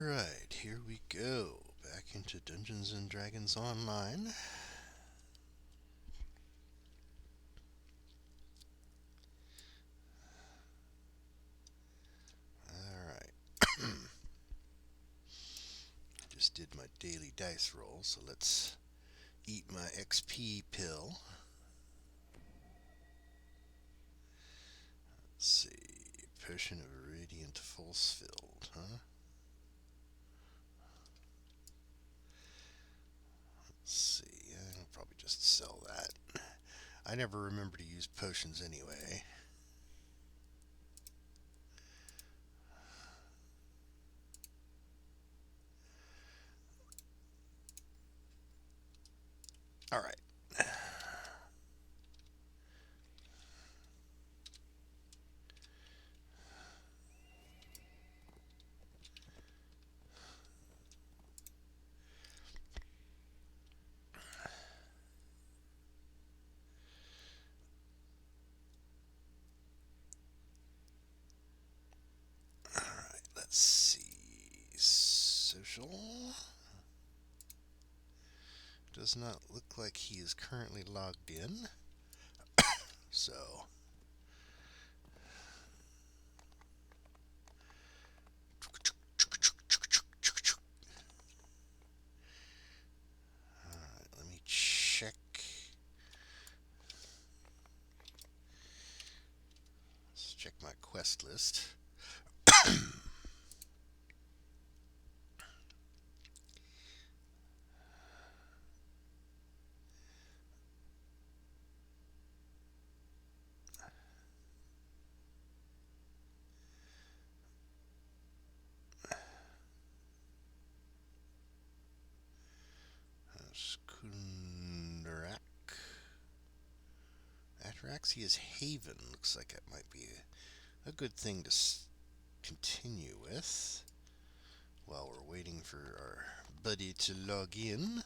Alright, here we go. Back into Dungeons and Dragons Online. Alright. Just did my daily dice roll, so let's eat my XP pill. Let's see. Potion of Radiant Force Filled, huh? Let's see. I'll probably just sell that. I never remember to use potions anyway. Alright. Let's see. Social. Does not look like he is currently logged in. So. Alright, let me check. Let's check my quest list. Kundarak. Ataraxia's Haven looks like it might be a good thing to continue with while we're waiting for our buddy to log in.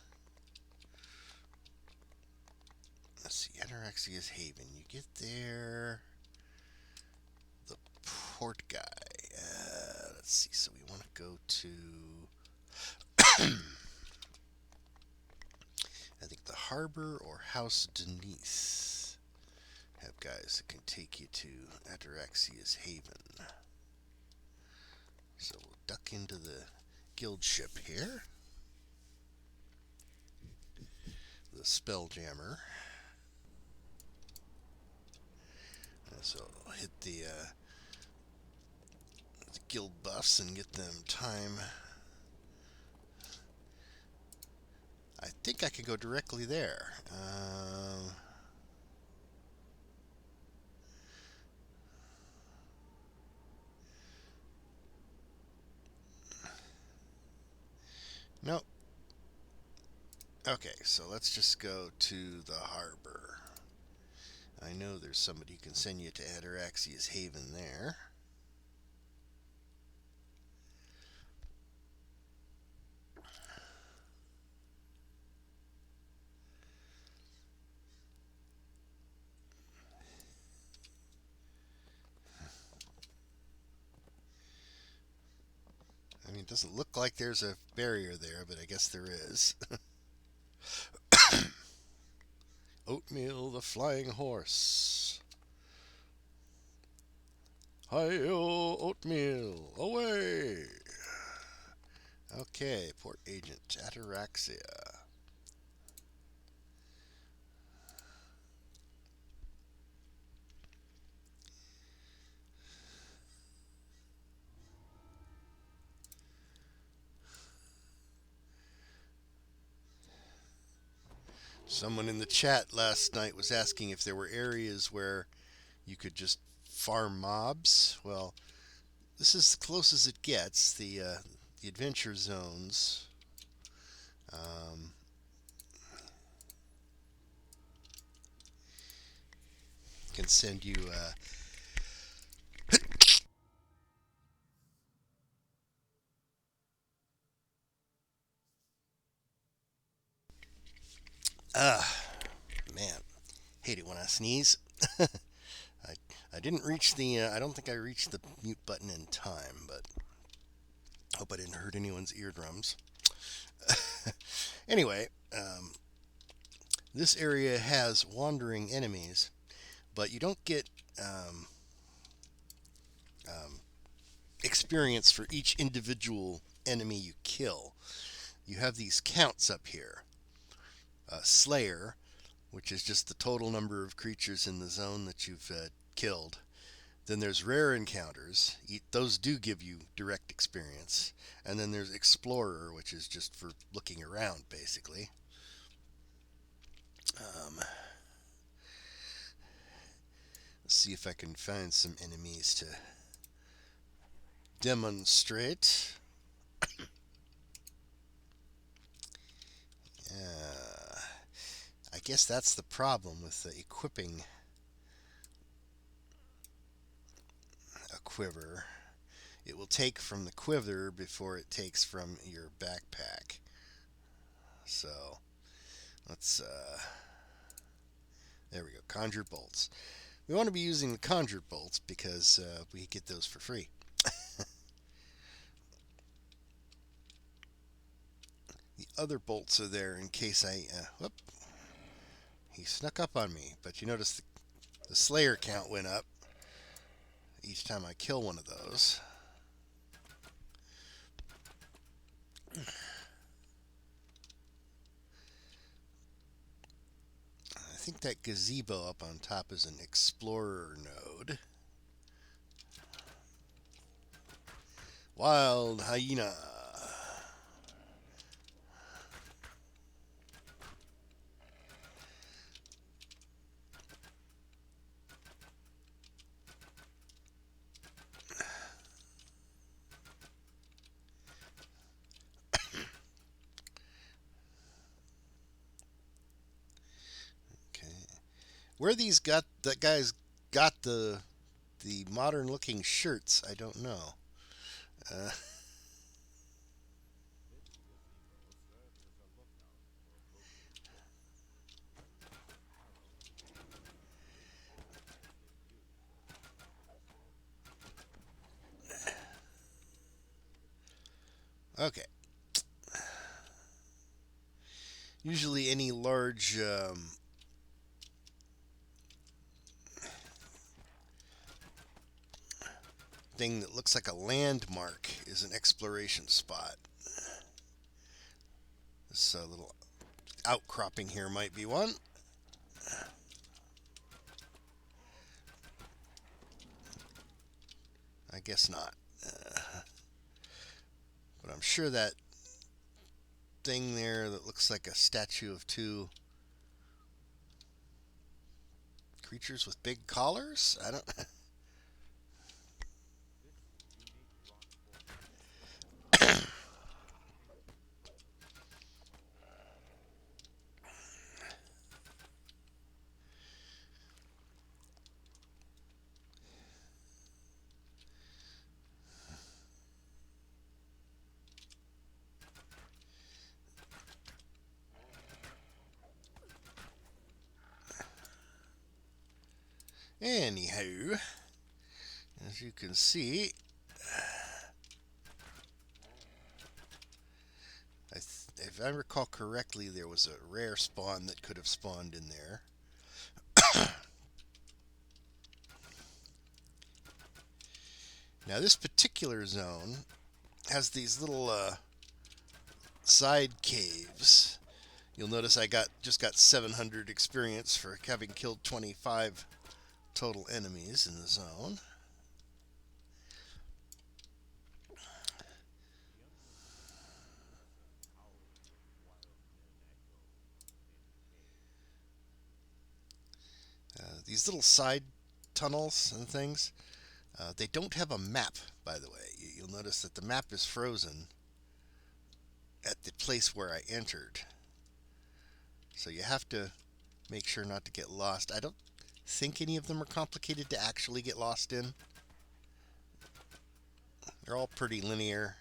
Let's see, Ataraxia's Haven. You get there. The port guy. Let's see, so we want to go to I think the harbor or House Denise have guys that can take you to Ataraxia's Haven. So we'll duck into the guild ship here. The Spelljammer. So I'll hit the guild buffs and get them time. I think I can go directly there. Nope. Okay, so let's just go to the harbor. I know there's somebody who can send you to Ataraxia's Haven there. I mean, it doesn't look like there's a barrier there, but I guess there is. Oatmeal the Flying Horse. Hi-yo, Oatmeal, away! Okay, Port Agent, Ataraxia. Someone in the chat last night was asking if there were areas where you could just farm mobs. Well, this is as close as it gets. The adventure zones. Can send you. Man, hate it when I sneeze. I didn't reach the. I don't think I reached the mute button in time, but Hope I didn't hurt anyone's eardrums. Anyway, this area has wandering enemies, but you don't get um, experience for each individual enemy you kill. You have these counts up here. Slayer, which is just the total number of creatures in the zone that you've killed. Then there's rare encounters. Those do give you direct experience. And then there's Explorer, which is just for looking around, basically. Let's see if I can find some enemies to demonstrate. I guess that's the problem with equipping a quiver. It will take from the quiver before it takes from your backpack. So let's there we go, conjured bolts. We want to be using the conjured bolts because we get those for free. The other bolts are there in case whoop, he snuck up on me, but you notice the Slayer count went up each time I kill one of those. I think that gazebo up on top is an Explorer node. Wild hyena. Where these guys got the modern looking shirts, I don't know. Okay. Usually any large thing that looks like a landmark is an exploration spot. This little outcropping here might be one. I guess not. But I'm sure that thing there that looks like a statue of two creatures with big collars? I don't... Anyhow, as you can see, if I recall correctly, there was a rare spawn that could have spawned in there. Now, this particular zone has these little side caves. You'll notice I just got 700 experience for having killed 25 total enemies in the zone. These little side tunnels and things, they don't have a map, by the way. You'll notice that the map is frozen at the place where I entered. So you have to make sure not to get lost. I don't think any of them are complicated to actually get lost in. They're all pretty linear.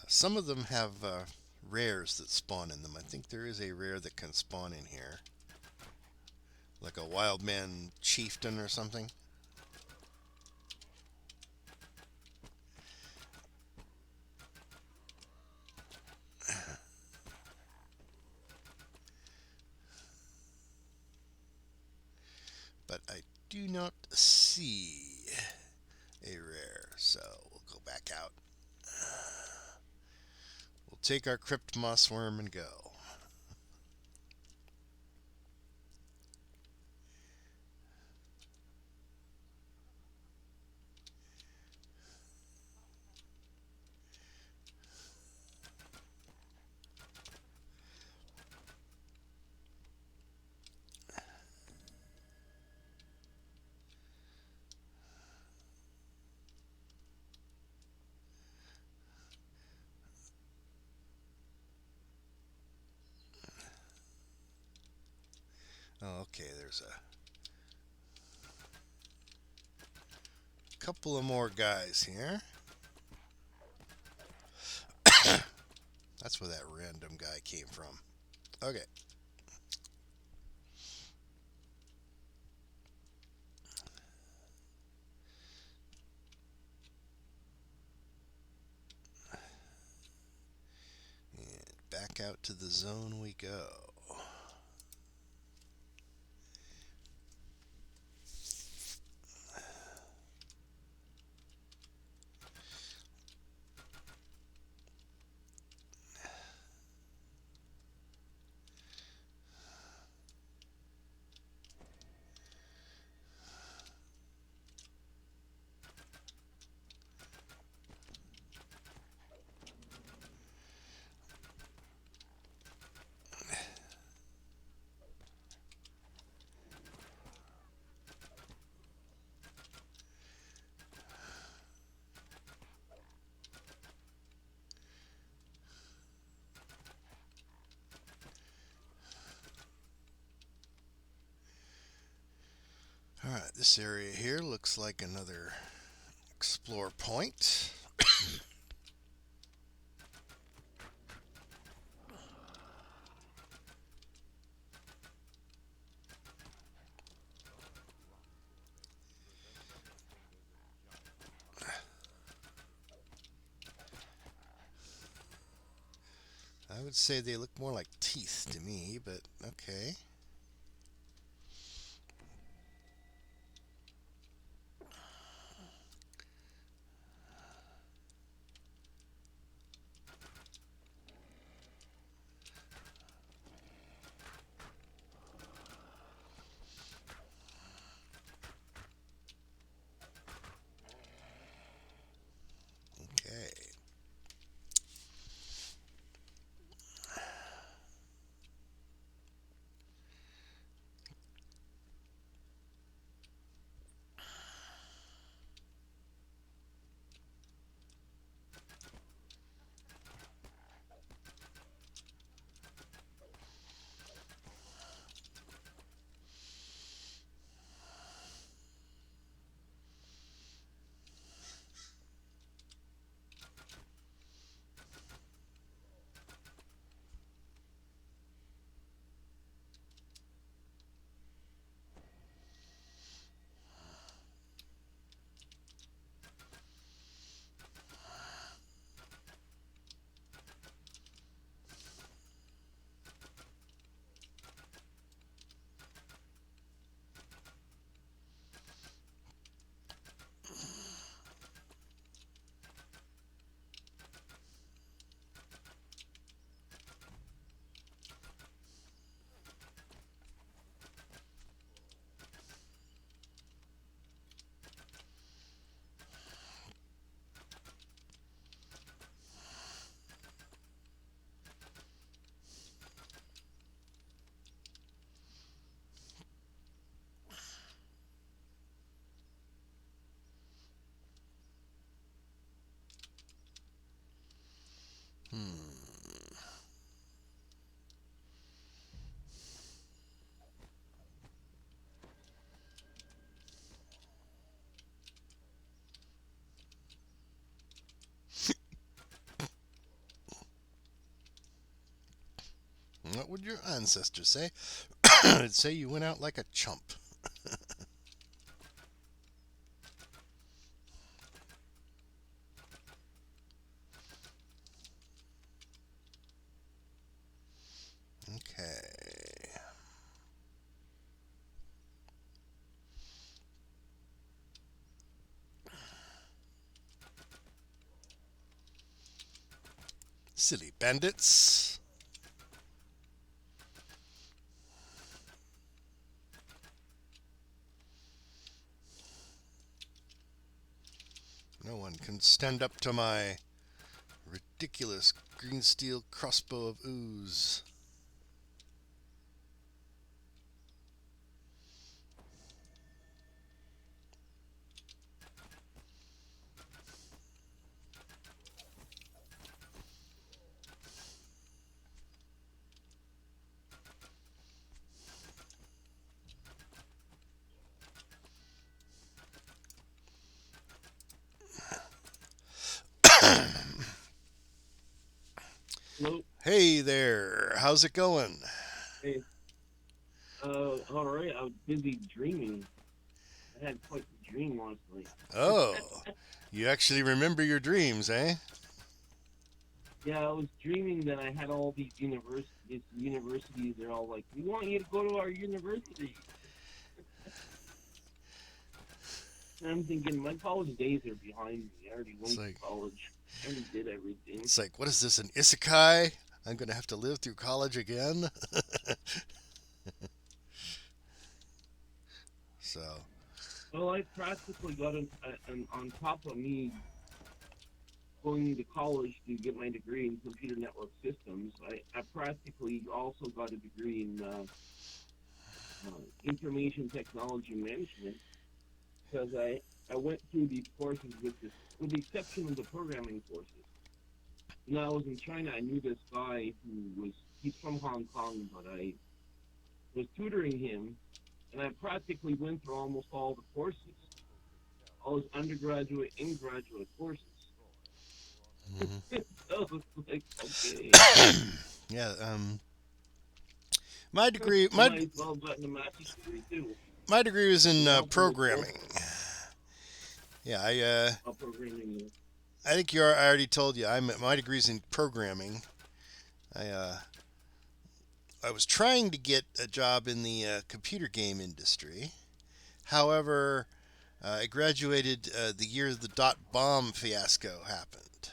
Some of them have rares that spawn in them. I think there is a rare that can spawn in here, like a wild man chieftain or something. But I do not see a rare, so we'll go back out. We'll take our crypt moss worm and go. Oh, okay, there's a couple of more guys here. That's where that random guy came from. Okay. And back out to the zone we go. Alright, this area here looks like another explore point. I would say they look more like teeth to me, but okay. Okay. would your ancestors say? It'd say you went out like a chump. Okay. Silly bandits. No one can stand up to my ridiculous green steel crossbow of ooze. Hello. Hey there, how's it going? Hey. All right. I was busy dreaming. I had quite the dream last night. Oh, you actually remember your dreams, eh? Yeah, I was dreaming that I had all these universities. They're all like, "We want you to go to our university." And I'm thinking, my college days are behind me. I already It's went to like, college. I already did everything. what is this, an isekai? I'm gonna have to live through college again? So, Well, I practically got an on top of me going to college to get my degree in computer network systems. I practically also got a degree in information technology management because I went through these courses with the exception of the programming courses. When I was in China, I knew this guy he's from Hong Kong, but I was tutoring him, and I practically went through almost all the courses, all his undergraduate and graduate courses. mhm. So it's like, okay, Yeah, my degree, I might as well have gotten a master's degree too. my degree was in It helped with both programming. Yeah, programming. I think I already told you. My degree's in programming. I, uh, I was trying to get a job in the computer game industry. However, I graduated the year the dot bomb fiasco happened.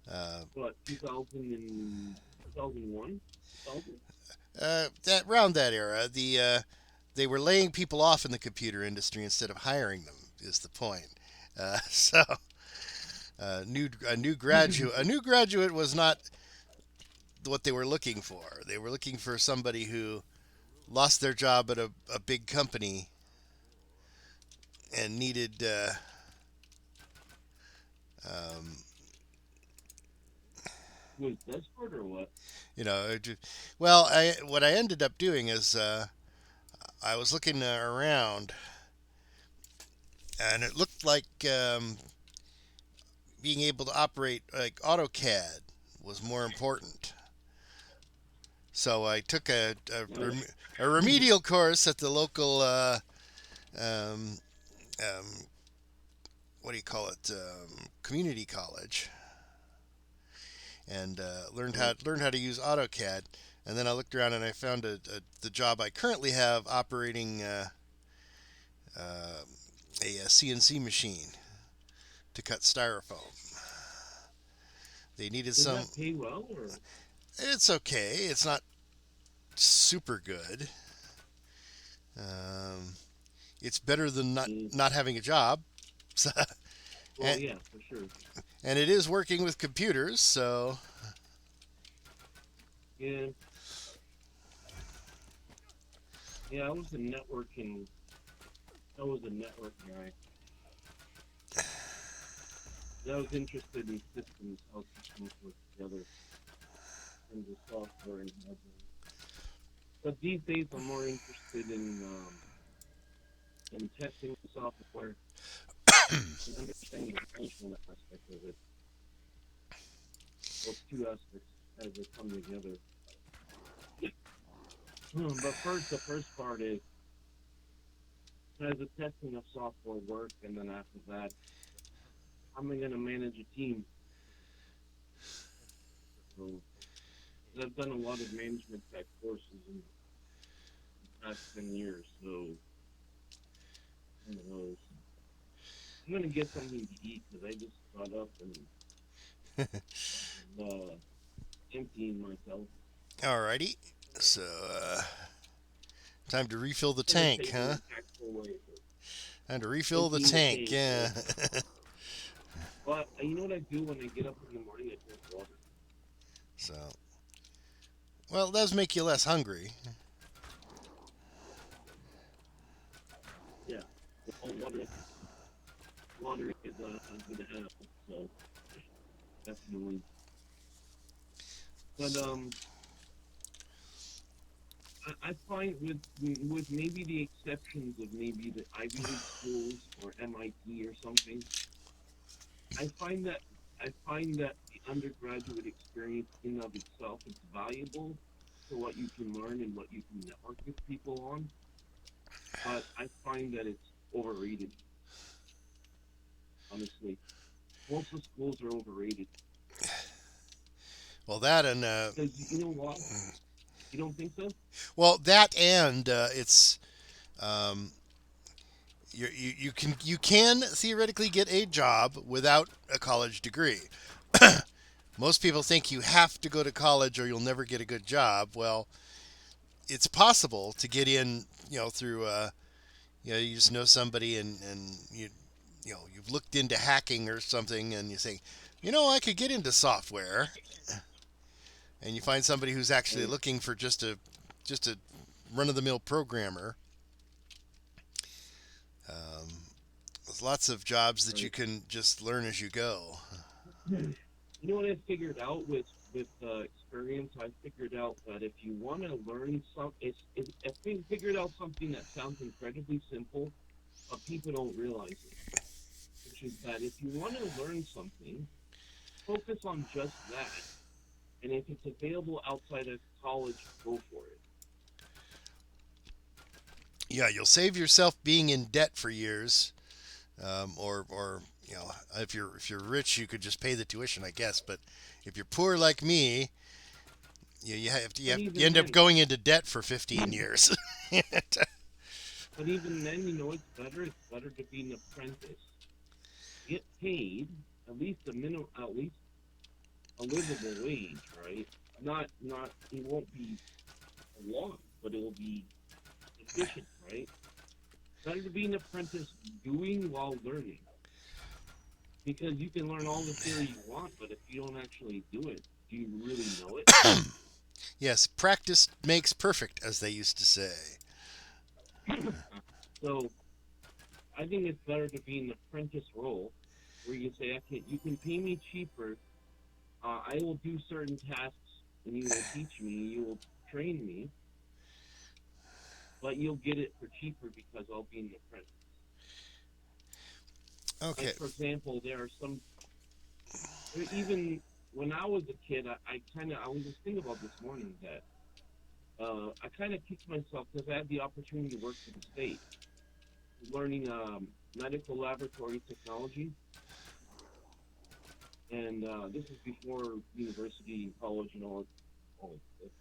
Uh, What, 2001? 2000? that around that era, they were laying people off in the computer industry instead of hiring them. Is the point? So a new graduate was not what they were looking for. They were looking for somebody who lost their job at a big company and needed um, Was desperate or what? you know well I what I ended up doing is I was looking around and it looked like being able to operate like AutoCAD was more important. So I took No. a remedial course at the local um, um, what do you call it, community college, and Right. learned how to use AutoCAD. And then I looked around and I found the job I currently have operating uh, a CNC machine to cut styrofoam. They needed Does some. that pay well or? It's okay. It's not super good. Um, it's better than Mm. not having a job. Well, and yeah, for sure. and it is working with computers. So Yeah, yeah. I was a network guy. I was interested in systems, how systems work together, and the software and hardware. But these days, I'm more interested in testing the software and understanding the functional aspect of it. Those two aspects as they come together. But first, the first part is as the testing of software work, and then after that, how am I going to manage a team? So, 'cause I've done a lot of management type courses in the past 10 years, so who knows? I'm going to get something to eat because I just got up and emptying myself. Alrighty. So, time to refill the I'm going to tank, say it in huh? a tactful way, but Time to refill the emptying the tank, tank, yeah. right? But you know what I do when I get up in the morning? I drink water. So, well, it does make you less hungry. Yeah. Well, water is good to have, so definitely. But I find with maybe the exceptions of maybe the Ivy League schools or MIT or something, I find that the undergraduate experience in and of itself is valuable for what you can learn and what you can network with people on. But I find that it's overrated. Honestly, most of the schools are overrated Well, that and because you know what? You don't think so? it's um, you can theoretically get a job without a college degree. Most people think you have to go to college or you'll never get a good job. Well, it's possible to get in, through you just know somebody and you've looked into hacking or something and you say, I could get into software, and you find somebody who's actually Right. looking for just a run of the mill programmer. Um, there's lots of jobs that you Right. can just learn as you go. You know what I figured out with experience? I figured out that if you want to learn I figured out something that sounds incredibly simple, but people don't realize it. Which is that if you want to learn something, focus on just that, and if it's available outside of college, go for it. Yeah, you'll save yourself being in debt for years, or if you're rich, you could just pay the tuition, I guess. But if you're poor like me, But you even end up then, going into debt for 15 years. but even then, you know, it's better. It's better to be an apprentice, get paid at least at least a livable wage, right? Not it won't be a lot, but it will be efficient, right? Better to be an apprentice doing while learning, because you can learn all the theory you want, but if you don't actually do it, do you really know it? Yes, practice makes perfect, as they used to say. So I think it's better to be an apprentice role where you say, okay, you can pay me cheaper. I will do certain tasks, and you will teach me. You will train me, but you'll get it for cheaper because I'll be an apprentice. Okay. Like for example, even when I was a kid, I was just thinking about this morning that I kind of kicked myself because I had the opportunity to work for the state, learning medical laboratory technology, and this is before university and college and all that stuff.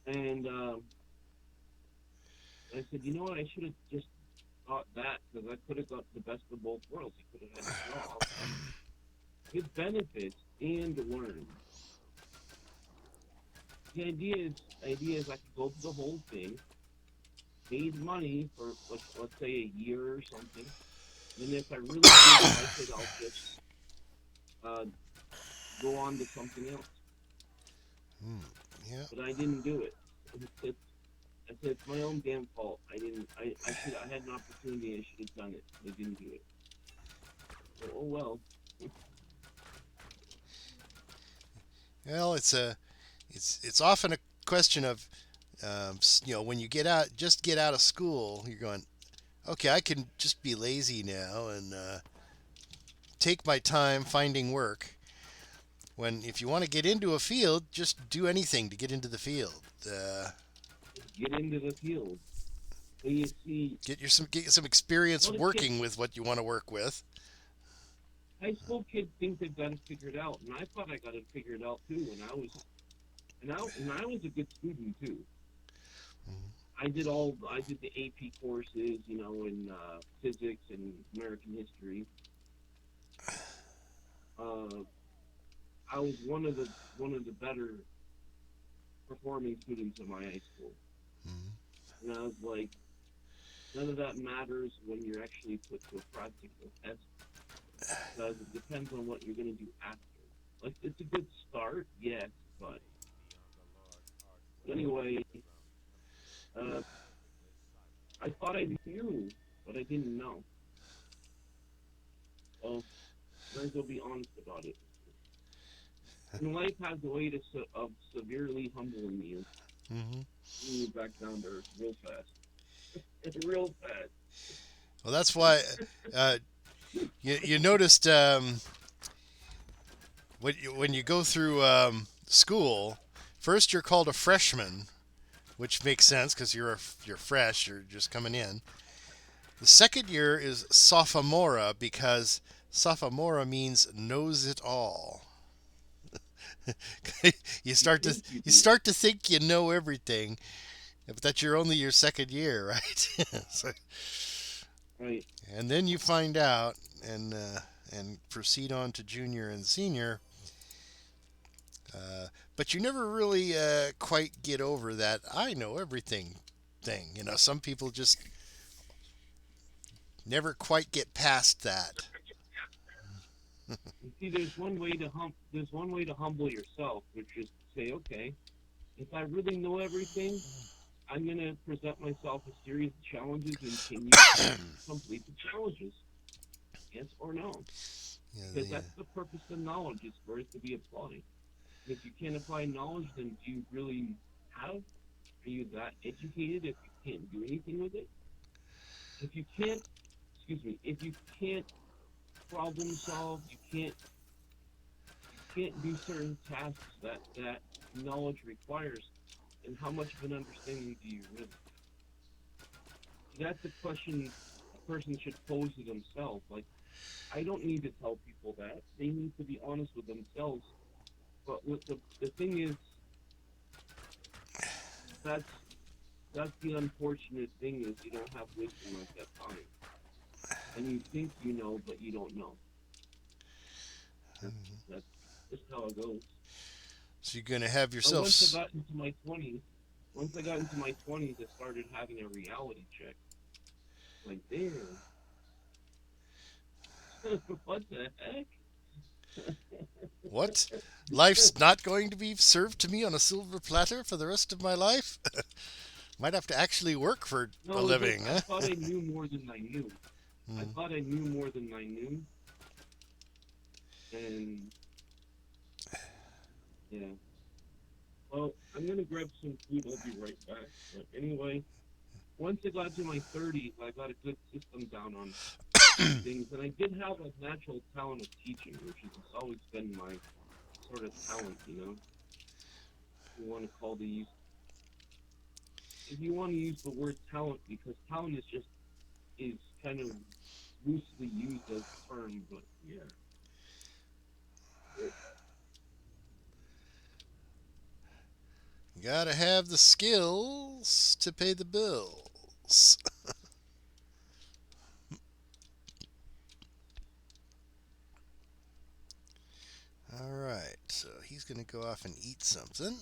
And I said, you know what, I should have just got that because I could have got the best of both worlds. I could have had a job with benefits and learn. The idea is I could go through the whole thing, paid money for let's say a year or something. And if I really didn't like it, I'll just uh, go on to something else. Hmm. Yeah. But I didn't do it. It's, I said it's my own damn fault. I didn't. I had an opportunity. I should have done it. I didn't do it. So, oh well. Well, it's often a question of when you get out of school, you're going, okay, I can just be lazy now and take my time finding work. When if you want to get into a field, just do anything to get into the field. get into the field. But you see, Get some experience a lot of kids, working with what you want to work with. high school kids think they've got it figured out, and I thought I got it figured out too. And I was a good student too. I did the AP courses, in physics and American history. Uh, I was one of the better performing students in my high school, Mm-hmm. and I was like, none of that matters when you're actually put to a practical test because it depends on what you're going to do after. Like, it's a good start, yes, but anyway, uh, I thought I knew, but I didn't know. So, might as well be honest about it. And life has a way of severely humbling you, Mm-hmm. bringing you back down to earth real fast. It's real fast. Well, that's why uh, you noticed when you go through school, first you're called a freshman, which makes sense because you're fresh, you're just coming in. The second year is sophomora because sophomora means knows it all. you You start to think you you do, start to think you know everything, but that you're only your second year, right? So, right? and then you find out and proceed on to junior and senior. But you never really quite get over that I know everything thing. Some people just never quite get past that. You see, there's one way to humble yourself, which is to say, okay, if I really know everything, I'm going to present myself a series of challenges, and can you complete the challenges? Yes or no? Yeah, Because that's the purpose of knowledge, is for it to be applied. And if you can't apply knowledge, then do you really have? Are you that educated if you can't do anything with it? If you can't, excuse me, if you can't problem solve, you can't do certain tasks that knowledge requires, and how much of an understanding do you really have? That's a question a person should pose to themselves. Like, I don't need to tell people that. They need to be honest with themselves. But what the thing is, that's that's the unfortunate thing, is you don't have wisdom at that time. And you think you know, but you don't know. That's just how it goes. so you're gonna have But yourself. once I got into my 20s, I started having a reality check. Like, damn, what the heck? What? Life's not going to be served to me on a silver platter for the rest of my life? Might have to actually work for a No, it's like living, I huh? thought I knew more than I knew. I Hmm. thought I knew more than I knew, and yeah. Well, I'm gonna grab some food. I'll be right back. But anyway, once I got to my 30s, I got a good system down on things, and I did have a natural talent of teaching, which has always been my sort of talent. If you want to call the if you want to use the word talent, because talent is kind of loosely used as a term, but yeah. Gotta have the skills to pay the bills. All right, so he's gonna go off and eat something.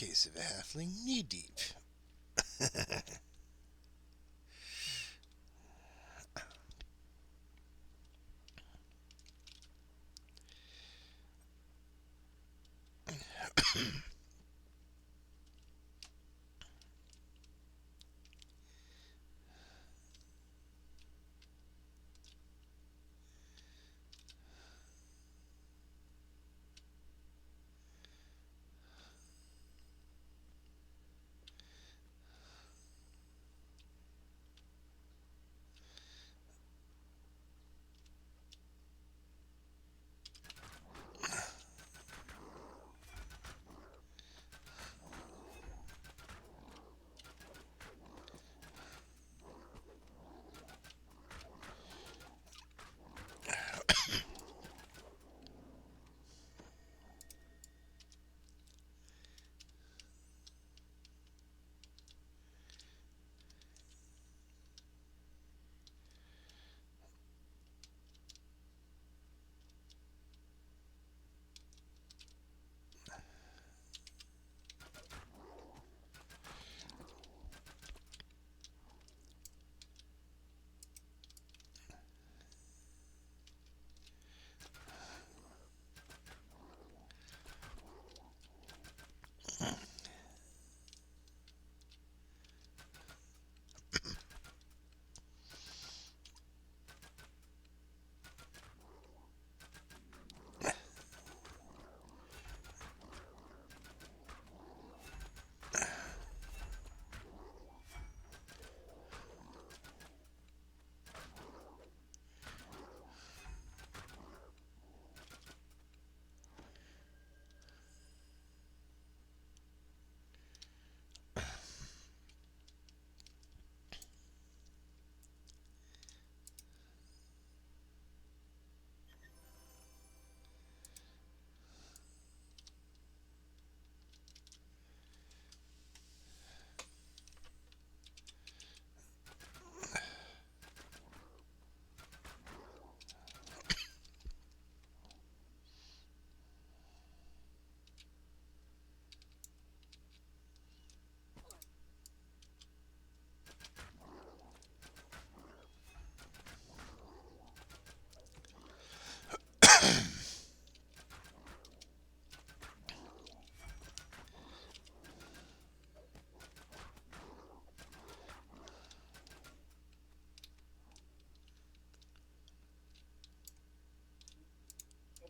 Case of a halfling knee deep.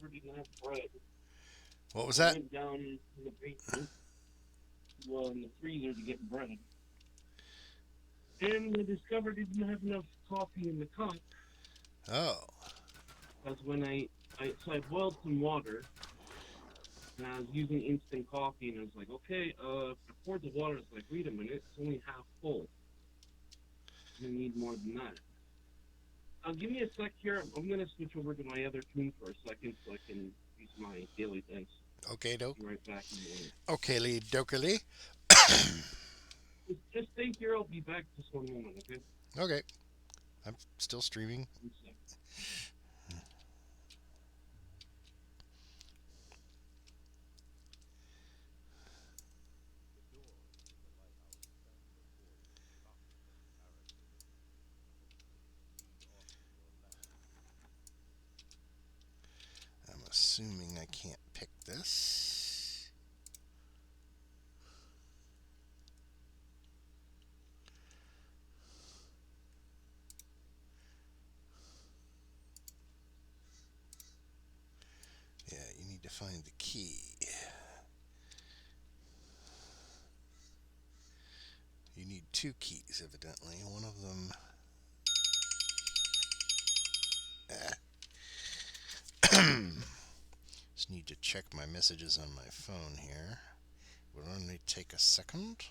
Never didn't have bread. What was I that? went down in the basement, well, in the freezer to get bread, and I discovered I didn't have enough coffee in the cup. Oh. Because when I boiled some water, and I was using instant coffee, and I was like, okay, I poured the water. It's like, wait a minute, it's only half full. I need more than that. Give me a sec here. I'm gonna switch over to my other tune for a second so I can use my daily dice. Okay, doke. Be right back in a minute. Okay, Lee Dokerly. Just stay here. I'll be back just one moment, okay? Okay. I'm still streaming. One sec. I'm assuming I can't pick this. Yeah, you need to find the key. You need two keys, evidently. One of them. Just need to check my messages on my phone here. Will only take a second.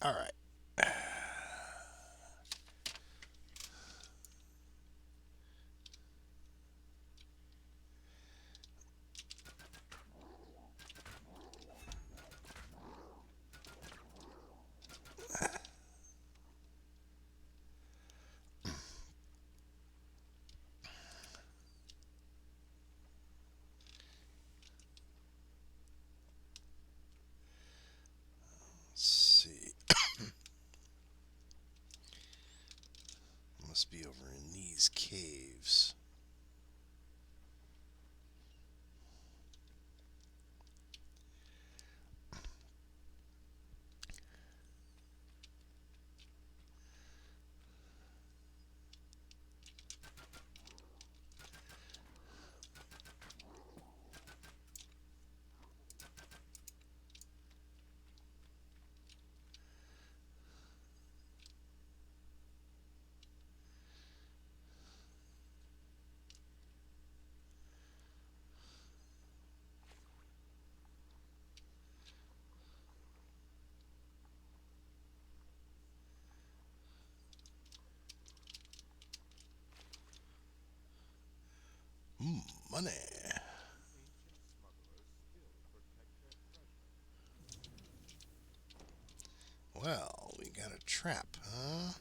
All right. Must be over in these caves. Money. Well, we got a trap, huh?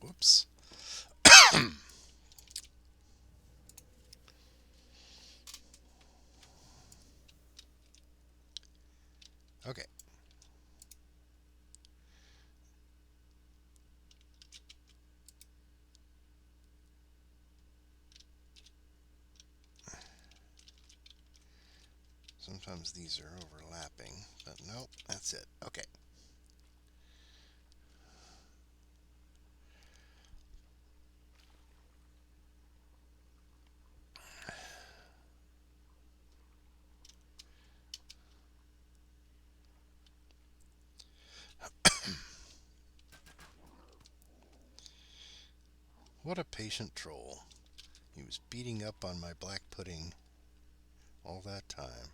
Whoops. Okay. Sometimes these are overlapping, but nope, that's it. Okay. What a patient troll. He was beating up on my black pudding all that time.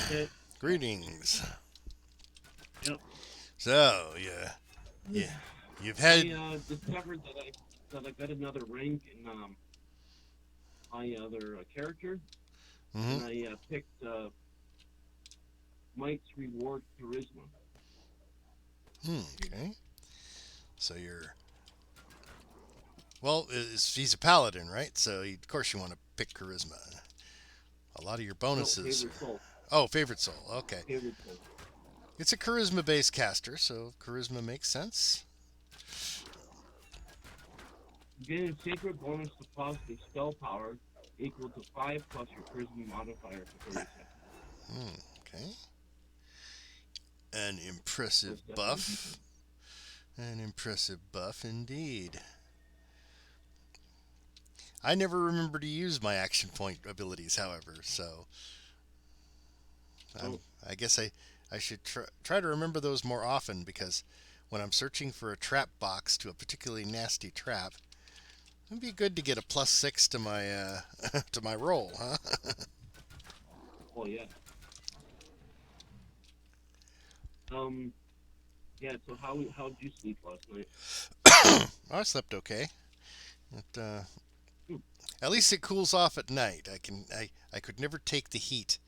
Okay. Greetings. Yep. So, yeah, you've had. I discovered that I got another rank in my other character, Mm-hmm. and I picked Mike's Reward Charisma. Okay. So you're. Well, he's a paladin, right? So of course you want to pick charisma. A lot of your No, bonuses. favorite soul. Oh, favorite soul. Okay. Favorite soul. It's a charisma based caster, so charisma makes sense. Gain a sacred bonus to positive spell power equal to 5 plus your charisma modifier for 30 seconds. Okay. An That's impressive definitely buff. decent. An impressive buff indeed. I never remember to use my action point abilities, however, so Oh, I guess I should try to remember those more often because when I'm searching for a trap box to a particularly nasty trap, it'd be good to get a +6 to my to my roll, huh? oh yeah. Um, yeah. So how did you sleep last night? I slept okay. It, Hmm. at least it cools off at night. I could never take the heat.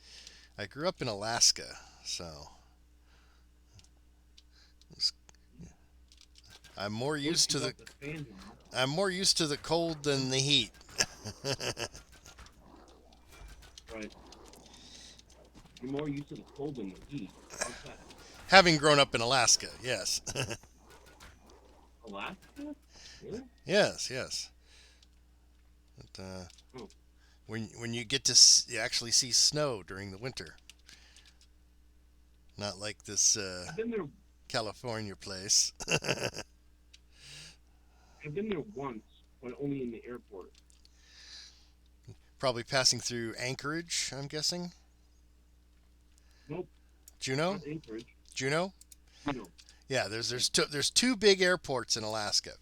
I grew up in Alaska, so I'm more At least used you to the got the fan now. I'm more used to the cold than the heat. Right. You're more used to the cold than the heat. How's that? Having grown up in Alaska, yes. Alaska? Really? Yes, yes. But, Oh, when you get to actually see snow during the winter, not like this I've been there. California place. I've been there once, but only in the airport. Probably passing through Anchorage, I'm guessing. Nope, Juneau, not Anchorage. Juneau. You know. Yeah, there's two big airports in Alaska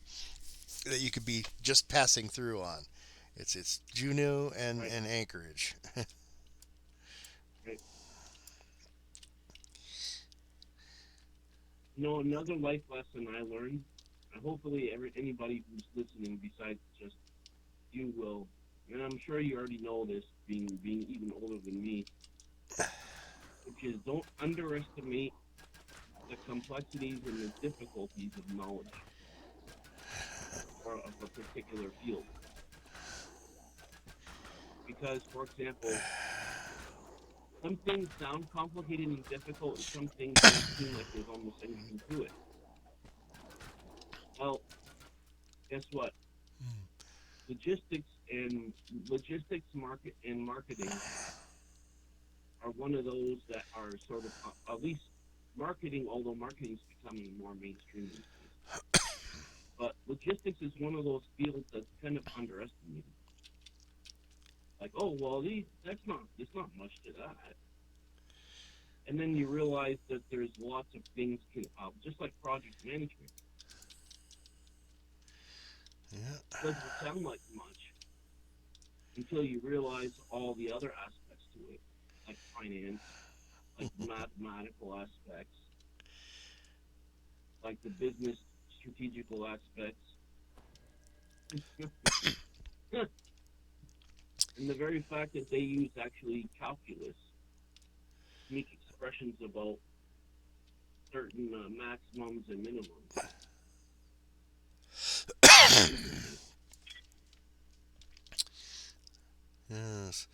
that you could be just passing through on. It's Juneau Right. and Anchorage. Right. You know, another life lesson I learned, and hopefully anybody who's listening besides just you will, and I'm sure you already know this, being even older than me, which is don't underestimate the complexities and the difficulties of knowledge or of a particular field. Because, for example, some things sound complicated and difficult, and some things don't seem like there's almost anything to it. Well, guess what? Logistics and market and marketing are one of those that are sort of at least marketing, although marketing is becoming more mainstream these days. But logistics is one of those fields that's kind of underestimated. Like, oh well, there's not much to that. And then you realize that there's lots of things, just like project management. Yeah. It doesn't sound like much until you realize all the other aspects to it, like finance, like mathematical aspects, like the business strategical aspects. And the very fact that they use actually calculus to make expressions about certain maximums and minimums. Yes.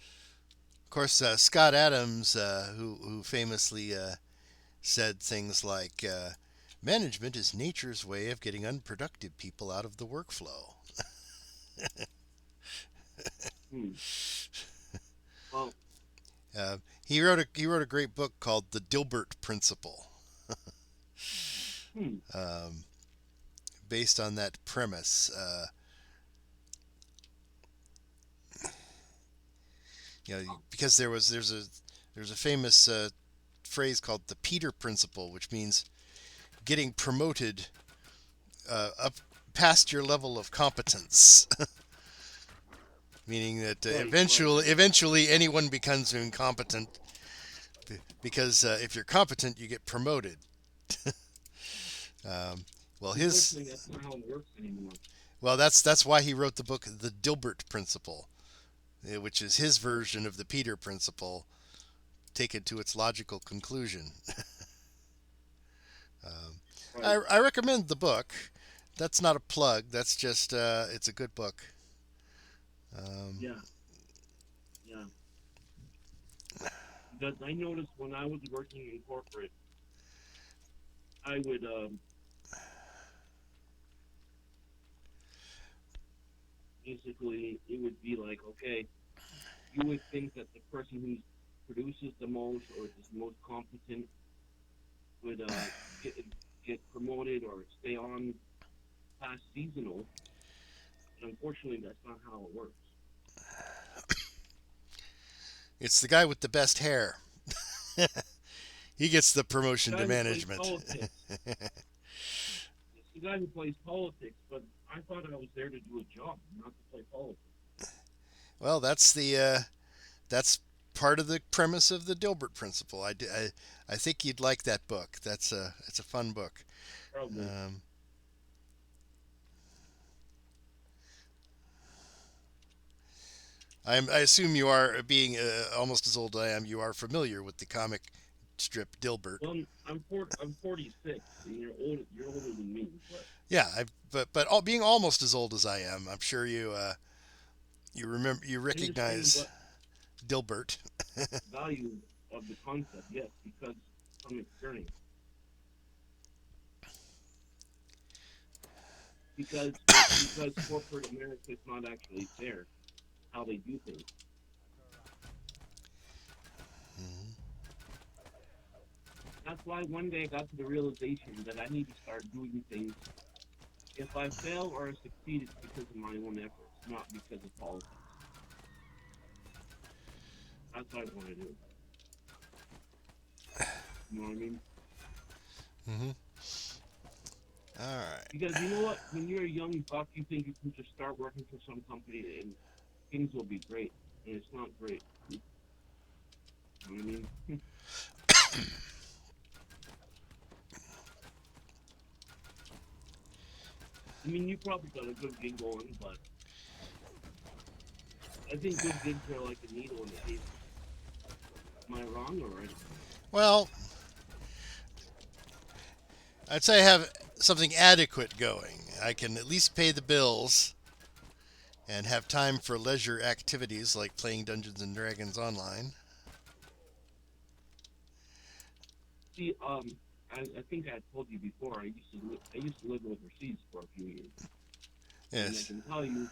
Of course, Scott Adams, who famously said things like, "Management is nature's way of getting unproductive people out of the workflow." Hmm. Well, He wrote a great book called The Dilbert Principle, hmm. um, based on that premise. Because there's a famous phrase called the Peter Principle, which means getting promoted up past your level of competence. Meaning that Right. eventually anyone becomes incompetent because if you're competent, you get promoted. Um, well, Unfortunately, that's not how it works anymore. that's why he wrote the book The Dilbert Principle, which is his version of the Peter Principle taken to its logical conclusion. Um, Right. I recommend the book. that's not a plug. That's just it's a good book. Um, Yeah, yeah. Because I noticed when I was working in corporate, I would basically it would be like, okay, you would think that the person who produces the most or is most competent would get get promoted or stay on past seasonal. And unfortunately, that's not how it works. it's the guy with the best hair. He gets the promotion The to guy who plays management. politics, it's the guy who plays politics. But I thought I was there to do a job, not to play politics. Well, that's part of the premise of the Dilbert principle. I think you'd like that book. It's a fun book. Probably. Um, I assume you are, being almost as old as I am, you are familiar with the comic strip Dilbert. Well, I'm 46, and you're older than me. But Yeah, but being almost as old as I am, I'm sure you remember, you I understand recognize what Dilbert. value of the concept, yes, because from experience. Because corporate America is not actually fair how they do things. Mhm. That's why one day I got to the realization that I need to start doing things. If I fail or I succeed, it's because of my own efforts, not because of politics. That's what I want to do. You know what I mean? Mhm. All right. Because you know what? When you're a young buck, you think you can just start working for some company and things will be great, and it's not great. You know what I mean? I mean, you probably got a good gig going, but I think good gigs are like a needle in a haystack. Am I wrong or right? Well, I'd say I have something adequate going. I can at least pay the bills and have time for leisure activities like playing Dungeons and Dragons online. See, I think I told you before. I used to live overseas for a few years, and I Yes. can tell you,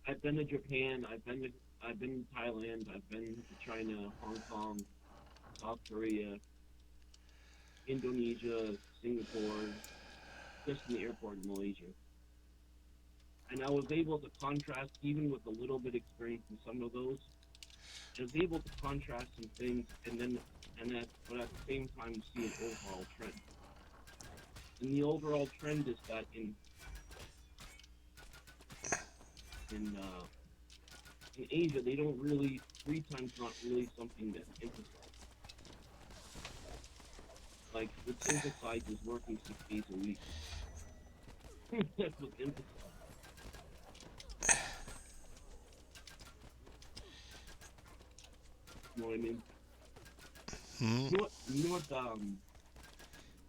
I've been to Japan, I've been to Thailand, I've been to China, Hong Kong, South Korea, Indonesia, Singapore, just in the airport in Malaysia. And I was able to contrast, even with a little bit experience in some of those, I was able to contrast some things, but at the same time see an overall trend. And the overall trend is that in in Asia, they don't really free time's not really something that's emphasized. Like what's emphasized is working 6 days a week. That's what's emphasized. You know what I mean? Hmm. You know what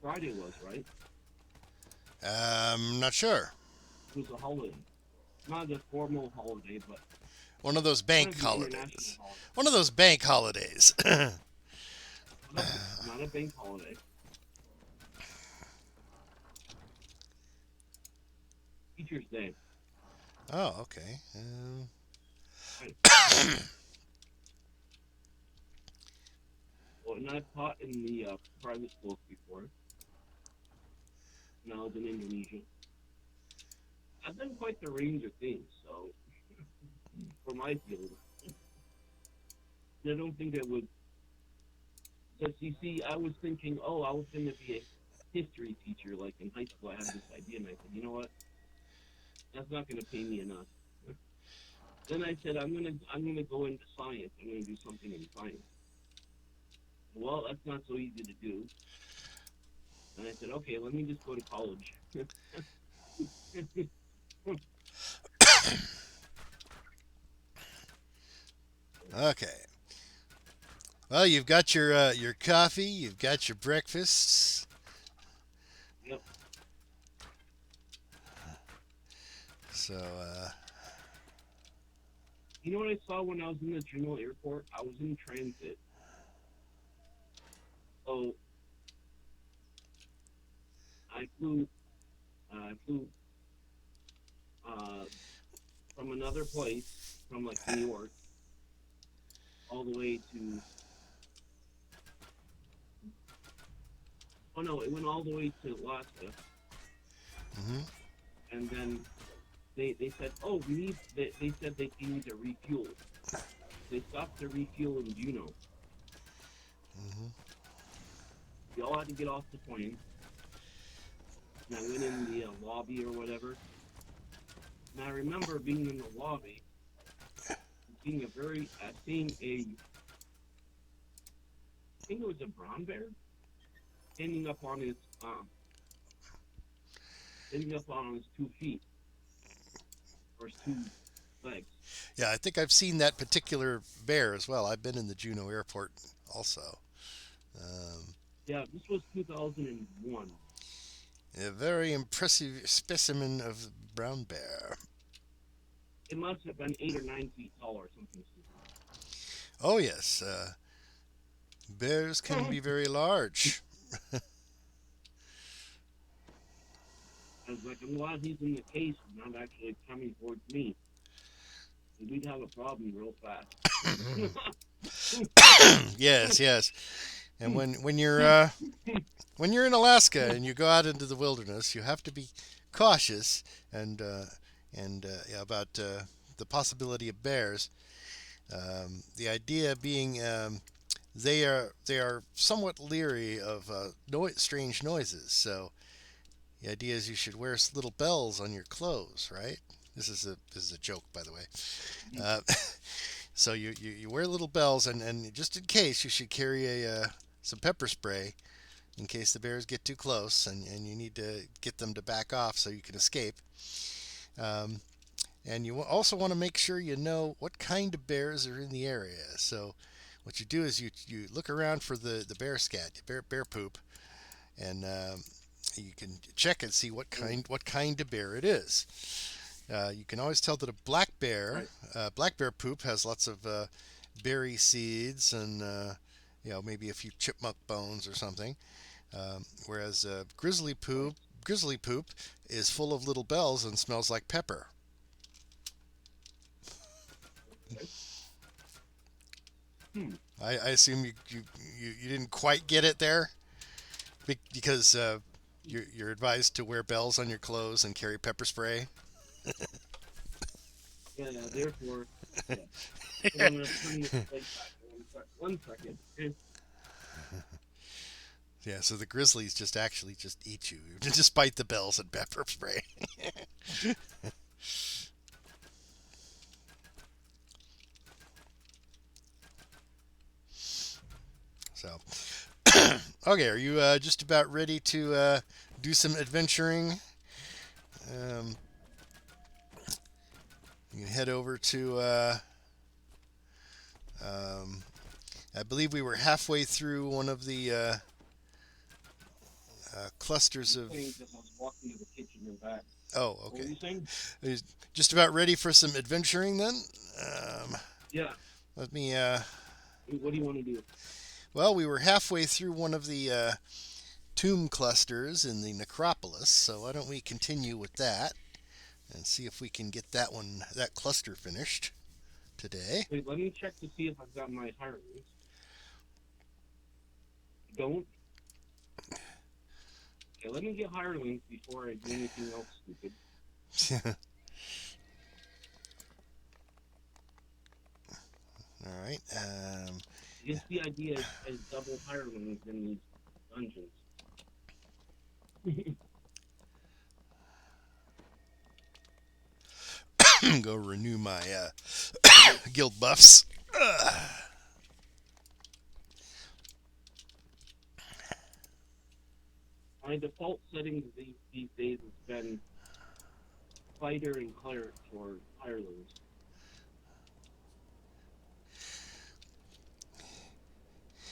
Friday was, right? Not sure. It was a holiday. Not a formal holiday, but One of those kind bank of the international holidays. holiday. One of those bank holidays. Not a bank holiday. Teacher's Day. Oh, okay. Right. Well, and I've taught in the private schools before. When I was in Indonesia. I've done quite the range of things, so for my field, I don't think it would. Because you see, I was thinking, oh, I was going to be a history teacher, like in high school. I had this idea, and I said, you know what? That's not going to pay me enough. Then I said, I'm gonna go into science. I'm gonna do something in science. Well, that's not so easy to do. And I said, okay, let me just go to college. Okay. Well, you've got your coffee. You've got your breakfasts. Yep. So, You know what I saw when I was in the Juneau airport? I was in transit. So I flew, uh, from another place, from like New York, all the way to. Oh no, it went all the way to Alaska, hmm and then they said, oh, we need. They said they need to refuel. They stopped to refuel in Juneau. hmm We all had to get off the plane, and I went in the lobby or whatever. And I remember being in the lobby, seeing seeing I think it was a brown bear, standing up on his, standing up on his 2 feet or his 2 legs. Yeah, I think I've seen that particular bear as well. I've been in the Juneau airport also. Um, Yeah, this was 2001. a very impressive specimen of brown bear. It must have been 8 or 9 feet tall or something. Oh, yes. Bears can be very large. I was like, I'm glad he's in the case and not actually coming towards me. We'd have a problem real fast. Yes, yes. And when you're in Alaska and you go out into the wilderness, you have to be cautious and yeah, about the possibility of bears. The idea being they are somewhat leery of strange noises. So the idea is you should wear little bells on your clothes, right? This is a joke, by the way. Uh, so you wear little bells, and just in case, you should carry some pepper spray in case the bears get too close and you need to get them to back off so you can escape. Um, and you also want to make sure you know what kind of bears are in the area. So what you do is you look around for the bear scat, bear poop, and you can check and see what kind of bear it is. You can always tell that a Right. black bear poop has lots of berry seeds and maybe a few chipmunk bones or something. Whereas grizzly poop is full of little bells and smells like pepper. Okay. Hmm. I assume you didn't quite get it there because you're advised to wear bells on your clothes and carry pepper spray. Yeah, yeah, therefore, yeah. Hold on, I'm going to turn this plate back. 1 second. Okay. Yeah, so the grizzlies just actually just eat you, despite the bells and pepper spray. So, okay, are you just about ready to do some adventuring? Um, you can head over to. Um, I believe we were halfway through one of the clusters I'm of. saying because I was walking to the kitchen and back. Oh, What were okay. you saying? Are you just about ready for some adventuring then? Um, Yeah. let me. What do you want to do? Well, we were halfway through one of the tomb clusters in the necropolis, so why don't we continue with that and see if we can get that cluster finished today. Wait, let me check to see if I've got my hirelings. Don't. Okay, let me get hirelings before I do anything else stupid. All right. Just the idea is double hirelings in these dungeons. Go renew my guild buffs. My default settings these days has been fighter and cleric for hirelings.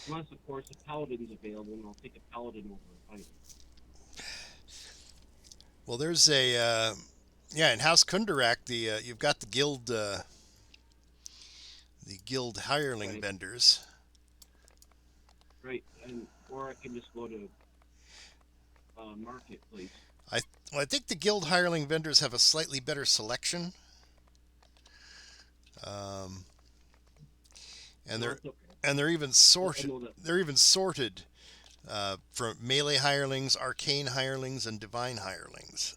Unless, of course, a paladin's available, and I'll take a paladin over a fighter. Well, there's a Yeah, in House Kundarak, you've got the guild hireling Right, vendors. right, and or I can just go to marketplace. I well, I think the guild hireling vendors have a slightly better selection, um, and No, they're it's okay. they're even I sorted. know that. They're even sorted from melee hirelings, arcane hirelings, and divine hirelings.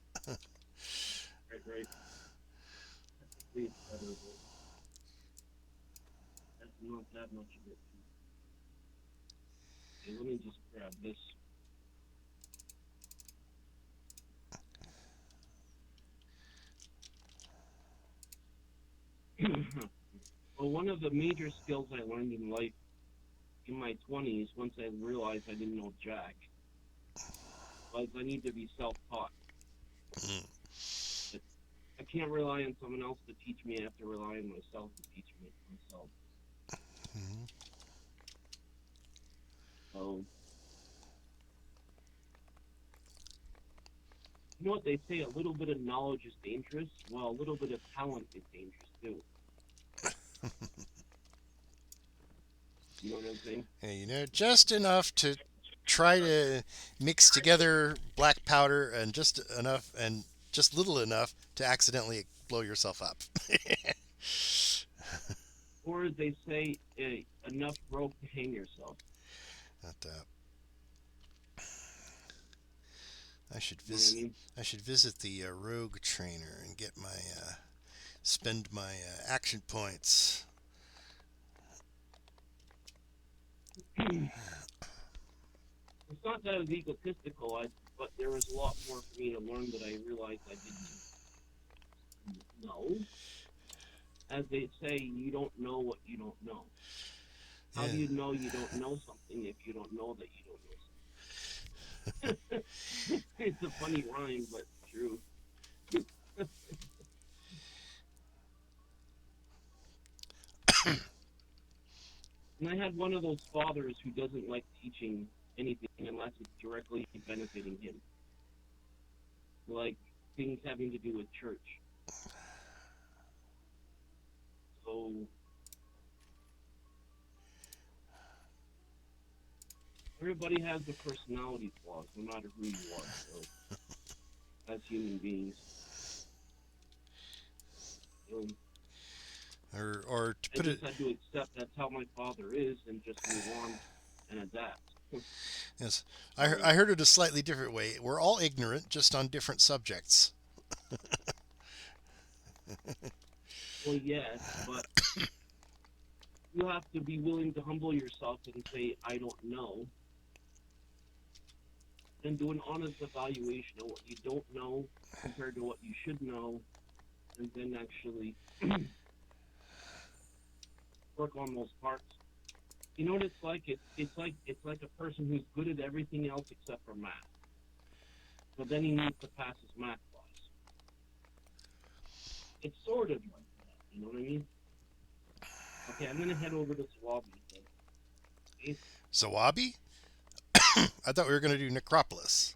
Right, right. Technically, it's better, but that's not that much of it. Okay, let me just grab this. Well, one of the major skills I learned in life in my 20s, once I realized I didn't know jack, was I need to be self-taught. Mm. I can't rely on someone else to teach me. I have to rely on myself to teach me myself. Mhm. So, you know what they say? A little bit of knowledge is dangerous. Well, a little bit of talent is dangerous too. You know what I'm saying? Yeah, just enough to try to mix together black powder, and just little enough to accidentally blow yourself up. Or as they say, enough rope to hang yourself. Not that. I should You know what I visit. mean? I should visit the rogue trainer and get my spend my action points. It's not that I was egotistical, but there was a lot more for me to learn that I realized I didn't know. As they say, you don't know what you don't know. How Yeah. do you know you don't know something if you don't know that you don't know something? It's a funny rhyme, but true. And I had one of those fathers who doesn't like teaching anything unless it's directly benefiting him, like things having to do with church. So everybody has the personality flaws, no matter who you are. So as human beings, so Or to I put it, just had to accept that's how my father is and just move on and adapt. yes, So, I heard it a slightly different way. We're all ignorant, just on different subjects. well, yes, but you have to be willing to humble yourself and say, I don't know, and do an honest evaluation of what you don't know compared to what you should know, and then actually work on those parts. You know what it's like? It's like a person who's good at everything else except for math, but then he needs to pass his math class. It's sort of like that. You know what I mean? Okay, I'm gonna head over to Swabi. Okay? Zawabi? I thought we were going to do Necropolis.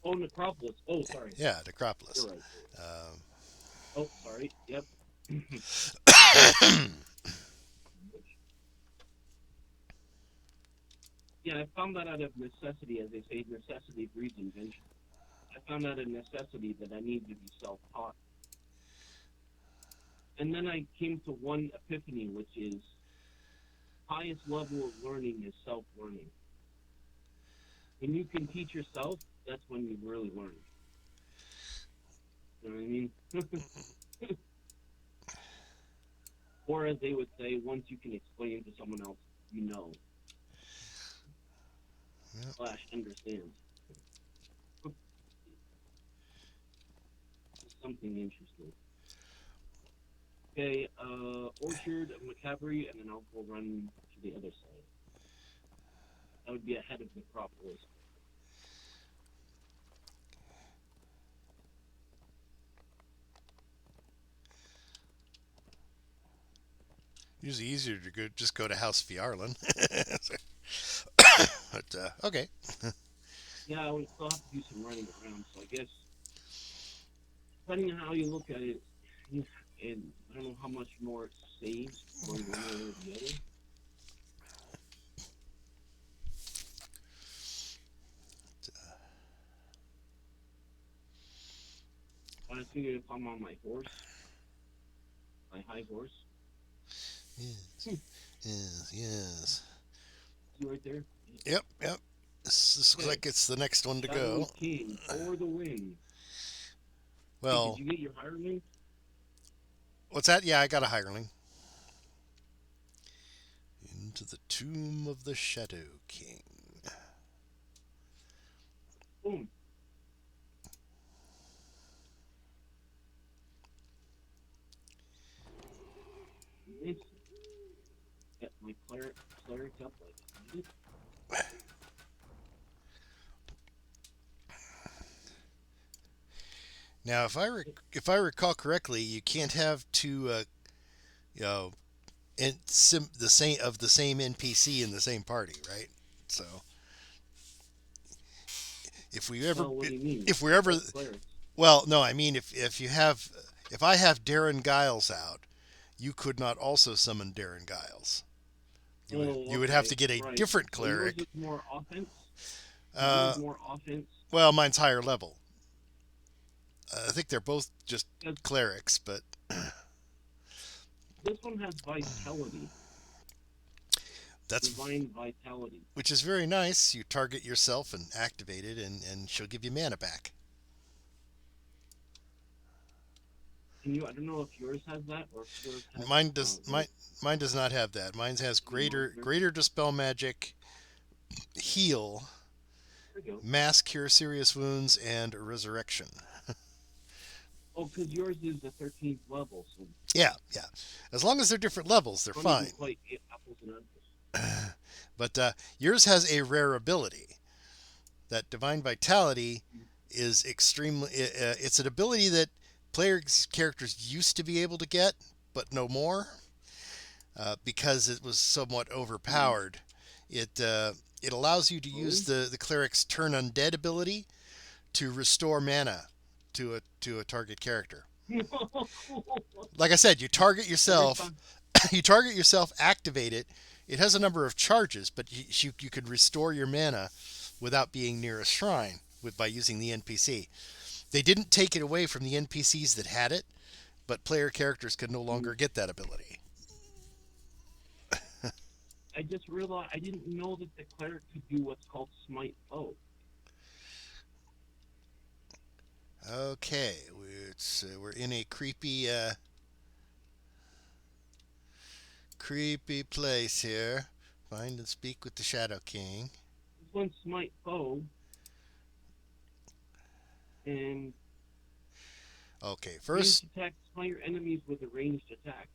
Oh, Necropolis. Oh, sorry. Yeah, You're Necropolis. right. Um, Oh, sorry. Yep. Yeah, I found that out of necessity, as they say, necessity breeds invention. I found out of necessity that I needed to be self-taught. And then I came to one epiphany, which is highest level of learning is self-learning. When you can teach yourself, that's when you really learn. You know what I mean? Or as they would say, once you can explain to someone else, you know, yeah. slash understand. Something interesting. Okay, Orchard of Macabre, and then I'll go run to the other side. That would be ahead of Necropolis. Usually easier to just go to House Fiarlan. But okay. Yeah, I would still have to do some running around, so I guess depending on how you look at it, and I don't know how much more it saves going one way or the other. But I figured if I'm on my horse, my high horse, Yes. Yes. Yes. see right there? Yep. Yep. This looks Okay. like it's the next one to Shadow go. King for the win. Hey, did Well, you get your hireling? what's that? Yeah, I got a hireling. Into the tomb of the Shadow King. Boom. Nice. Get my cleric up like I needed. Now, if I recall correctly, you can't have two you know the same NPC in the same party, right? So if we ever Well, what do you mean? if we're ever Oh, clerics. well, no, I mean if I have Darren Giles out, you could not also summon Darren Giles. Oh, You would have okay. to get a Right. different So yours cleric. is more offense? Is Uh, yours more offense? well, mine's higher level. I think they're both just Because clerics, but this one has vitality. that's Divine vitality. which is very nice. You target yourself and activate it, and she'll give you mana back. Can you? I don't know if yours has that or if yours has. Mine does mine does not have that. Mine has Monster. greater dispel magic, heal, There we go. mass cure serious wounds, and resurrection. Oh, because yours is the 13th level, so Yeah, yeah. As long as they're different levels, they're don't fine. even quite get apples and apples. But yours has a rare ability. That divine vitality is extremely. It's an ability that players characters used to be able to get, but no more because it was somewhat overpowered. It allows you to use Oh? the cleric's turn undead ability to restore mana to a target character. Like I said, you target Every yourself. time. You target yourself, activate it. It has a number of charges, but you could restore your mana without being near a shrine by using the NPC. They didn't take it away from the NPCs that had it, but player characters could no longer get that ability. I just realized I didn't know that the cleric could do what's called smite foe. Okay, we're in a creepy place here. Find and speak with the Shadow King. This one's smite foe, and Okay, ranged first, attack smite your enemies with a ranged attack.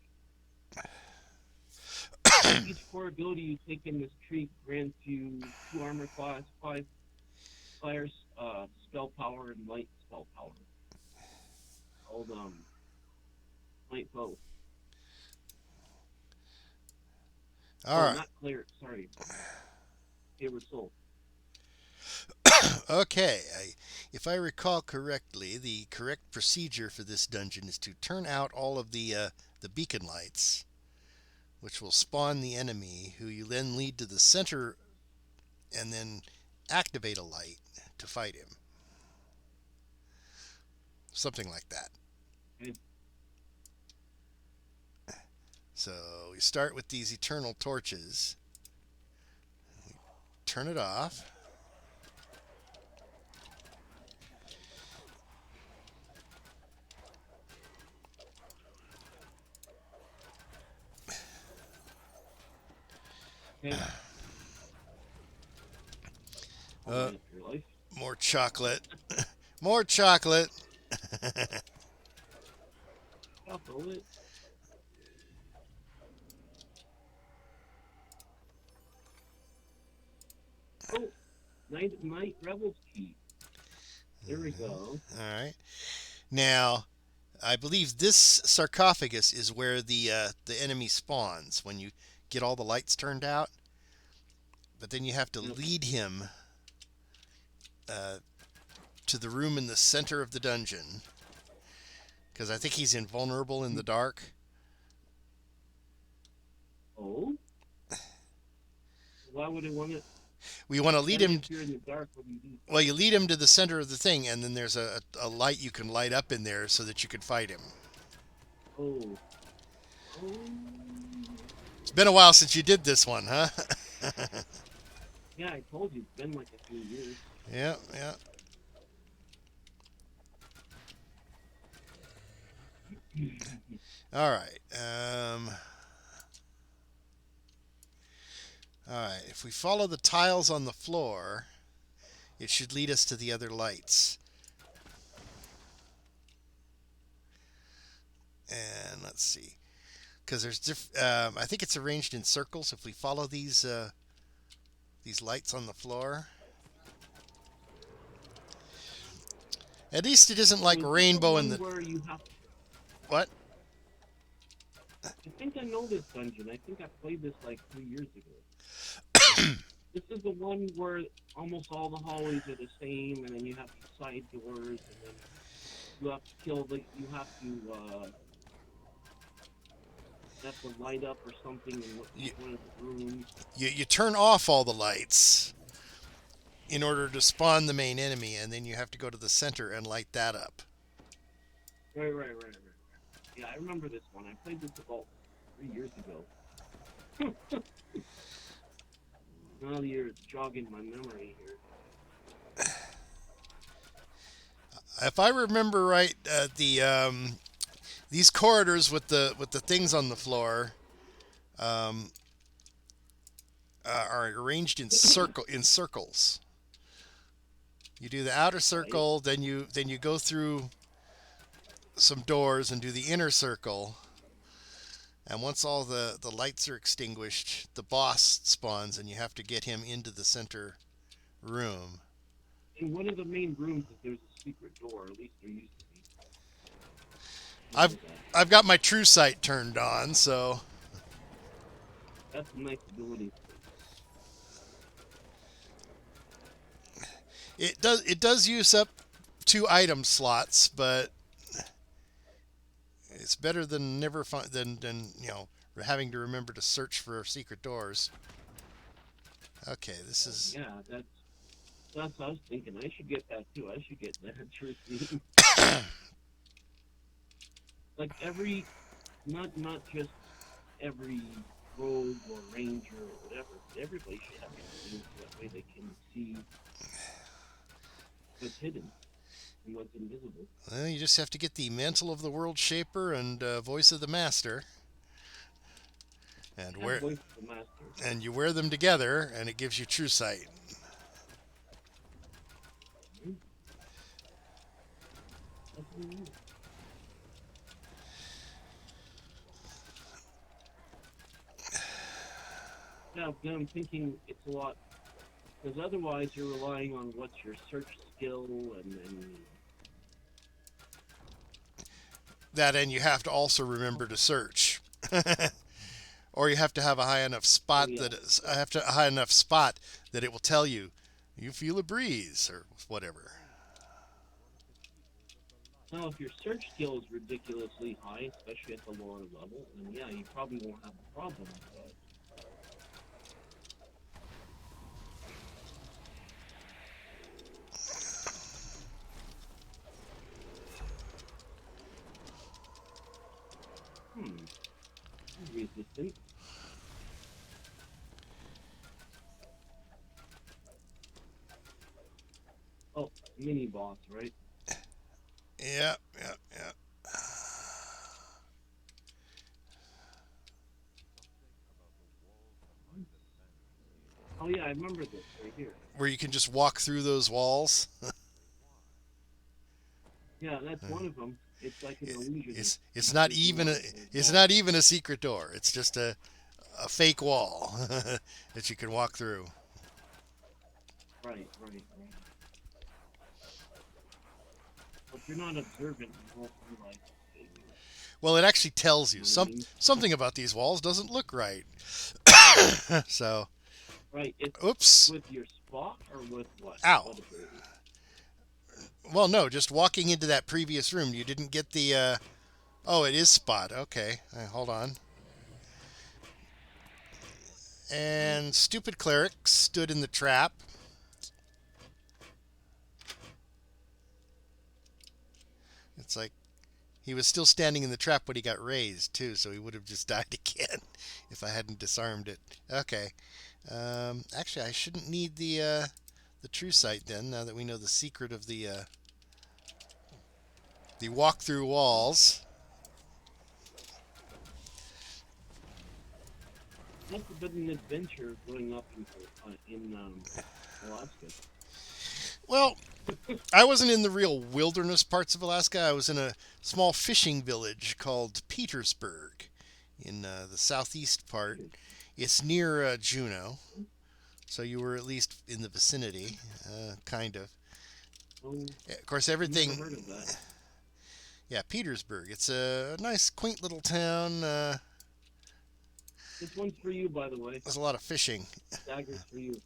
Each core ability you take in this tree grants you 2 armor class, 5 fire spell power, and light spell power. Called smite foe. all Oh, right. not cleric. Sorry, favorite soul. Okay, if I recall correctly, the correct procedure for this dungeon is to turn out all of the beacon lights, which will spawn the enemy, who you then lead to the center, and then activate a light to fight him. Something like that. Okay. So we start with these eternal torches. Turn it off. Okay. Uh, Your life. More chocolate. More chocolate. Chocolate. Oh, night rebels key. There we go. All right. Now, I believe this sarcophagus is where the enemy spawns when you get all the lights turned out. But then you have to Yep. lead him to the room in the center of the dungeon, because I think he's invulnerable in the dark. Oh? Why would I want to? We want to lead Then him. if you're in the dark, what do you do? Well, you lead him to the center of the thing, and then there's a light you can light up in there so that you can fight him. Oh. Oh. It's been a while since you did this one, huh? Yeah, I told you, it's been like a few years. Yeah, yeah. All right. All right. If we follow the tiles on the floor, it should lead us to the other lights. And let's see, because there's I think it's arranged in circles. If we follow these lights on the floor, at least it isn't like So is this rainbow in one the where you have? what? I think I know this dungeon. I think I played this like 3 years ago. This is the one where almost all the hallways are the same, and then you have these side doors, and then you have to kill the. You have to light up or something in one of the rooms. You turn off all the lights in order to spawn the main enemy, and then you have to go to the center and light that up. Right. Yeah, I remember this one. I played this about 3 years ago. Now you're jogging my memory here. If I remember right, these corridors with the things on the floor are arranged in circles. You do the outer circle, then you go through some doors and do the inner circle. And once all the lights are extinguished, the boss spawns, and you have to get him into the center room. In one of the main rooms, there's a secret door. At least there used to be. I've got my true sight turned on, so That's a nice ability. it does use up 2 item slots, but it's better than never than having to remember to search for secret doors. Okay, this is Yeah, that's what I was thinking. I should get that too. I should get that truth. Like not just every rogue or ranger or whatever. But everybody should have it, so that way they can see what's hidden and what's invisible. well, you just have to get the mantle of the world shaper and voice of the master, and Voice of the master. and you wear them together, and it gives you true sight. Yeah, then I'm thinking it's a lot, because otherwise you're relying on what's your search skill and That, and you have to also remember to search. Or you have to have a high enough spot that it will tell you feel a breeze or whatever. now if your search skill is ridiculously high, especially at the lower level, then yeah, you probably won't have a problem. But resistant. Oh, mini boss, right? Yeah. Oh yeah, I remember this right here. Where you can just walk through those walls. Yeah, that's one of them. It's like an illusion. It's not even a secret door. It's just a fake wall that you can walk through. Right. But you're not observant, you won't realize it. Well, it actually tells you You know what I mean? something about these walls doesn't look right. So, Right, it's oops. with your spot or with what? Ow. What ability? Well, no, just walking into that previous room, you didn't get the. Oh, it is Spot. Okay, hold on. And stupid cleric stood in the trap. It's like he was still standing in the trap when he got raised too, so he would have just died again if I hadn't disarmed it. Okay. Actually, I shouldn't need the true sight then. Now that we know the secret of the walk through walls. Must have been an adventure growing up in Alaska. Well, I wasn't in the real wilderness parts of Alaska. I was in a small fishing village called Petersburg in the southeast part. It's near Juneau, so you were at least in the vicinity, kind of. Oh, Of course, never everything. heard of that. Yeah, Petersburg. It's a nice, quaint little town. This one's for you, by the way. There's a lot of fishing. Dagger's for you.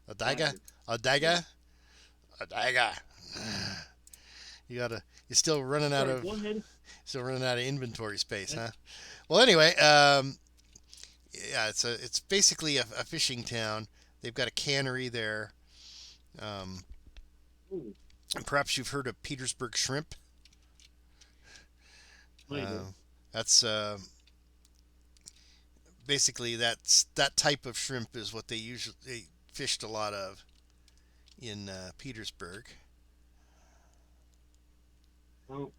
A dagger, Dagger. a Yeah. dagger, a dagger. You gotta. You're still running out Sorry, of. go ahead. Still running out of inventory space, Yeah. huh? Well, anyway, yeah, it's basically a fishing town. They've got a cannery there. Um, Ooh, and perhaps you've heard of Petersburg shrimp. might have. That's basically that type of shrimp is what they fished a lot of in Petersburg. Well,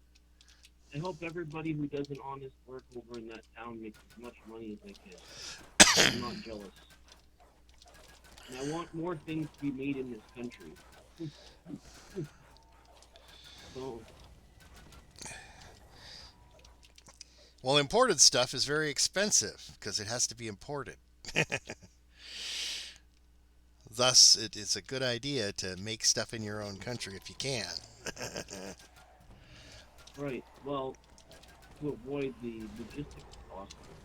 I hope everybody who does an honest work over in that town makes as much money as they can. I'm not jealous. And I want more things to be made in this country. So, Well, imported stuff is very expensive because it has to be imported. Thus, it is a good idea to make stuff in your own country if you can. right. Well, to avoid the logistics cost of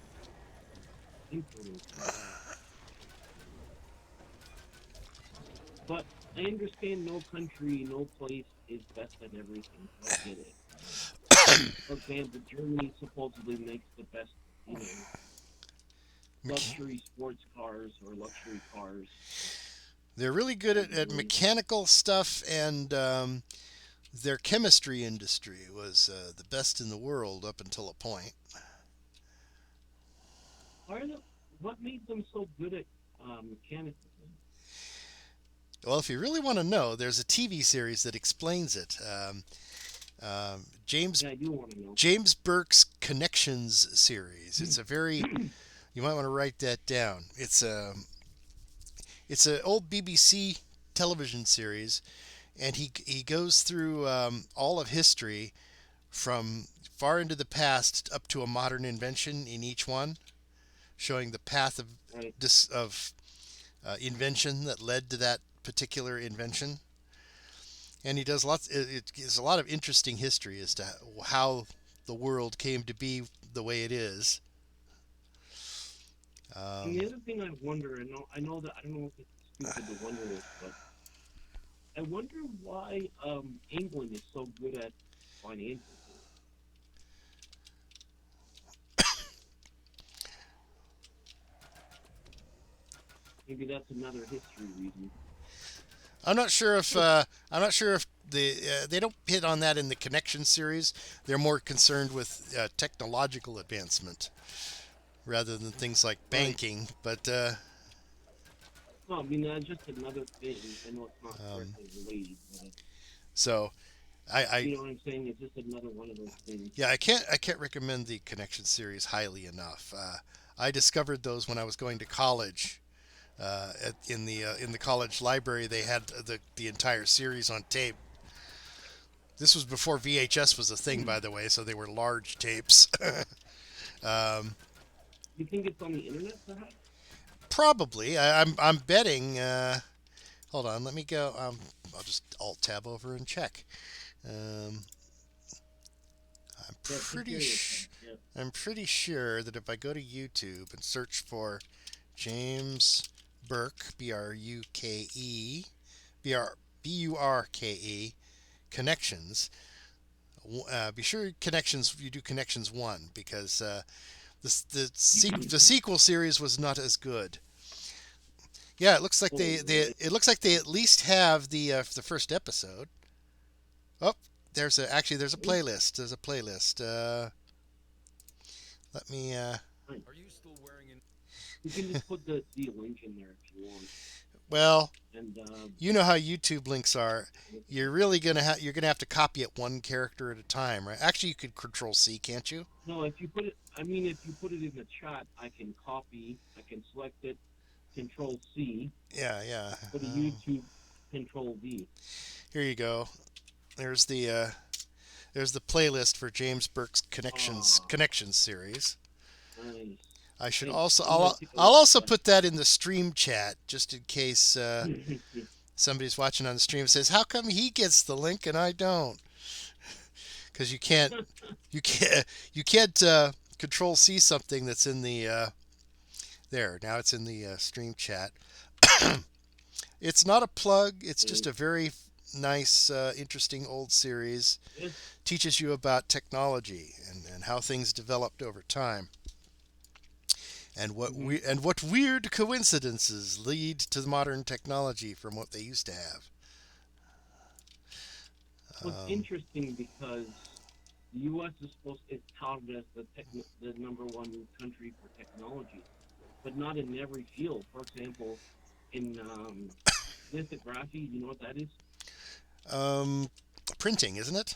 importing stuff. But I understand no country, no place is best at everything. I get it. For example, Germany supposedly makes the best, luxury sports cars or luxury cars. They're really good at mechanical stuff, and their chemistry industry was the best in the world up until a point. What made them so good at mechanical things? Well, if you really want to know, there's a TV series that explains it. James Yeah, I do want to know. James Burke's Connections series. It's a very you might want to write that down. It's an old BBC television series, and he goes through all of history from far into the past up to a modern invention in each one, showing the path of Right. invention that led to that particular invention. And he does lots. It gives a lot of interesting history as to how the world came to be the way it is. And the other thing I wonder, I know that I don't know if it's stupid to wonder this, but I wonder why England is so good at financial things. Maybe that's another history reason. I'm not sure if they don't hit on that in the Connection series. They're more concerned with technological advancement rather than things like Right. banking. But No, I mean that's just another thing. I know it's not um, directly related, but so I you know what I'm saying? It's just another one of those things. yeah, I can't recommend the Connection series highly enough. I discovered those when I was going to college. In the college library, they had the entire series on tape. This was before VHS was a thing, by the way, so they were large tapes. um, You think it's on the internet, perhaps? Probably, I'm betting. Hold on, let me go. I'll just Alt tab over and check. Um, I'm Yeah, be pretty curious. sh- Yeah. I'm pretty sure that if I go to YouTube and search for James Burke, Bruke, Burke, connections, be sure you do connections 1 because the sequel series was not as good. Yeah, it looks like Oh, right. it looks like they at least have the first episode. Oh, there's a Okay. playlist. There's a playlist. Let me. Fine. You can just put the link in there if you want. Well, And you know how YouTube links are. You're gonna have to copy it one character at a time, right? Actually, you could Control C, can't you? no, if you put it, I mean, if you put it in the chat, I can copy. I can select it, Control C. Yeah, yeah. Go to YouTube, Control V. Here you go. There's there's the playlist for James Burke's Ah, Connections series. nice. I should Hey, also I'm gonna take a I'll look also at put that in the stream chat just in case that. somebody's watching on the stream and says, "How come he gets the link and I don't?" Because you can't Control C something that's in the there. Now it's in the stream chat. It's not a plug. It's just a very nice, interesting old series. Yes. Teaches you about technology and how things developed over time. Mhm. And what weird coincidences lead to modern technology from what they used to have. Well, it's interesting because the U.S. is touted as the #1 country for technology, but not in every field. For example, in lithography, you know what that is? Um, Printing, isn't it?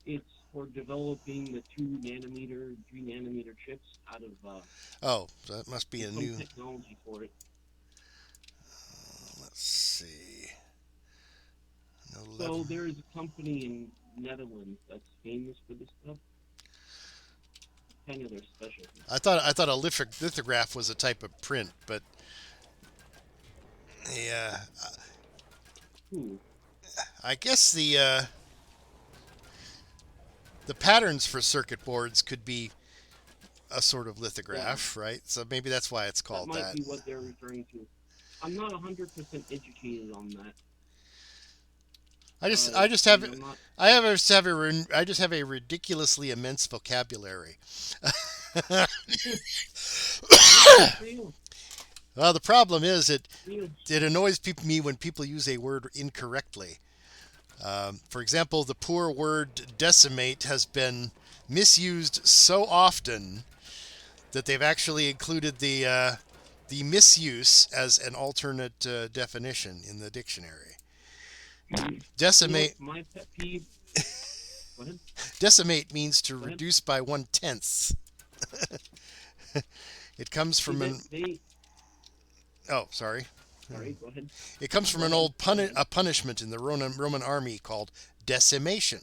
It's for developing the 2 nanometer, 3 nanometer chips out of Oh, that must be a some new. technology for it. Let's see. No level. So there is a company in Netherlands that's famous for this stuff. Kind of their specialty. I thought a lithograph was a type of print, but yeah, Ooh, I guess the patterns for circuit boards could be a sort of yeah, lithograph, right? So maybe that's why it's that called might that. be what they're referring to. I'm not 100% educated on that. I just have I'm not. I just have a ridiculously immense vocabulary. Good for you. Well, the problem is For you. it annoys me when people use a word incorrectly. For example, the poor word decimate has been misused so often that they've actually included the misuse as an alternate definition in the dictionary. You know Decimate what's my pet peeve? Go ahead. decimate means to Go ahead. reduce by 1/10. It comes See from that an they. oh sorry. Sorry. Go ahead. It comes from Go an ahead. old Go ahead. a punishment in the Roman army called decimation.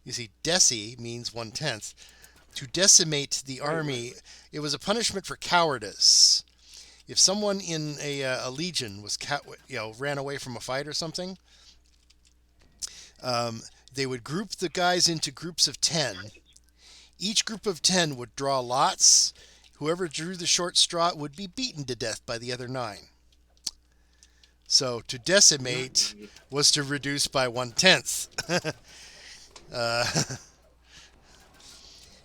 You see, deci means 1/10. To decimate the Right. Right. army, it was a punishment for cowardice. If someone in a legion was ran away from a fight or something, um, they would group the guys into groups of 10. Each group of 10 would draw lots. Whoever drew the short straw would be beaten to death by the other 9. So to decimate Right. was to reduce by 1/10. uh,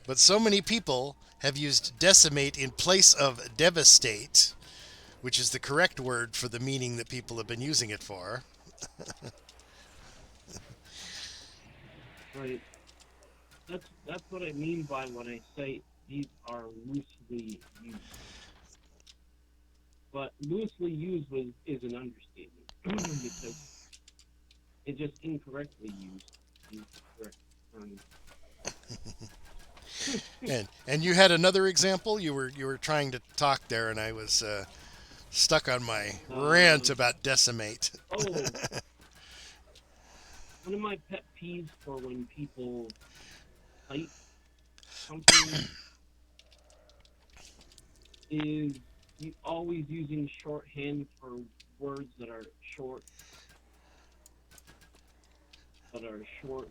but so many people have used decimate in place of devastate, which is the correct word for the meaning that people have been using it for. Right. That's what I mean by when I say these are loosely used. But loosely used is an understatement because it's just incorrectly used. Is correct. And you had another example. You were trying to talk there, and I was stuck on my rant Um, about decimate. oh, one of my pet peeves for when people type something is you always using shorthand for words that are short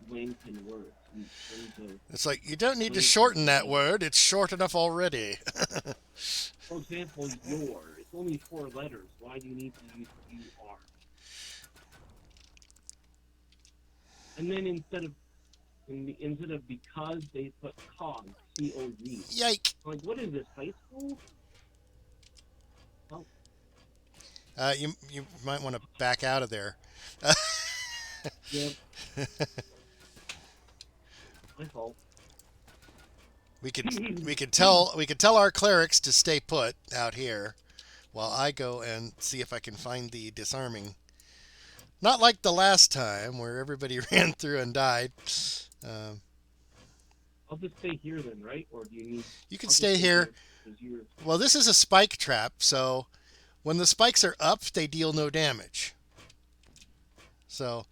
length in words in terms of It's like you don't need to length shorten and that meaning. word. It's short enough already. For example, your. It's only 4 letters. Why do you need to use UR? And then instead of because, they put cog, C-O-G. Yike! Like, what is this, high school? Oh, You might want to back out of there. yeah, my fault. We could tell our clerics to stay put out here while I go and see if I can find the disarming. Not like the last time where everybody ran through and died. Um, I'll just stay here then, right? Or do you need? you can I'll just stay stay here. here because you're. Well, this is a spike trap, so when the spikes are up, they deal no damage. So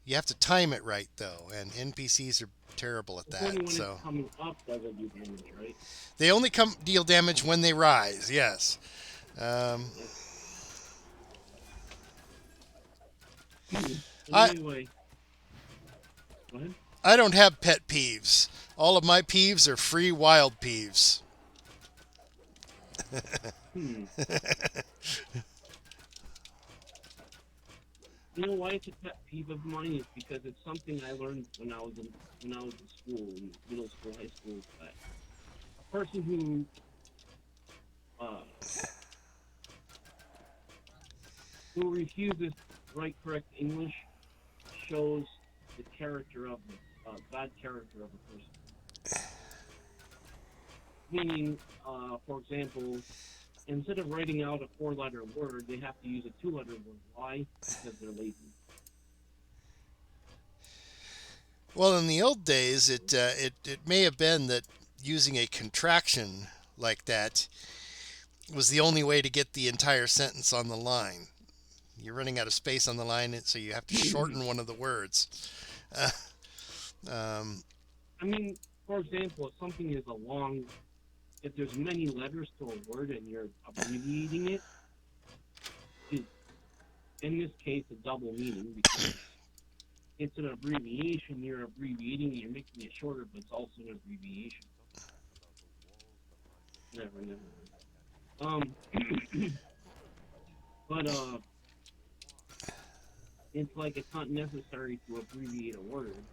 you have to time it right, though, and NPCs are terrible at It's only that. when So it's coming up does it do damage, right? they only deal damage when they rise. Yes. Yeah. And I anyway, go ahead. I don't have pet peeves. All of my peeves are free wild peeves. Hmm. You know why it's a pet peeve of mine is because it's something I learned when I was in school, in middle school, high school. That a person uh, who refuses to write correct English shows the character of the bad character of a person. Meaning, for example, instead of writing out a four-letter word, they have to use a two-letter word. Why? Because they're lazy. Well, in the old days, it may have been that using a contraction like that was the only way to get the entire sentence on the line. You're running out of space on the line, so you have to shorten one of the words. Uh, um, I mean, for example, if something is if there's many letters to a word and you're abbreviating it, is in this case a double meaning because it's an abbreviation. You're abbreviating it, you're making it shorter, but it's also an abbreviation. Never. But it's like it's not necessary to abbreviate a word.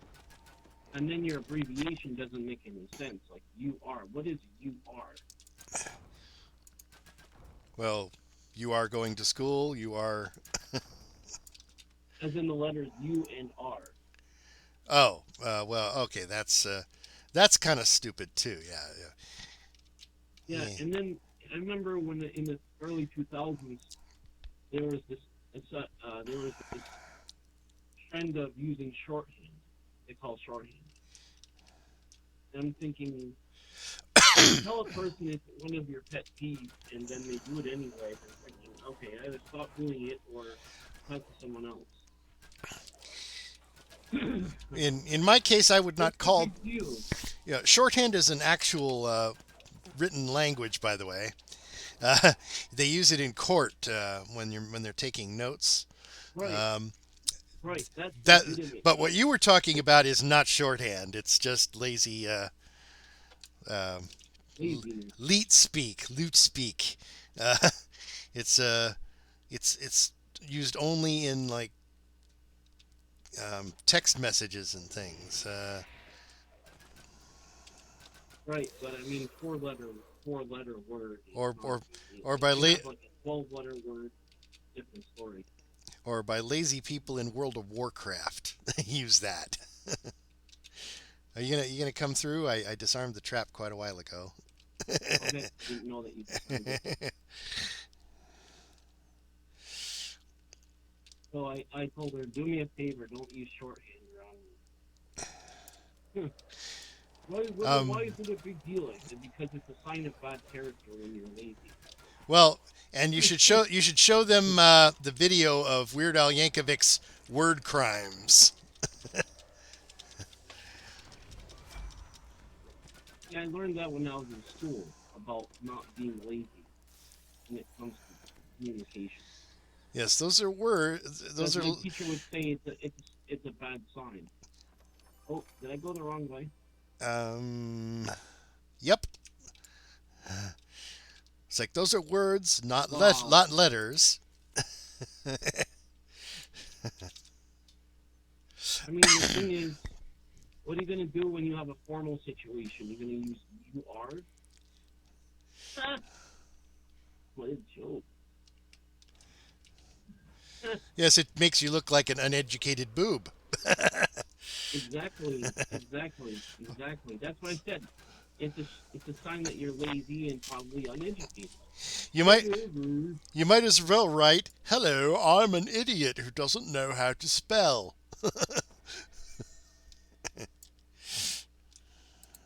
And then your abbreviation doesn't make any sense. Like you are. What is you are? well, you are going to school. You are. As in the letters U and R. Oh, well, okay. That's kind of stupid too. Yeah, Yeah, yeah. and then I remember when in the early 2000s there was this there was this trend of using shorthand. They call shorthand. And I'm thinking, tell a person it's one of your pet peeves, and then they do it anyway. They're thinking, okay, either stop doing it or talk to someone else. In my case, I would not What's the call. big deal? Yeah, shorthand is an actual written language, by the way. They use it in court when they're taking notes. Right, Um, right. That's that, legitimate. but what you were talking about is not shorthand. It's just lazy. Um, Laziness. Lute speak. Uh, it's it's used only in like text messages and things. Right, but I mean four letter word is Or not. or or If by you have like a 12-letter word, different story. or by lazy people in World of Warcraft use that. Are you gonna come through? I disarmed the trap quite a while ago. Okay, didn't know that you defined it. So I told her, do me a favor, don't use shorthand around me. Why is it a big deal? I said, because it's a sign of bad character when you're lazy. Well, and you should show them the video of Weird Al Yankovic's word crimes. Yeah, I learned that when I was in school about not being lazy when it comes to communication. Yes, those are words. Because Those are my teacher would say it's a bad sign. Oh, did I go the wrong way? Yep. It's like those are words, Wow. not letters. I mean, the thing is, what are you going to do when you have a formal situation? You're going to use you are? What a joke. Yes, it makes you look like an uneducated boob. Exactly. That's what I said. It's a sign that you're lazy and probably uneducated. You might you might as well write, "Hello, I'm an idiot who doesn't know how to spell."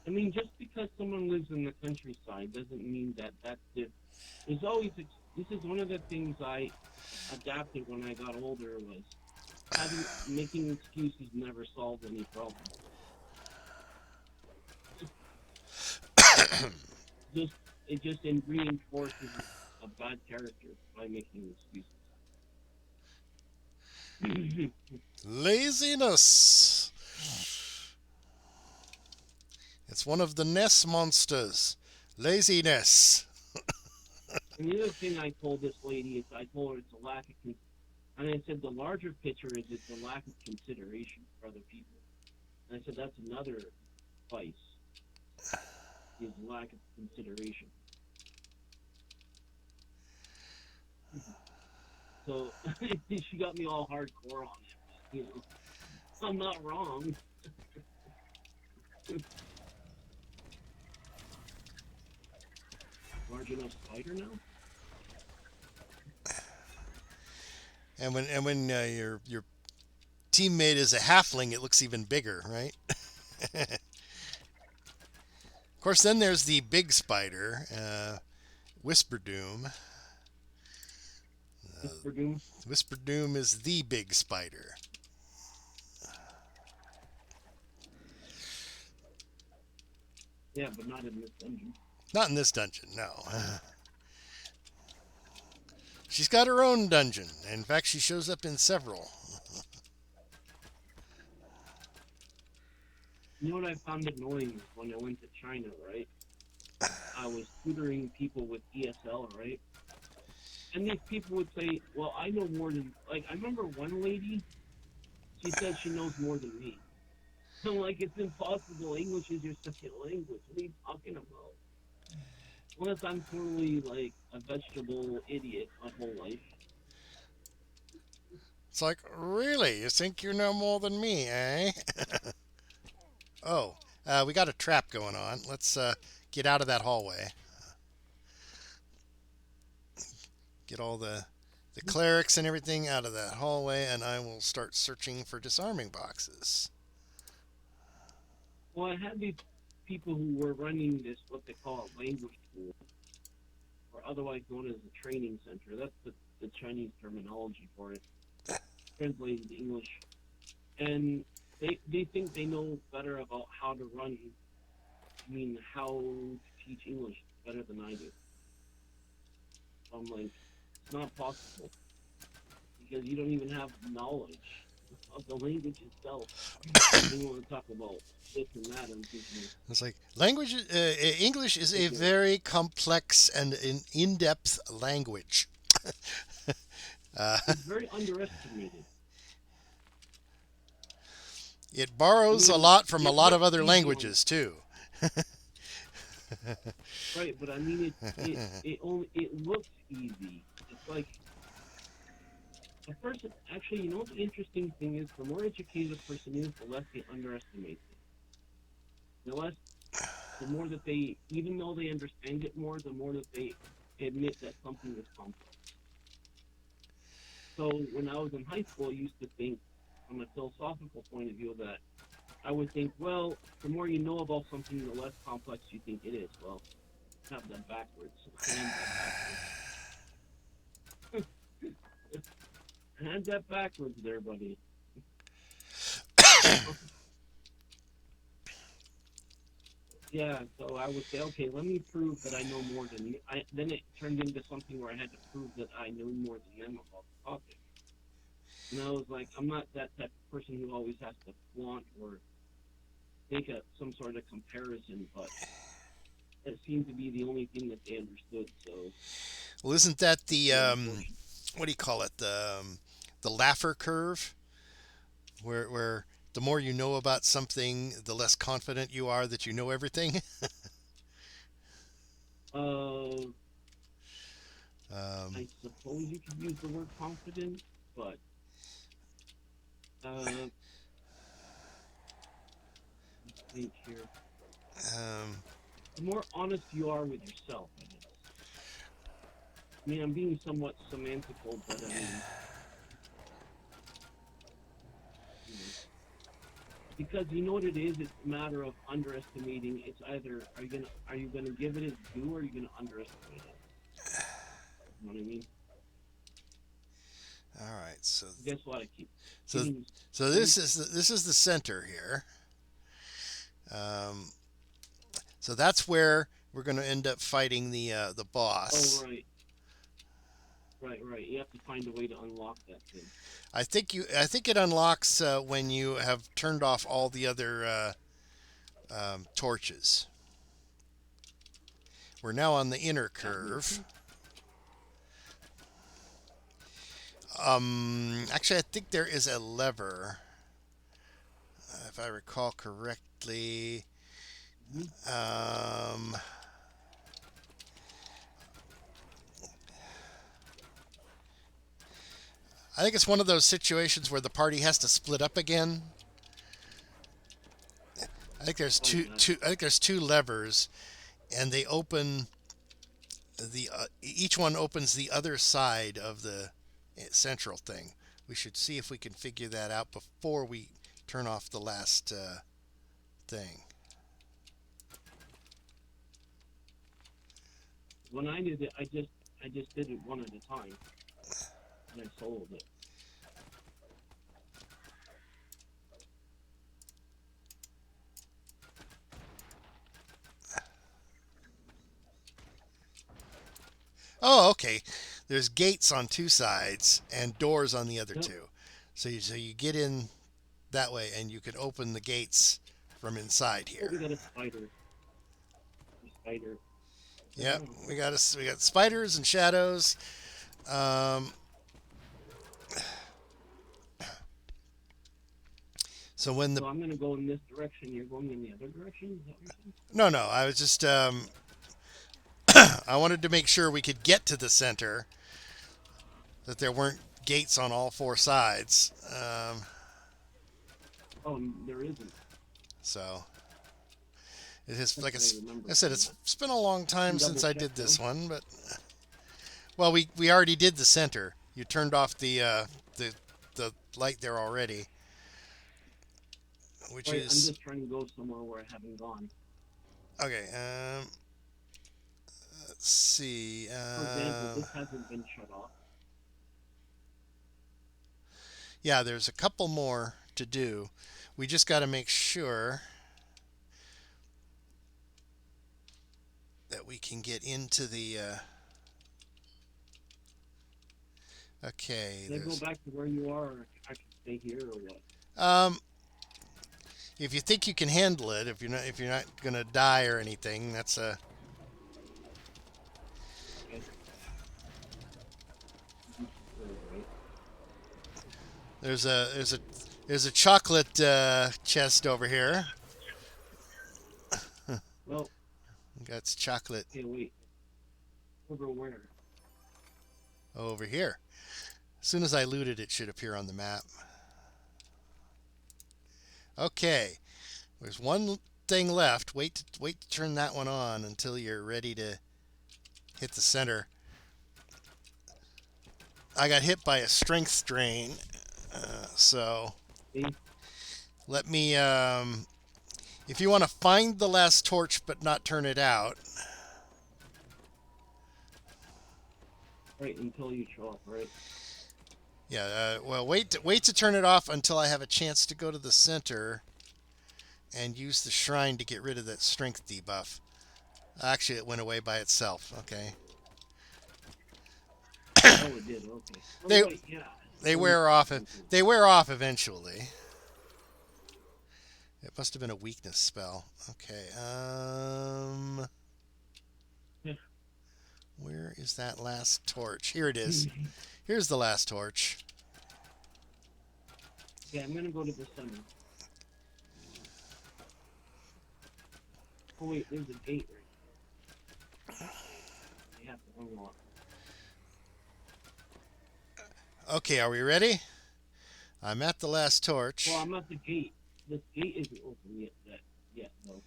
I mean, just because someone lives in the countryside doesn't mean that that's it. There's always this is one of the things I adapted when I got older was having making excuses never solved any problem. Just it just reinforces a bad character by making excuses. Laziness. It's one of the Ness monsters. Laziness. And the other thing I told this lady is I told her it's a lack of and I said the larger picture is it's a lack of consideration for other people. And I said that's another vice is lack of consideration. So she got me all hardcore on it. But, I'm not wrong. Large enough spider now? And when your teammate is a halfling, it looks even bigger, right? Of course, then there's the big spider, Whisper Doom. Whisper Doom? Whisper Doom is the big spider. Yeah, but not in this dungeon. Not in this dungeon, no. She's got her own dungeon. In fact, she shows up in several. You know what I found annoying when I went to China, right? I was tutoring people with ESL, right? And these people would say, well, I know more than, like, I remember one lady, she said she knows more than me. I'm like, it's impossible. English is your second language. What are you talking about? Unless I'm totally, like, a vegetable idiot my whole life. It's like, really? You think you know more than me, eh? Oh, we got a trap going on. Let's get out of that hallway. Get all the clerics and everything out of that hallway, and I will start searching for disarming boxes. Well, I had these people who were running this, what they call a language school, or otherwise known as a training center. That's the Chinese terminology for it, translated to English. And they think they know better about how to run, how to teach English better than I do. So I'm like, it's not possible because you don't even have knowledge of the language itself. You want to talk about this and that. I'm thinking, It's like English is a very complex and an in-depth language. it's very underestimated. It borrows a lot from a lot of other easy languages too. Right, but I mean, it looks easy. It's like a person. Actually, you know what the interesting thing is? The more educated a person is, the less they underestimate it. The more that they, even though they understand it more, the more that they admit that something is complex. So when I was in high school, I used to think, from a philosophical point of view, that I would think, well, the more you know about something, the less complex you think it is. Well, I have that backwards. I had that backwards there, buddy. Yeah, so I would say, okay, let me prove that I know more than you. Then it turned into something where I had to prove that I knew more than them about the topic. And I was like, I'm not that type of person who always has to flaunt or make some sort of comparison, but it seemed to be the only thing that they understood. So, well, isn't that the what do you call it? The Laffer curve, where the more you know about something, the less confident you are that you know everything. Uh, um, I suppose you could use the word confident, but uh, let's think here. um, The more honest you are with yourself, I guess. I mean, I'm being somewhat semantical, but I mean, you know, because you know what it is. It's a matter of underestimating. It's either are you gonna give it its due, or are you gonna underestimate it? You know what I mean? all right. So Guess what? I keep so giving. so Every, this is the center here. Um, so that's where we're going to end up fighting the oh boss. right, right. You have to find a way to unlock that thing. I think it unlocks when you have turned off all the other torches. We're now on the inner That makes curve. sense. Actually, I think there is a lever, if I recall correctly. Mm-hmm. Um, I think it's one of those situations where the party has to split up again. I think there's Like two, that. two. I think there's two levers, and they open the. Each one opens the other side of the central thing. We should see if we can figure that out before we turn off the last thing. When I did it, I just did it one at a time, and I sold it. Oh, okay. There's gates on two sides and doors on the other Yep. two. So you get in that way, and you can open the gates from inside Oh, we here. got a spider. A spider. Yep, we got spiders and shadows. Um, so when the So I'm gonna go in this direction. You're going in the other direction. Is that what you're saying? no, I was just I wanted to make sure we could get to the center, that there weren't gates on all four sides. Oh, there isn't. So it is That's like what I it's. remember I said from that. it's been a long You time can double since I check did though. this one, but well, we already did the center. You turned off the light there already, which Right. I'm is just trying to go somewhere where I haven't gone. okay. Let's see. For example, this hasn't been shut off. Yeah, there's a couple more to do. We just got to make sure that we can get into the. Okay, Should I go there's. back to where you are, or I can stay here, or what? Um, if you think you can handle it, if you're not gonna die or anything, that's a. Okay. Right. There's a there's a chocolate chest over here. Well, That's chocolate okay, wait. Over where? over here. As soon as I loot it, it should appear on the map. Okay, there's one thing left. Wait to turn that one on until you're ready to hit the center. I got hit by a strength drain, so See? let me. If you want to find the last torch but not turn it out, Right, until you show up, right? yeah. Well, wait to turn it off until I have a chance to go to the center and use the shrine to get rid of that strength debuff. Actually, it went away by itself. Okay. Oh, it did, okay. Oh, They right, yeah. they Oh, wear off. something. They wear off eventually. It must have been a weakness spell. Okay. Yeah. Where is that last torch? Here it is. Here's the last torch. Yeah, I'm gonna go to the center. Oh wait, there's a gate right there. You have to unlock. Okay, are we ready? I'm at the last torch. Well, I'm at the gate. This gate isn't open yet, though.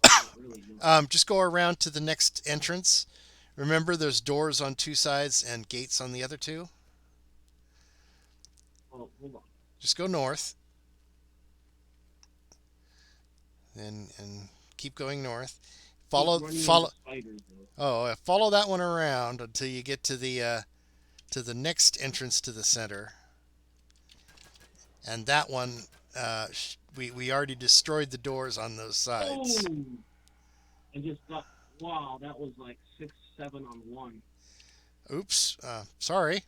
Not really. No. Just go around to the next entrance. Remember, there's doors on two sides and gates on the other two. Oh, hold on. Just go north, and keep going north. Follow Keep running follow. into spiders, though. Follow that one around until you get to the next entrance to the center. And that one, we already destroyed the doors on those sides. Oh! I just got. Wow, that was like 6-7 on one. Oops. Sorry.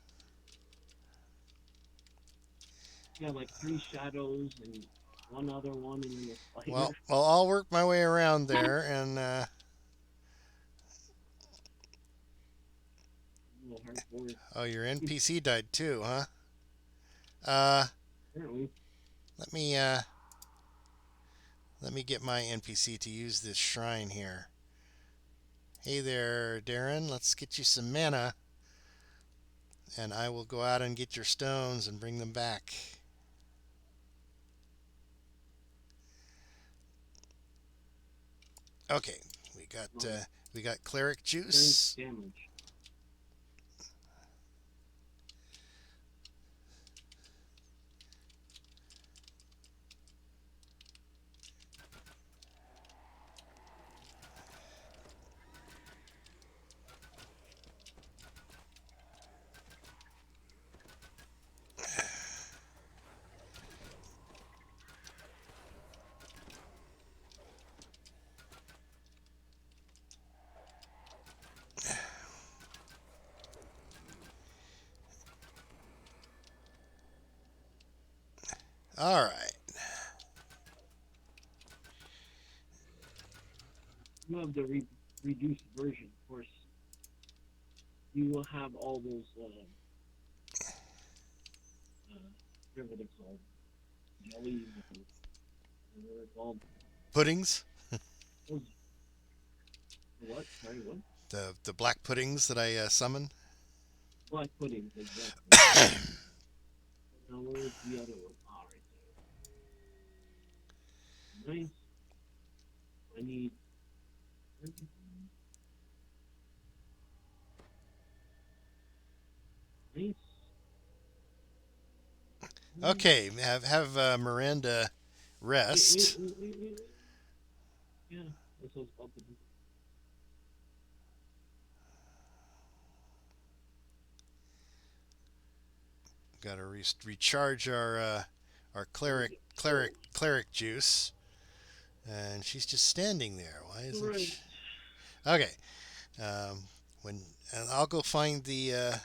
Yeah, like 3 shadows and one other one, and then a spider. Well, I'll work my way around there, and A little hardcore. oh, your NPC died too, huh? Apparently. Let me get my NPC to use this shrine here. Hey there, Darren. Let's get you some mana, and I will go out and get your stones and bring them back. Okay, we got cleric juice. Damage. All right. You have the reduced version, of course. You will have all those, whatever they're called. Jellies, whatever they're called. Puddings. Those, what? Sorry, what? The black puddings that I summoned. Black puddings, exactly. Now, where's the other one? Ah, right there. Nice. I need... Nice. Okay, have Miranda rest. Wait. Yeah, that's what I was about to do. Got to recharge our cleric juice, and she's just standing there. Why isn't Right. she? Okay, and I'll go find the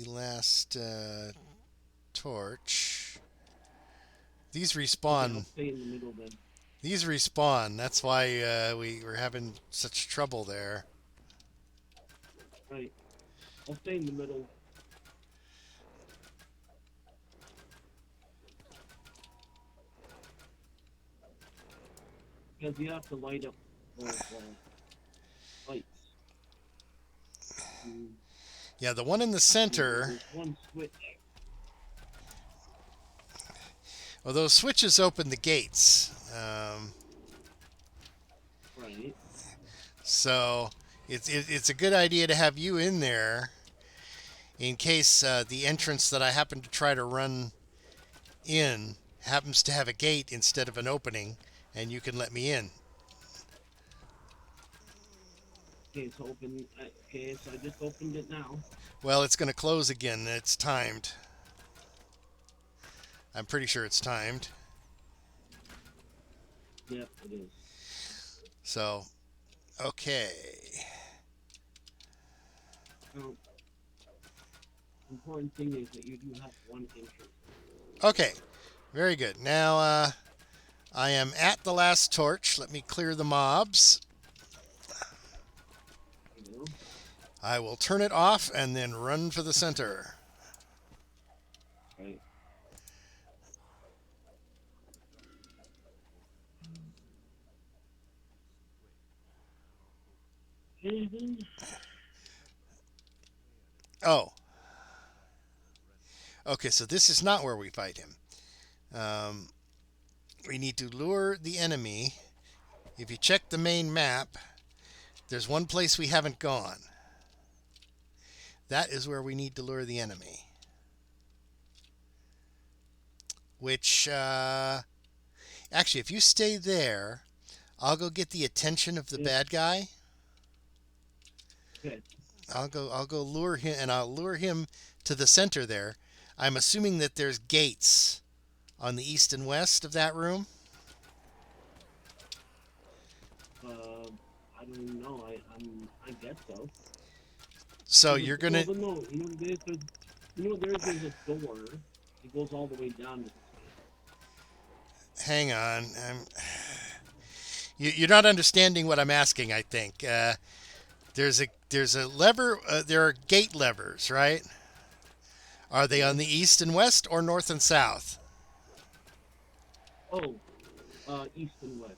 last torch. These Okay, respawn. I'll stay in the middle then. These respawn. That's why we were having such trouble there. Right. I'll stay in the middle. Because you have to light up those lights. Yeah, the one in the center. There's one switch. Well, those switches open the gates. Right. So it's a good idea to have you in there in case the entrance that I happen to try to run in happens to have a gate instead of an opening, and you can let me in. Okay, it's open. Okay, so I just opened it now. Well, it's going to close again. It's timed. I'm pretty sure it's timed. Yep, it is. So, okay. Important thing is that you do have one entrance. Okay, very good. Now, I am at the last torch. Let me clear the mobs. You know? I will turn it off and then run for the center. Right. anything? Oh, okay. So this is not where we fight him. Um, we need to lure the enemy. If you check the main map, there's one place we haven't gone. That is where we need to lure the enemy. Which, actually, if you stay there, I'll go get the attention of the Yeah. bad guy. Okay. I'll go lure him, and I'll lure him to the center there. I'm assuming that there's gates on the east and west of that room. I don't know. I guess so. So you're gonna Well, no, there's a door. It goes all the way down to the hang on. You're not understanding what I'm asking. I think there's a lever. There are gate levers, right? Are they on the east and west or north and south? Oh, east and west.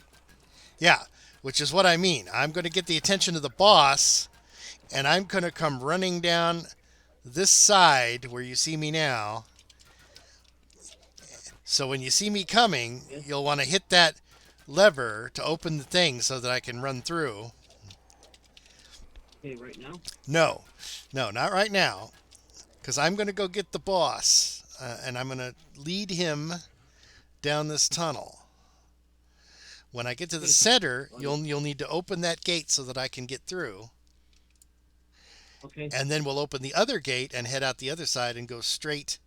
Yeah, which is what I mean. I'm going to get the attention of the boss, and I'm going to come running down this side where you see me now. So when you see me coming, Yes. you'll want to hit that lever to open the thing so that I can run through. Okay, right now. No, not right now, because I'm going to go get the boss, and I'm going to lead him down this tunnel. When I get to the center, you'll need to open that gate so that I can get through. Okay. And then we'll open the other gate and head out the other side and go straight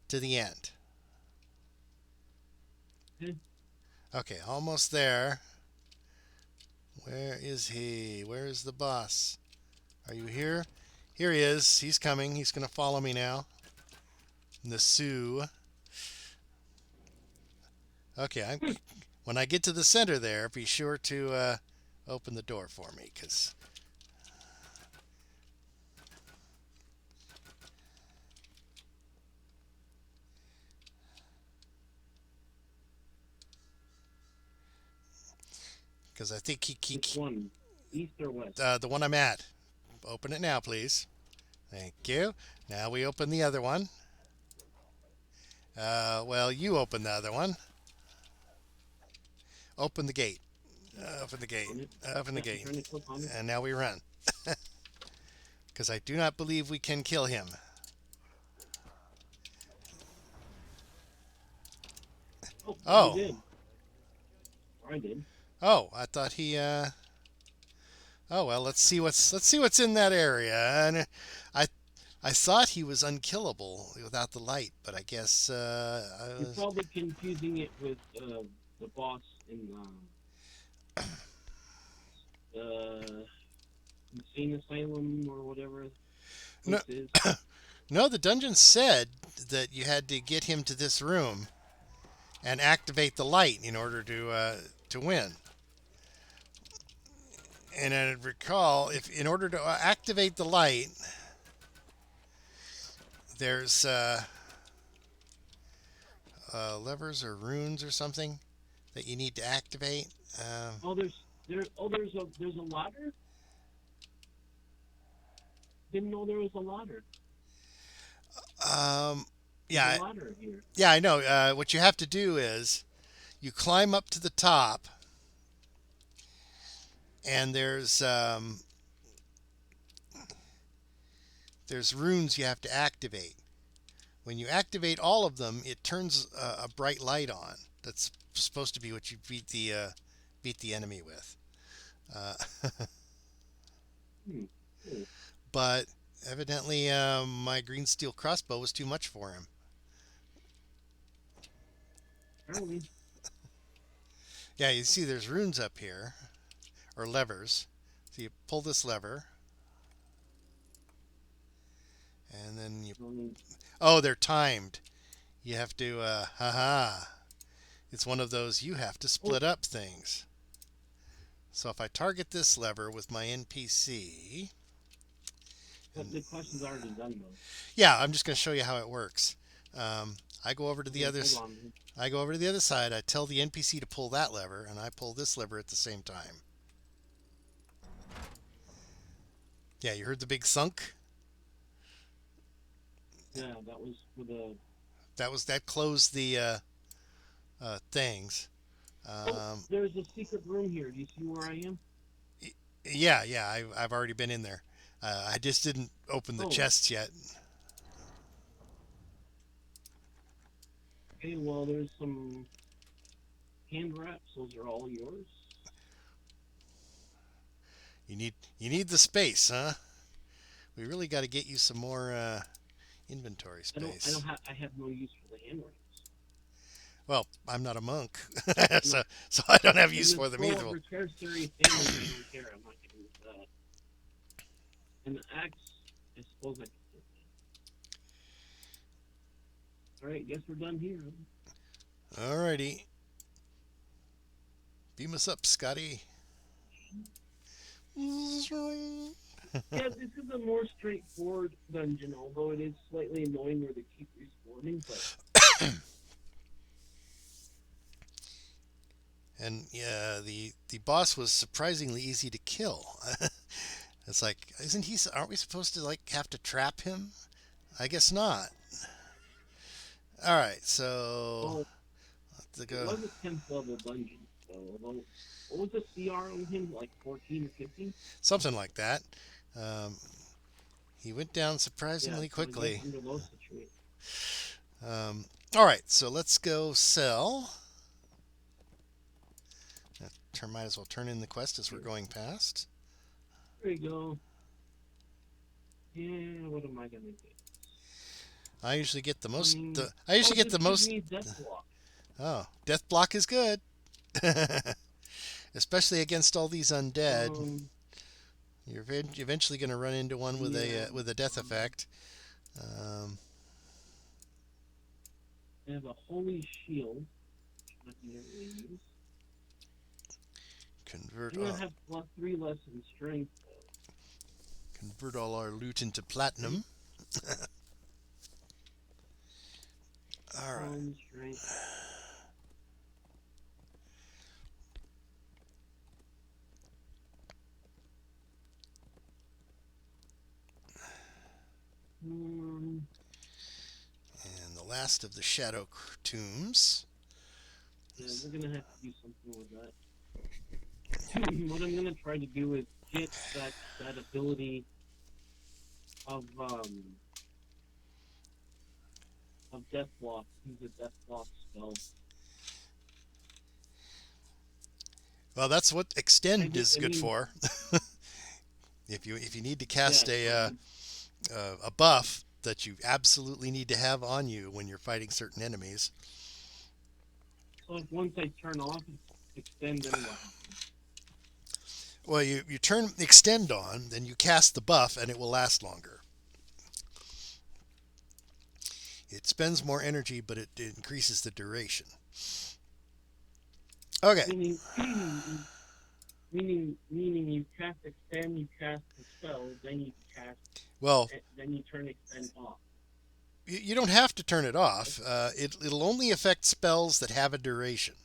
to the end. Okay. Okay, almost there. Where is he? Where is the boss? Are you here? Here he is. He's coming. He's going to follow me now. Nasu. Okay, when I get to the center there, be sure to open the door for me, because I think Which one? East or west? the one I'm at. Open it now, please. Thank you. Now we open the other one. Well, you open the other one. Open the gate. Open the gate. Open the gate. And now we run. Because I do not believe we can kill him. Oh. You did. I did. Oh, I thought he. Oh well, let's see what's in that area. And I thought he was unkillable without the light, but I guess I You're was. probably confusing it with the boss in insane asylum or whatever No. this is. No, the dungeon said that you had to get him to this room and activate the light in order to win. And I recall, if in order to activate the light, there's levers or runes or something that you need to activate. There's a ladder. Didn't know there was a ladder. Yeah, There's a ladder here. yeah, I know. What you have to do is you climb up to the top, and there's runes you have to activate. When you activate all of them, it turns a bright light on. That's supposed to be what you beat the enemy with. Cool. But evidently, my green steel crossbow was too much for him. Apparently. Yeah, you see, there's runes up here, or levers. So you pull this lever, and then you. Oh, they're timed. You have to. Haha. It's one of those you have to split up things. So if I target this lever with my NPC. But the question's already done though. Yeah, I'm just going to show you how it works. I go over to the other. Hold on. I go over to the other side. I tell the NPC to pull that lever, and I pull this lever at the same time. Yeah, you heard the big thunk? Yeah, that was for the. That closed the things. Oh, Um, there's a secret room here. Do you see where I am? yeah, I've already been in there. I just didn't open the Oh, chests yet. okay. Well, there's some hand wraps. Those are all yours. You need the space, huh? We really got to get you some more inventory I space. don't have. I have no use for the hand wraps. Well, I'm not a monk, No, so I don't have and use the for them scroll either. of repair serious damage. I don't care. I'm not gonna use that. And the axe. I suppose I can take that. All right. Guess we're done here. Alrighty, beam us up, Scotty. Yeah, this is a more straightforward dungeon, although it is slightly annoying where they keep respawning. But And yeah, the boss was surprisingly easy to kill. It's like, isn't he? Aren't we supposed to like have to trap him? I guess not. All right, so well, let's it go was a 10th level dungeon. So although what was the CR on him, like 14 or 15? something like that. Um, he went down Yeah, surprisingly so I guess quickly. under those situations. All right, so let's go sell. Might as well turn in the quest as we're going past. There you go. Yeah, what am I gonna get? I usually get the most. Mm, I usually get just the give most. me death block. Oh, death block is good, especially against all these undead. Um, You're eventually going to run into one yeah. with a death Um, effect. Um, I have a holy shield, which I can never really use. convert I'm gonna all, have plus 3 less in strength. convert all our loot into platinum. All right. Strength. Um, And the last of the shadow tombs. yeah, we're gonna have to do something with that. What I'm gonna try to do is get that ability of death block. Use a death block spell. Well, that's what extend is I good mean, for. If you need to yeah. cast a buff that you absolutely need to have on you when you're fighting certain enemies. So if once I turn off extend, then what? Well, you turn extend on, then you cast the buff, and it will last longer. It spends more energy, but it increases the duration. Okay. Meaning you cast extend, you cast the spell, Well, then you turn extend off. you don't have to turn it off. It'll only affect spells that have a duration.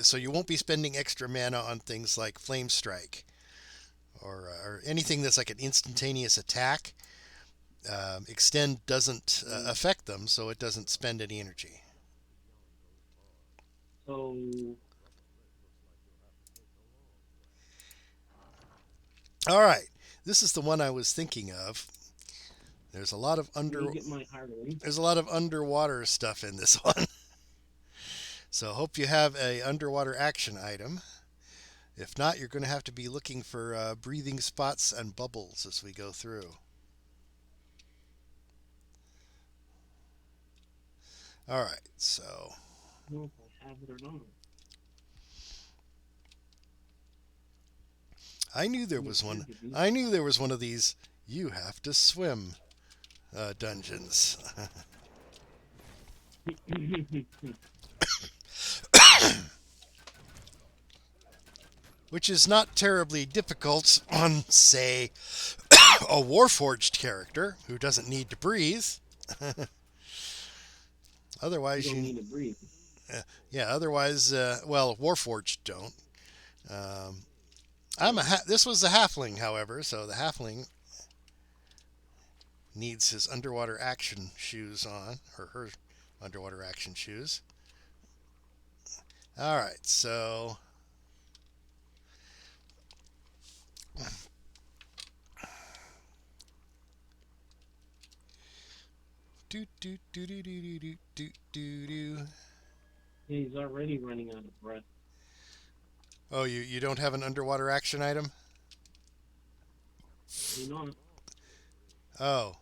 So you won't be spending extra mana on things like Flame Strike or anything that's like an instantaneous attack. Extend doesn't affect them, so it doesn't spend any energy. So All right, this is the one I was thinking of. There's a lot of get my hireling. there's a lot of underwater stuff in this one. So hope you have a underwater action item. If not, you're going to have to be looking for breathing spots and bubbles as we go through. All right, so I don't know if I have it or not. I knew there was one. I knew there was one of these. You have to swim dungeons. Which is not terribly difficult on, say, a Warforged character who doesn't need to breathe. Otherwise, you don't need to breathe. Yeah. Otherwise, well, Warforged don't. Um, This was a halfling, however, so the halfling needs his underwater action shoes on, or her underwater action shoes. All right, so do do do do do do do do do. He's already running out of breath. Oh, you don't have an underwater action item? You know, Oh,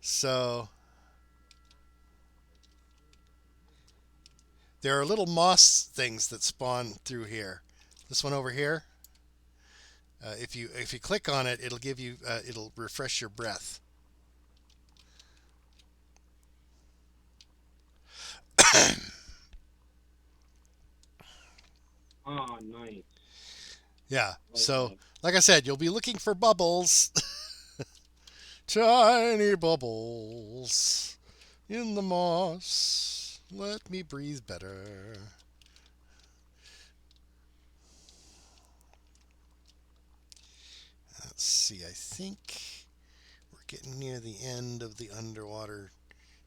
so there are little moss things that spawn through here. This one over here. If you click on it, it'll give you it'll refresh your breath. ah, nice. Yeah. Like So, that. like I said, you'll be looking for bubbles. Tiny bubbles in the moss. Let me breathe better. Let's see. I think we're getting near the end of the underwater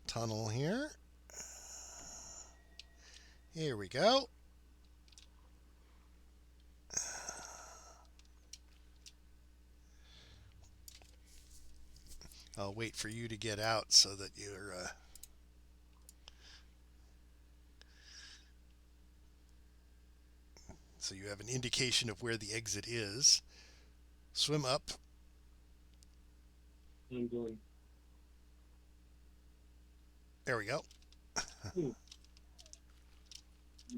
tunnel here. Here we go. I'll wait for you to get out so that you're so you have an indication of where the exit is. Swim up. I'm doing. There we go.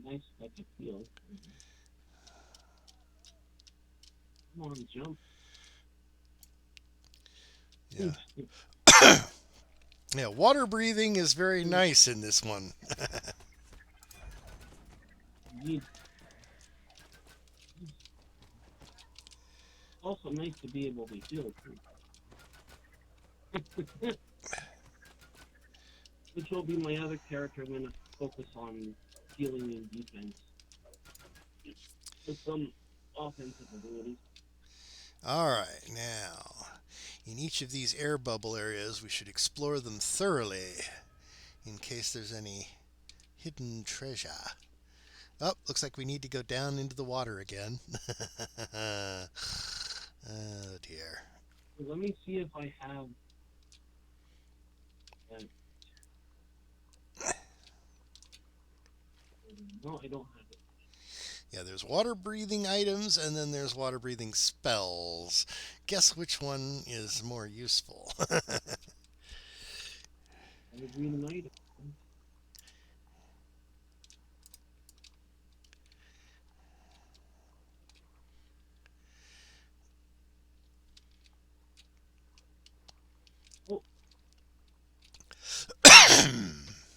Nice, I can feel. Come on, jump. Yeah. Yeah, water breathing is very nice in this one. It's also nice to be able to heal too. Which will be my other character. I'm gonna focus on healing and defense with some offensive abilities. All right, now, in each of these air bubble areas, we should explore them thoroughly in case there's any hidden treasure. Oh, looks like we need to go down into the water again. Oh, dear. So let me see if I have. No, I don't have it. Yeah, there's water breathing items and then there's water breathing spells. Guess which one is more useful? Green item. Oh.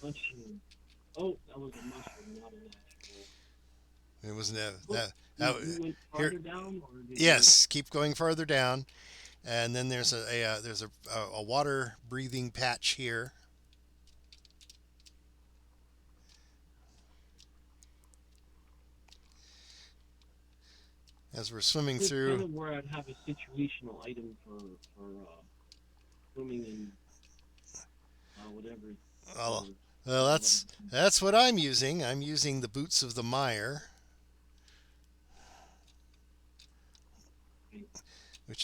Mushroom. Oh, that was a mushroom, not an actual. It wasn't You went farther here. down, or did Yes, keep going farther down, and then there's a water breathing patch here. As we're swimming It's through. kind of where I'd have a situational item for swimming in whatever. Well, that's what I'm using. I'm using the boots of the mire,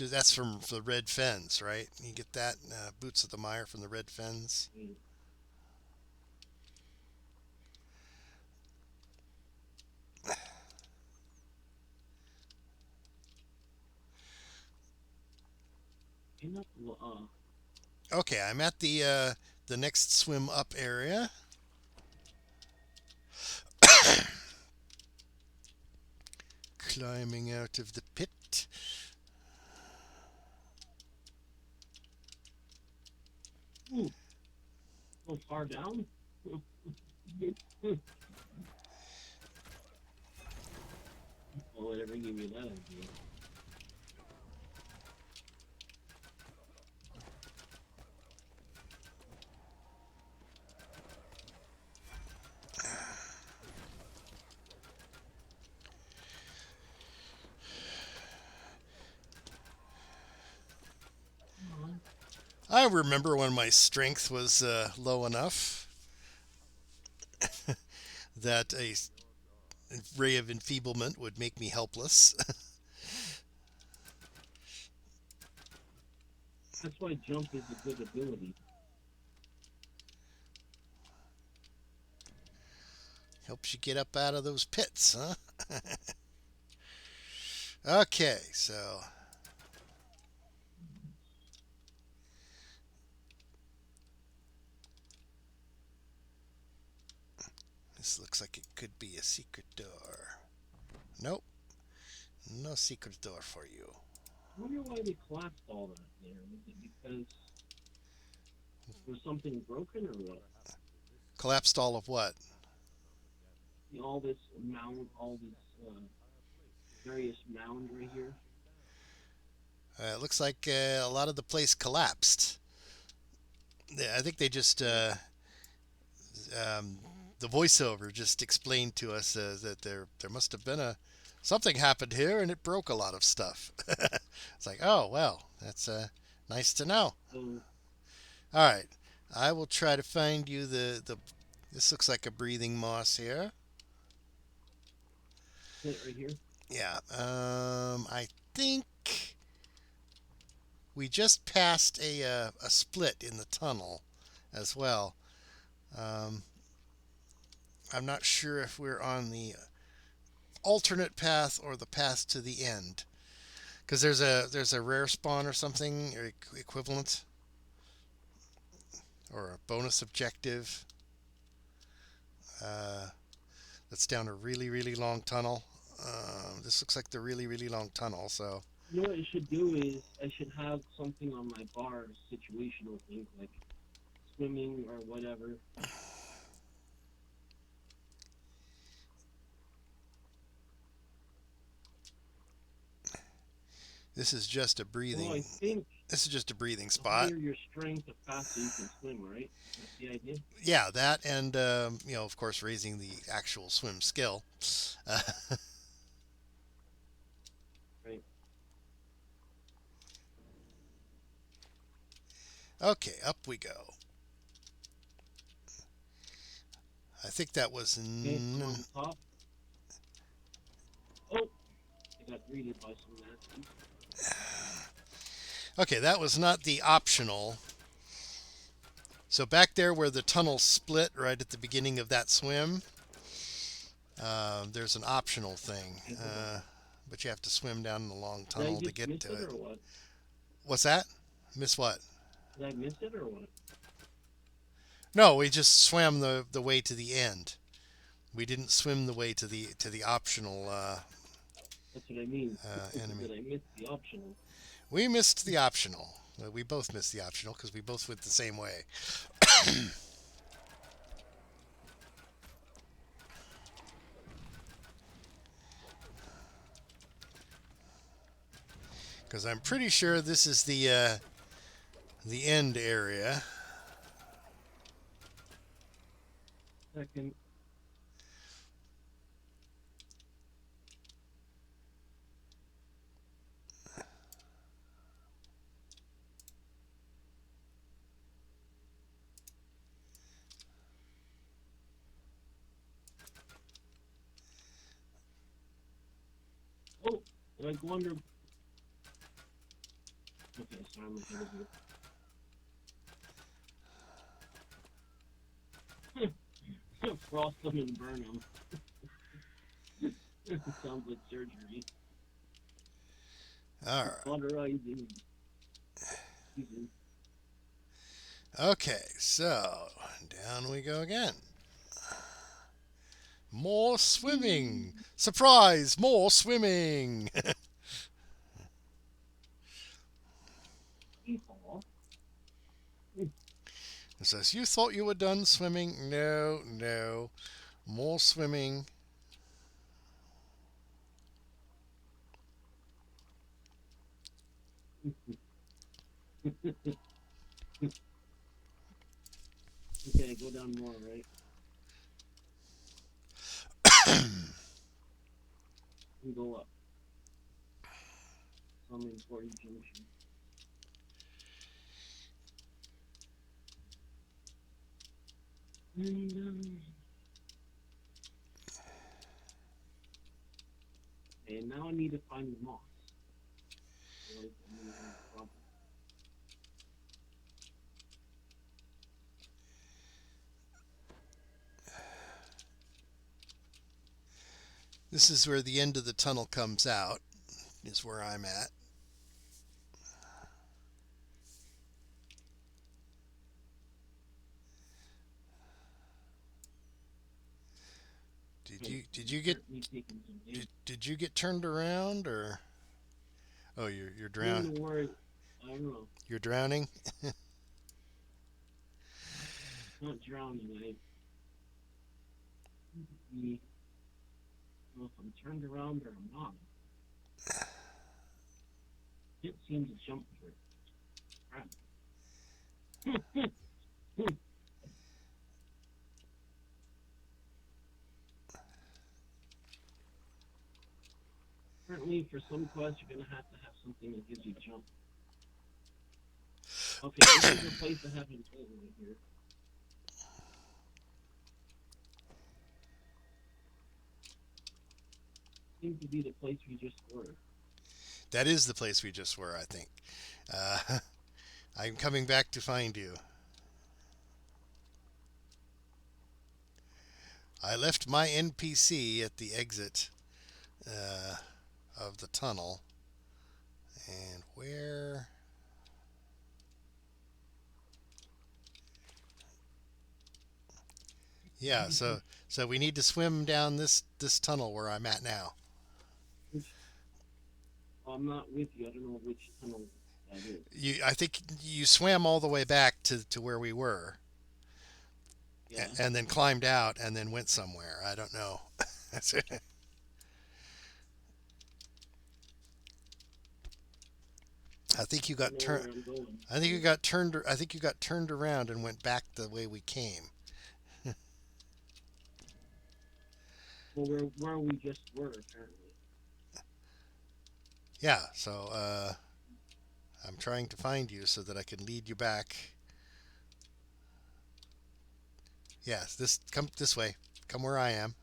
that's from the red fens, right? You get that boots of the mire from the red fens. Okay, I'm at the next swim up area. Climbing out of the pit. Ooh, so far down. Oh, whatever give me that idea. I remember when my strength was low enough that a ray of enfeeblement would make me helpless. That's why jump is a good ability. Helps you get up out of those pits, huh? Okay, so this looks like it could be a secret door. Nope, no secret door for you. I wonder why they collapsed all that there. Was it because was something broken or what? Collapsed all of what? All this mound, all this various mound right here. It looks like a lot of the place collapsed. Yeah, I think they just the voiceover just explained to us that there must have been a something happened here and it broke a lot of stuff. It's like, oh well, that's nice to know. So, All right, I will try to find you the. This looks like a breathing moss here. sit right here. Yeah. I think we just passed a split in the tunnel as well. Um, I'm not sure if we're on the alternate path or the path to the end, because there's a rare spawn or something or equivalent or a bonus objective. Uh, that's down a really long tunnel. This looks like the really long tunnel. So You know what I should do is I should have something on my bar, situational things like swimming or whatever. this is just a Well, I breathing. think This is just a breathing the spot. higher your strength, the faster you can swim, right? That's the idea. Yeah, that and of course, raising the actual swim skill. Uh, Right. okay, up we go. I think that was. Okay, I'm on top. Oh, I got greeted by some nasties. Okay, that was not the optional. So back there where the tunnel split right at the beginning of that swim, there's an optional thing. Okay, hold on. But you have to swim down the long Did I tunnel to just get miss to it it. or what? What's that? Miss what? Did I miss it or what? No, we just swam the way to the end. We didn't swim the way to the optional That's what I mean. enemy. Did I miss the optional? We missed the optional. We both missed the optional because we both went the same way. Because I'm pretty sure this is the end area. Second. Oh, did I go under? Okay, sorry, I'm ahead of you. Frost them and burn them. Sounds like surgery. All right. Cauterizing. Okay, so down we go again. More swimming. Surprise! More swimming. It says, you thought you were done swimming? No, no. More swimming. Okay, go down more, right? And go up. I'm in 40 junction. And now I need to find the moss. Otherwise, I'm gonna have a problem. This is where the end of the tunnel comes out, is where I'm at. Did you get did you get turned around, or oh, you're I don't drown know where. I don't know. you're drowning? Not drowning. I don't know if I'm turned around or I'm not. It seems to jump for it. Crap. Apparently, for some quests, you're gonna have something that gives you jump. Okay, this is a place I haven't been right here. Seems to be the place we just were. That is the place we just were, I think. I'm coming back to find you. I left my NPC at the exit of the tunnel. And where? Yeah, so we need to swim down this tunnel where I'm at now. I'm not with you. I don't know which tunnel that is. I think you swam all the way back to where we were, Yeah. and then climbed out and then went somewhere. I don't know. I think you I got don't know where turned. I'm going. I think you got turned. I think you got turned around and went back the way we came. Well, where we just were, apparently. Yeah. So I'm trying to find you so that I can lead you back. Yes. Come this way. Come where I am.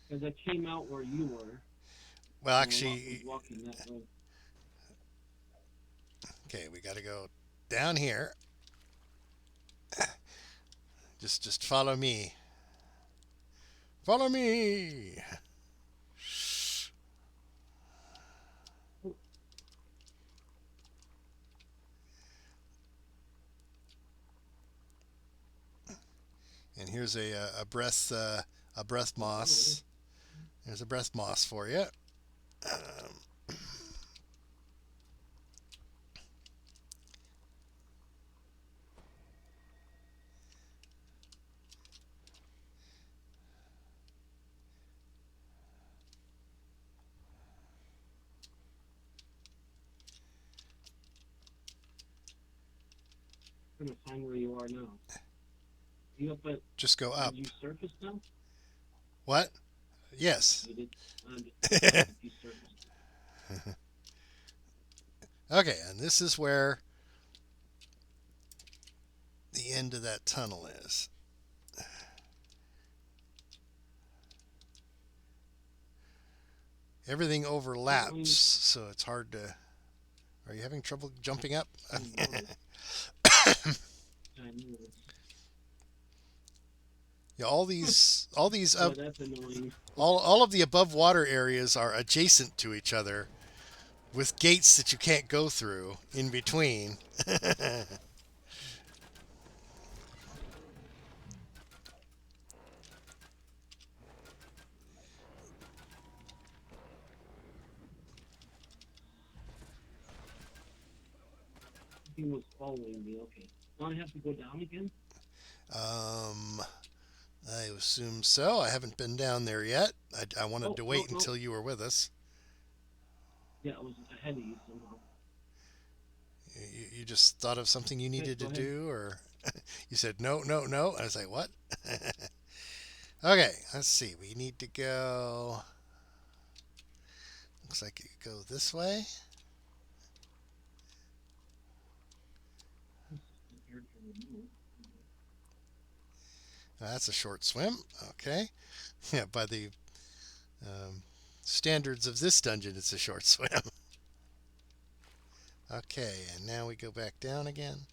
Because I came out where you were. Well, and I was actually, walking that way. okay. We got to go down here. Just follow me. Follow me. And here's a breath moss. There's a breath moss for you. I'm trying to find where you are now. You up at? Just go up. Did you surface now? What? Yes. You did. If you surfaced. Okay, and this is where the end of that tunnel is. Everything overlaps, so it's hard to. Are you having trouble jumping up? Yeah, all these Oh, that's annoying. all of the above water areas are adjacent to each other, with gates that you can't go through in between. He was following me. Okay. Now I have to go down again? Um, I assume so. I haven't been down there yet. I wanted to wait until you were with us. Yeah, I was ahead of you somehow. You just thought of something you needed to do, or you said no, no, no. I was like, what? Okay, let's see. We need to go. Looks like you go this way. That's a short swim. Okay. Yeah, by the um, standards of this dungeon, it's a short swim. Okay, and now we go back down again.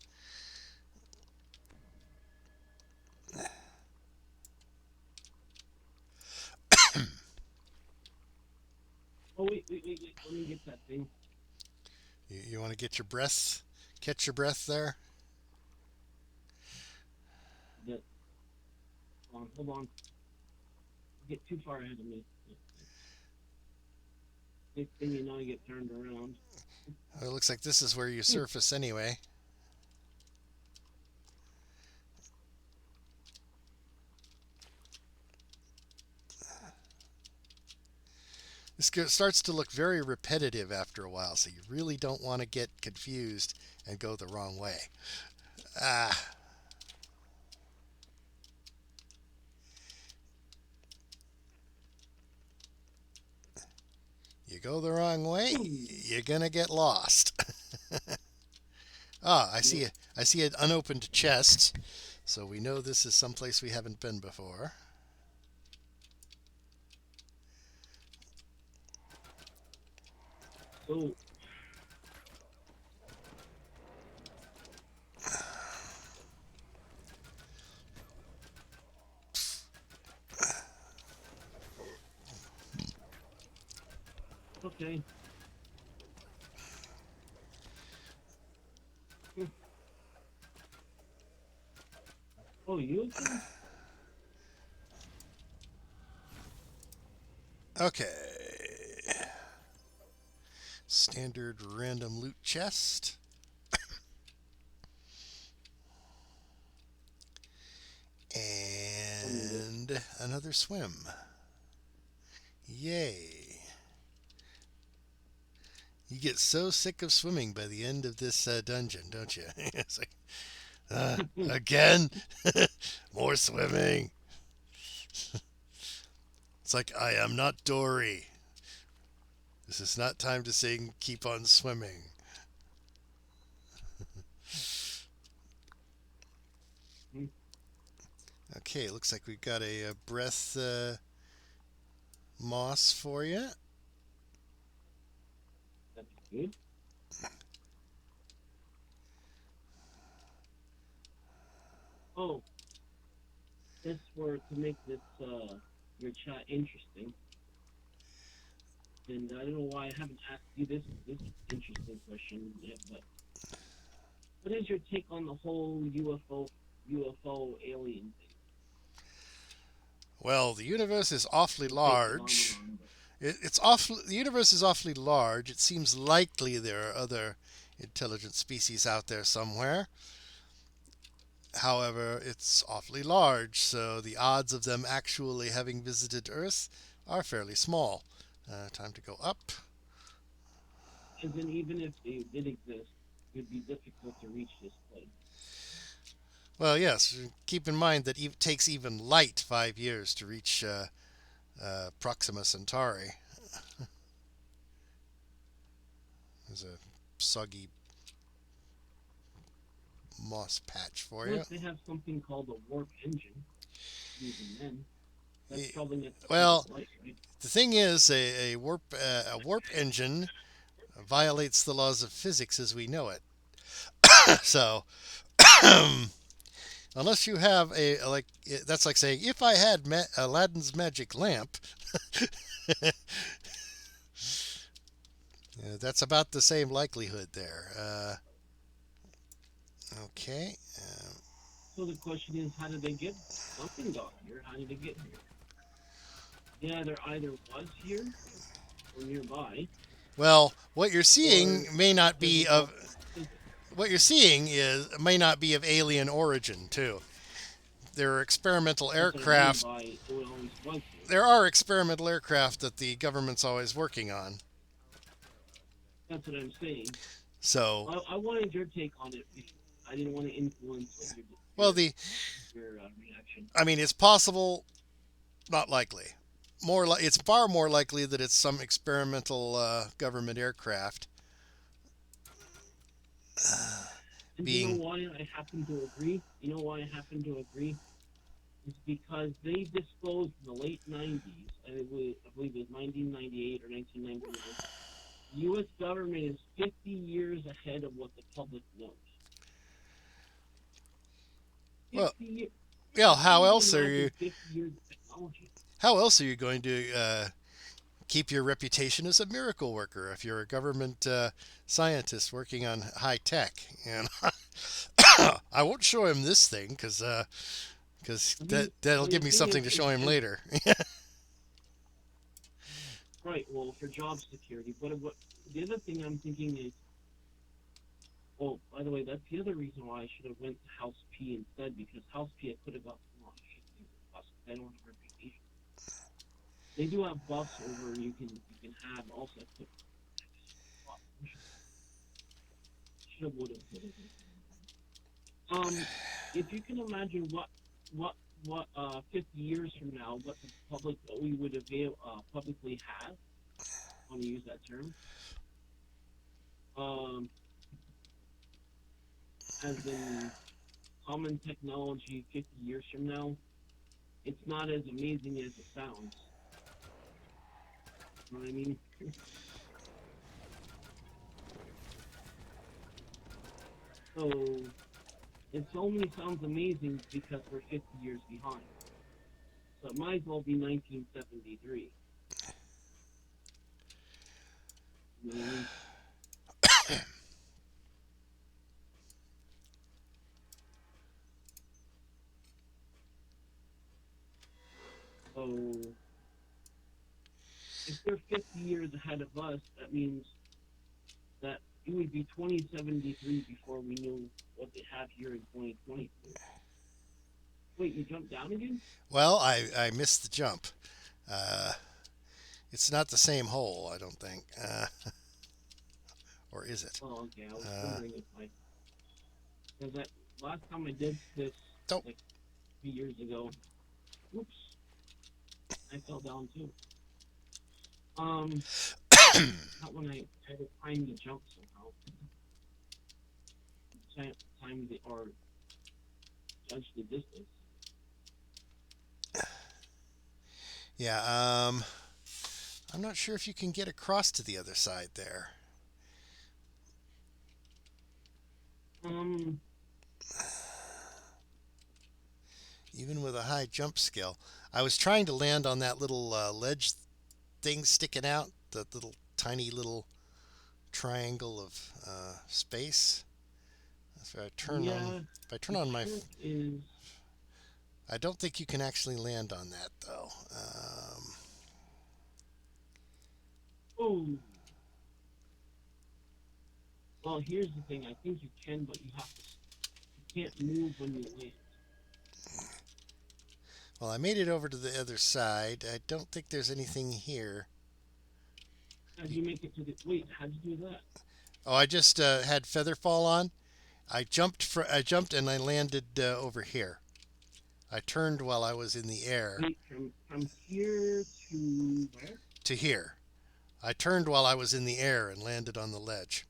Oh wait. Let me get that thing. You want to get your breath, catch your breath there? That. Hold on. You get too far ahead of me. Next thing you know, I get turned around. Well, it looks like this is where you surface anyway. This starts to look very repetitive after a while, so you really don't want to get confused and go the wrong way. Ah, you go the wrong way, you're gonna get lost. Ah, Yep. I see an unopened chest, so we know this is someplace we haven't been before. So okay. Oh, you can. Okay. Standard random loot chest. And another swim. Yay. You get so sick of swimming by the end of this dungeon, don't you? It's like, again? More swimming. It's like, I am not Dory. This is not time to sing Keep on Swimming. Okay, looks like we've got a breath moss for you. That's good. Oh, this for to make this your chat interesting. And I don't know why I haven't asked you this interesting question yet, but what is your take on the whole UFO alien thing? Well, the universe is awfully The fake large. phenomenon, but It's awfully the universe is awfully large. It seems likely there are other intelligent species out there somewhere. However, it's awfully large, so the odds of them actually having visited Earth are fairly small. Time to go up. as in even if they did exist, it would be difficult to reach this place. Well, yes, keep in mind that it takes even light 5 years to reach Proxima Centauri. There's a soggy moss patch for you. Unless they have something called a warp engine, even then, that's Y- probably at the speed Well, of light, right? the thing is, a warp engine violates the laws of physics as we know it. So, unless you have like that's like saying if I had Aladdin's magic lamp, that's about the same likelihood there. Okay. So the question is, how did they get something got here? How did it get here? Yeah, there either was here or nearby, Well, what you're or seeing may not does be it have of what you're seeing is may not be of alien origin too. There are experimental that's what I mean aircraft. by it always was here. There are experimental aircraft that the government's always working on. That's what I'm saying. So, I wanted your take on it. I didn't want to influence well, the your reaction. I mean, it's possible, not likely. It's far more likely that it's some experimental government aircraft And you know being. why I happen to agree? You know why I happen to agree? is because they disclosed in the late 90s, I believe it was 1998 or 1999, the U.S. government is 50 years ahead of what the public knows. Well, 50 years. yeah. How can you imagine 50 years of technology? How else are you going to keep your reputation as a miracle worker if you're a government scientist working on high tech? And I won't show him this thing because that'll Well, the give me thing something to show him is later. right. Well, for job security, but what the other thing I'm thinking is, oh, by the way, that's the other reason why I should have went to House P instead, because House P I could have got more. I don't have a reputation. They do have buffs over you can have also. Should have would have. If you can imagine what 50 years from now, what the public what we would publicly have, I want to use that term, um, as in common technology 50 years from now, it's not as amazing as it sounds. You know what I mean? So it only sounds amazing because we're 50 years behind. So it might as well be 1973. You know what I mean? So if they're 50 years ahead of us, that means that it would be 2073 before we knew what they have here in 2020. Wait, you jumped down again? Well, I missed the jump. Uh, it's not the same hole, I don't think. Or is it? Oh, okay. I was Uh, wondering if I, because that last time I did this, oh, like 3 years ago, oops, I fell down too. Um, not when I had to time the jump somehow. Time the or judge the distance. yeah. I'm not sure if you can get across to the other side there. Um, Even with a high jump skill. I was trying to land on that little ledge thing sticking out, that little tiny little triangle of space. If I turn on, yeah, if I turn the on my, trick is, I don't think you can actually land on that though. oh, well, here's the thing. I think you can, but you can't move when you land. Well, I made it over to the other side. I don't think there's anything here. How do you make it to the? Wait, how'd you do that? Oh, I just had feather fall on. I jumped and I landed over here. I turned while I was in the air Wait, from here to where? to here. I turned while I was in the air and landed on the ledge.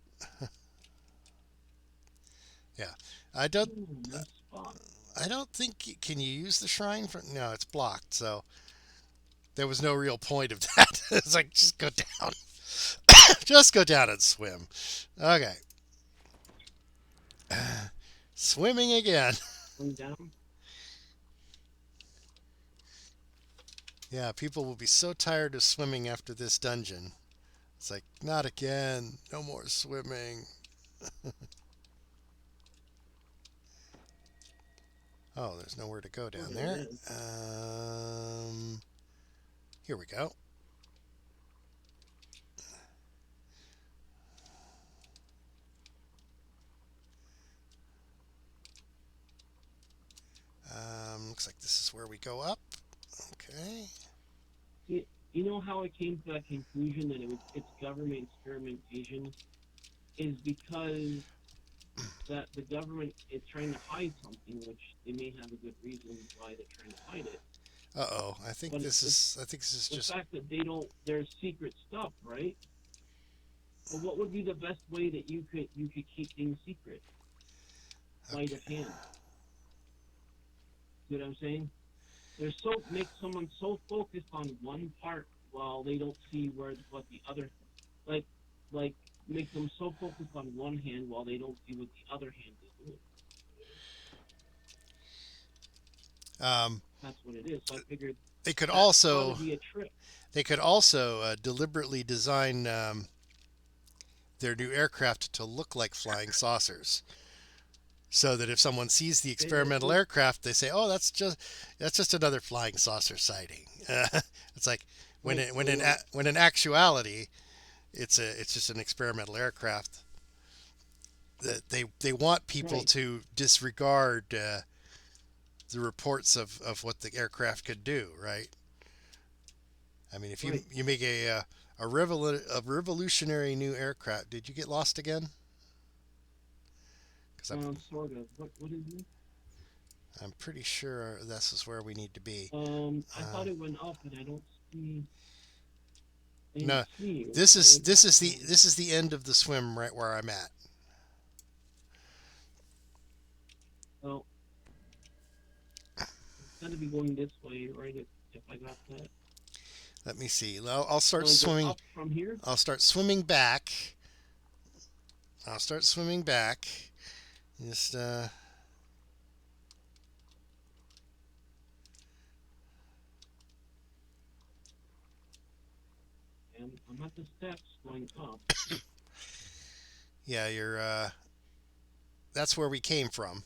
Yeah, I don't. Ooh, nice spot. I don't think. Can you use the shrine? No, it's blocked. So there was no real point of that. It's like just go down, just go down and swim. Okay, swimming again. Going down. Yeah, people will be so tired of swimming after this dungeon. It's like not again. No more swimming. Oh, there's nowhere to go Oh, down there it there. is. Here we go. Looks like this is where we go up. Okay. You know how I came to that conclusion that it's government experimentation is because that the government is trying to hide something, which they may have a good reason why they're trying to hide it. Uh-oh. I think But this it's is. I think this is the just. fact that they don't. There's secret stuff, right? But what would be the best way that you could keep things secret? Sleight Okay. of hand. See what I'm saying? make someone so focused on one part while they don't see what the other, like like make them so focused on one hand while they don't see what the other hand is doing. Um, That's what it is. So I figured they could that's got to also be a trick. deliberately design their new aircraft to look like flying saucers, so that if someone sees the Okay, that's experimental good. aircraft, they say, "Oh, that's just another flying saucer sighting." It's like Right. So when in actuality, it's just an experimental aircraft. That they want people right. to disregard the reports of what the aircraft could do, right? I mean, if Right. you make a revolutionary new aircraft, did you get lost again? Because Sort of. What is it? I'm pretty sure this is where we need to be. I thought it went up, and I didn't No, see you. this I is went back down. this is the end of the swim right where I'm at. Well, it's got to be going this way, right? If I got that. Let me see. I'll start Want to go swimming. up from here? I'll start swimming back. I'll start swimming back. Just And I'm at the steps going up. yeah, you're that's where we came from.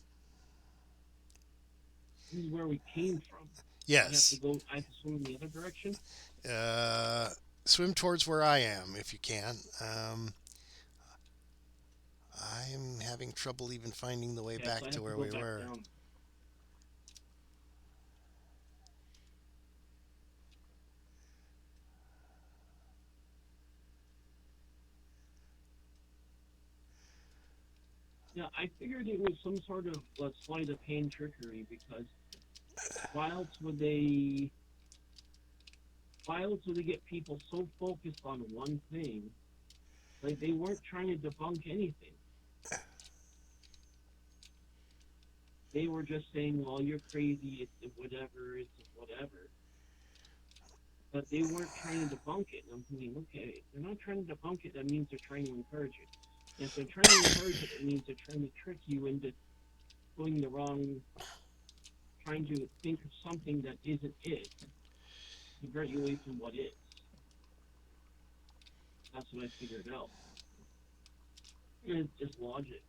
This is where we came from. I have to Yes. go. I have to swim in the other direction. Uh, swim towards where I am if you can. I'm having trouble even finding the way Yeah, so back I to have to where go we back were. down. Yeah, I figured it was some sort of sleight of hand trickery because why else would they? Why else would they get people so focused on one thing? Like they weren't trying to debunk anything. They were just saying, "Well, you're crazy. It's whatever. It's whatever." But they weren't trying to debunk it. And I'm thinking, okay, if they're not trying to debunk it, that means they're trying to encourage it. And if they're trying to encourage it, it means they're trying to trick you into going the wrong, trying to think of something that isn't it, to divert you away from what is. That's what I figured out. And it's just logic.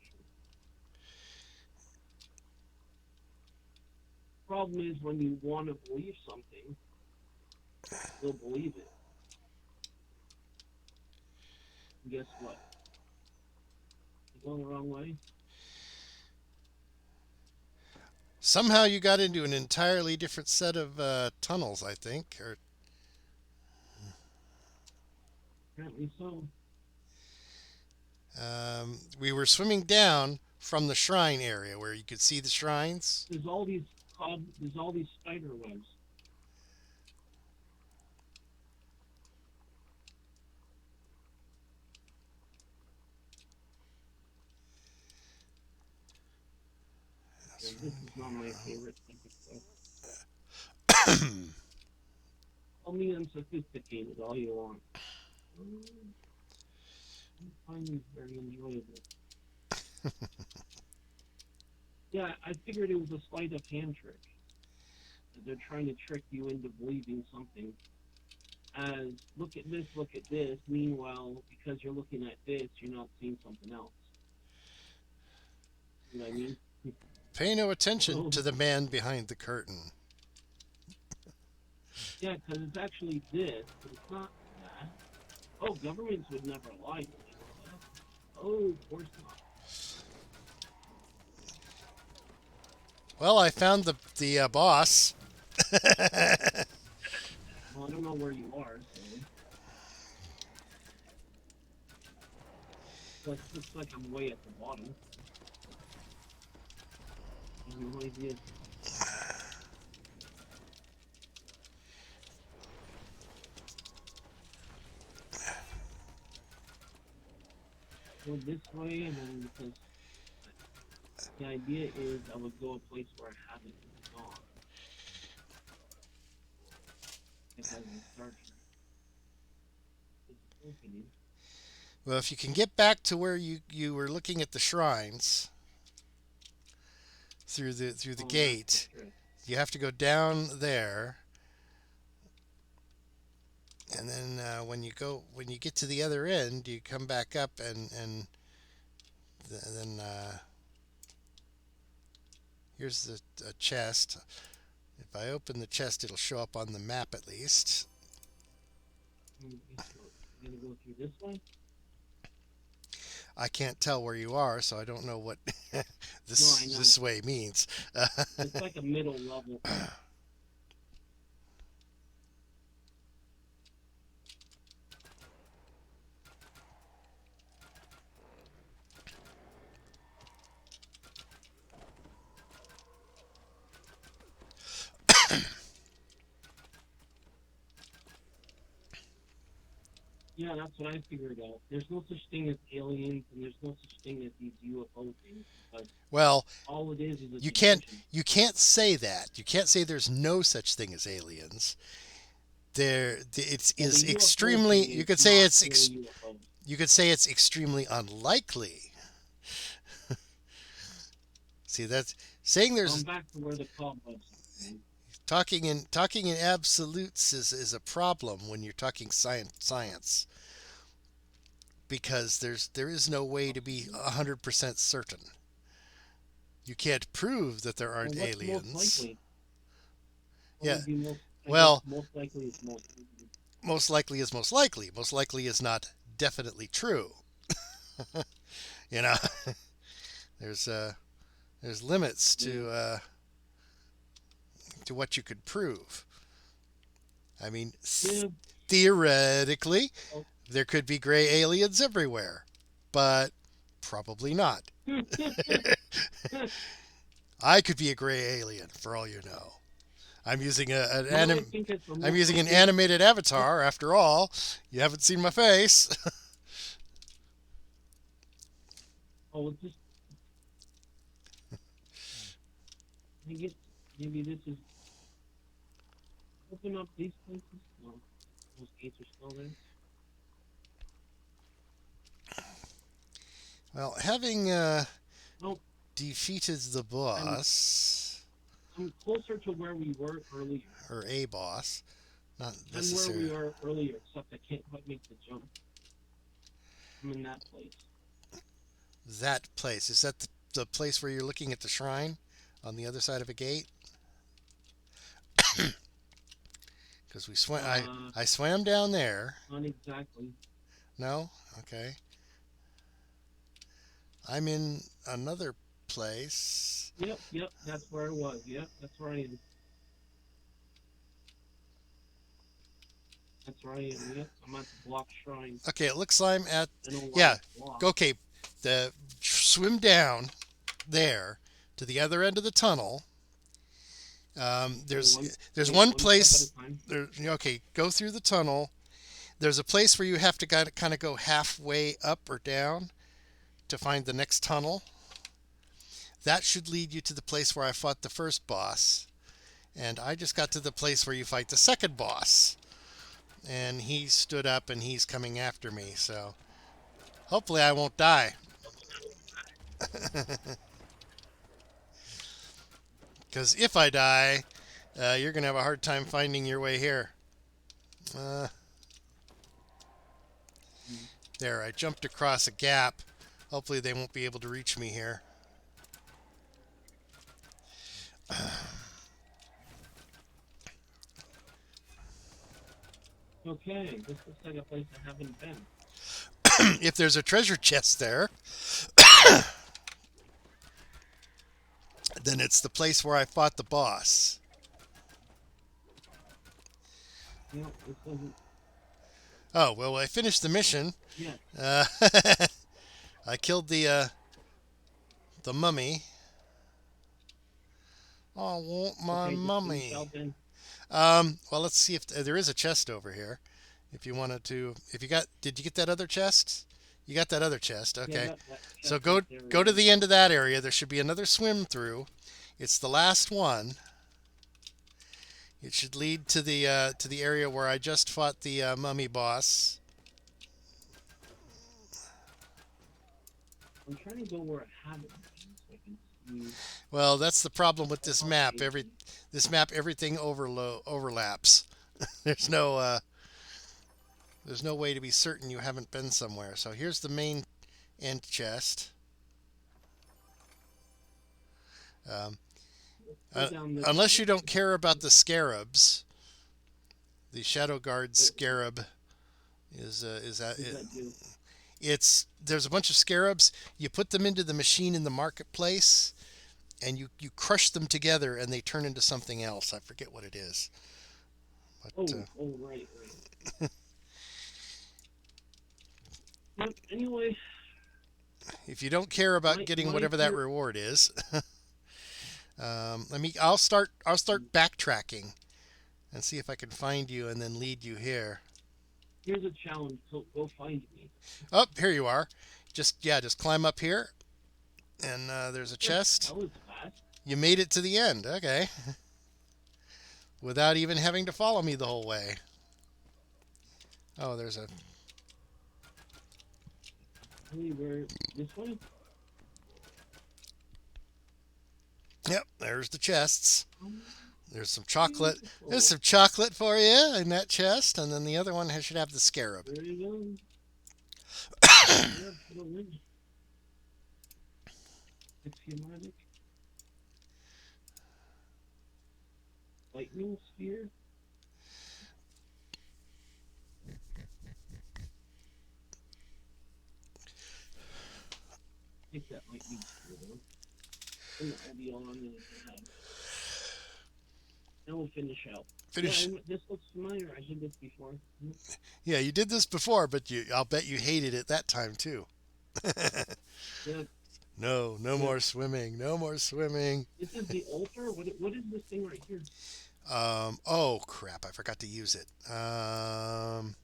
Problem is when you want to believe something, you'll believe it. And guess what? You're going the wrong way. Somehow you got into an entirely different set of tunnels, I think. Or Apparently so. we were swimming down from the shrine area where you could see the shrines. There's all these spider webs. And this is not my favorite type of stuff. Call me unsophisticated all you want. I find these very enjoyable. Yeah, I figured it was a sleight of hand trick. That they're trying to trick you into believing something. As look at this, look at this. Meanwhile, because you're looking at this, you're not seeing something else. You know what I mean? Pay no attention So to the man behind the curtain. yeah, because it's actually this, but it's not that. Oh, governments would never lie to me. Oh, of course not. Well, I found the boss. Well, I don't know where you are, so looks like I'm way at the bottom. I have no idea. Go this way, and then because the idea is I would go a place where I haven't gone. It hasn't started. It's opening. Well, if you can get back to where you were looking at the shrines through the Oh, that's the gate, trick. you have to go down there, and then when you get to the other end, you come back up then here's the chest. If I open the chest, it'll show up on the map at least. I'm gonna go through this way. I can't tell where you are, so I don't know what No, this I know. this way means. It's like a middle level. Yeah, that's what I figured out. There's no such thing as aliens, and there's no such thing as these UFO things. But Well, all it is a you can't delusion. you can't say that. You can't say there's no such thing as aliens. It Well, is the UFO extremely. thing is not really UFOs. You could say it's extremely unlikely. See, that's saying So I'm there's back to where the cobwebs. talking in absolutes is a problem when you're talking science because there is no way to be 100% certain. You can't prove that there Well, aren't what's most aliens. likely? What Yeah, would be most? I guess well, most likely is most. most likely is most likely. Most likely is not definitely true. You know, there's there's limits Yeah. to what you could prove. I mean, Yeah. theoretically, Oh. there could be gray aliens everywhere, but probably not. I could be a gray alien for all you know. I'm using No, I think it's the I'm most using an likely. animated avatar. After all, you haven't seen my face. Oh, it's just. I guess maybe this is open up these places. No, those gates are still there. Well, having No, defeated the I'm boss I'm closer to where we were earlier. or a boss, not I'm where we necessarily were earlier, except I can't quite make the jump. I'm in that place. that place. Is that the place where you're looking at the shrine on the other side of a gate? Because we swam. I swam down there. Not exactly. No, okay. I'm in another place. Yep, that's where it was. Yep, that's where I am. That's where I am. Yep, I'm at the block shrine. Okay, it looks like I'm at. I know why Yeah, it's blocked. okay. The swim down there to the other end of the tunnel. There's Take one one step place. at a time. Okay, go through the tunnel. There's a place where you have to kind of go halfway up or down to find the next tunnel. That should lead you to the place where I fought the first boss. And I just got to the place where you fight the second boss. And he stood up and he's coming after me. So hopefully I won't die. Because if I die, you're going to have a hard time finding your way here. Uh, there, I jumped across a gap. Hopefully they won't be able to reach me here. Okay, this looks like a place I haven't been. If there's a treasure chest there, then it's the place where I fought the boss. No, this doesn't. Oh, well, I finished the mission. Yeah. Uh, I killed the mummy. Oh, I want my Okay, just mummy. finish out then. Well, let's see if there is a chest over here. If you wanted to, if you got, did you get that other chest? You got that other chest. Yeah, Okay. that So chest go right there, go to the end of that area. There should be another swim through. It's the last one. It should lead to the area where I just fought the mummy boss. I'm trying to go where I haven't been so I can see Well, that's the problem with this how map. big it is. This map, everything overlaps. There's no there's no way to be certain you haven't been somewhere. So here's the main end chest. Um, Go down this Unless way. you don't care about the scarabs, the Shadow Guard What scarab is that does that do? it's there's a bunch of scarabs. You put them into the machine in the marketplace, and you crush them together, and they turn into something else. I forget what it is, but Oh, right, right. But anyway, if you don't care about getting my whatever that fear. reward is, I'll start backtracking and see if I can find you and then lead you here. Here's a challenge. So go find me. Oh, here you are. Just climb up here, and there's a chest. That was fast. You made it to the end. Okay, without even having to follow me the whole way. Oh, there's a Hey, where this way? yep. There's the chests. Um, There's some chocolate. There's Beautiful. some chocolate for you in that chest, and then the other one should have the scarab. There you go. Yeah, little win. Schematic. Lightning sphere. Take that lightning sphere though. And I'll be on and then we'll finish out. Yeah, Finish. and this looks familiar. I did this before. Yeah, you did this before, but I'll bet you hated it that time too. Yeah, No, no yeah. more swimming. No more swimming. This is the altar. What is this thing right here? Oh crap! I forgot to use it. Some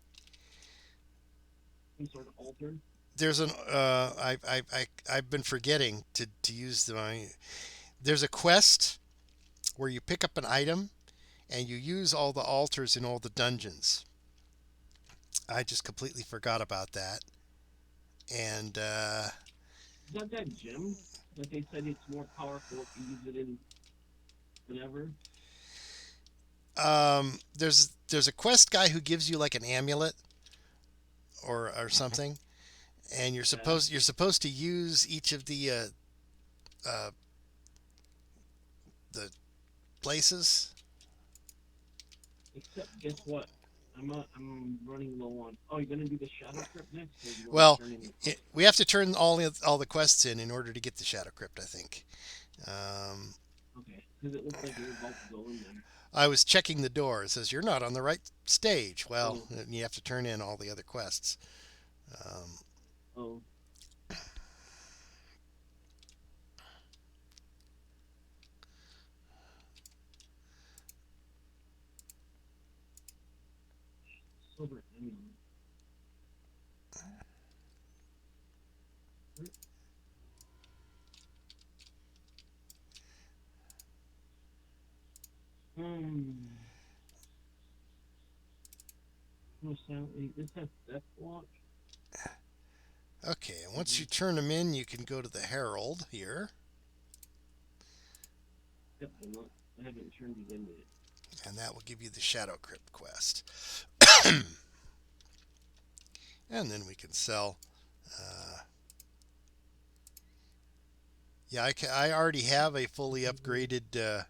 sort of altar. There's an I've been forgetting to use my. There's a quest where you pick up an item and you use all the altars in all the dungeons. I just completely forgot about that. And Is that gem that they said it's more powerful if you use it in whatever? there's a quest guy who gives you like an amulet or something, and Yeah. you're supposed to use each of uh, the places. Except guess what? I'm running low on. Oh, you're gonna do the shadow crypt next, or you want to Well, turn in the we have to turn all the quests in order to get the Shadow Crypt, I think. Um, Okay, because it looks like you're about to go in there. I was checking the door. It says you're not on the right stage. Well, Oh, you have to turn in all the other quests. Um, oh, silver amulet. Hmm. No sound. This has death block. okay, once Mm-hmm. you turn them in, you can go to the Herald here, Yep, I haven't turned it in yet. and that will give you the Shadow Crypt quest. And then we can sell. Uh, yeah, I already have a fully upgraded.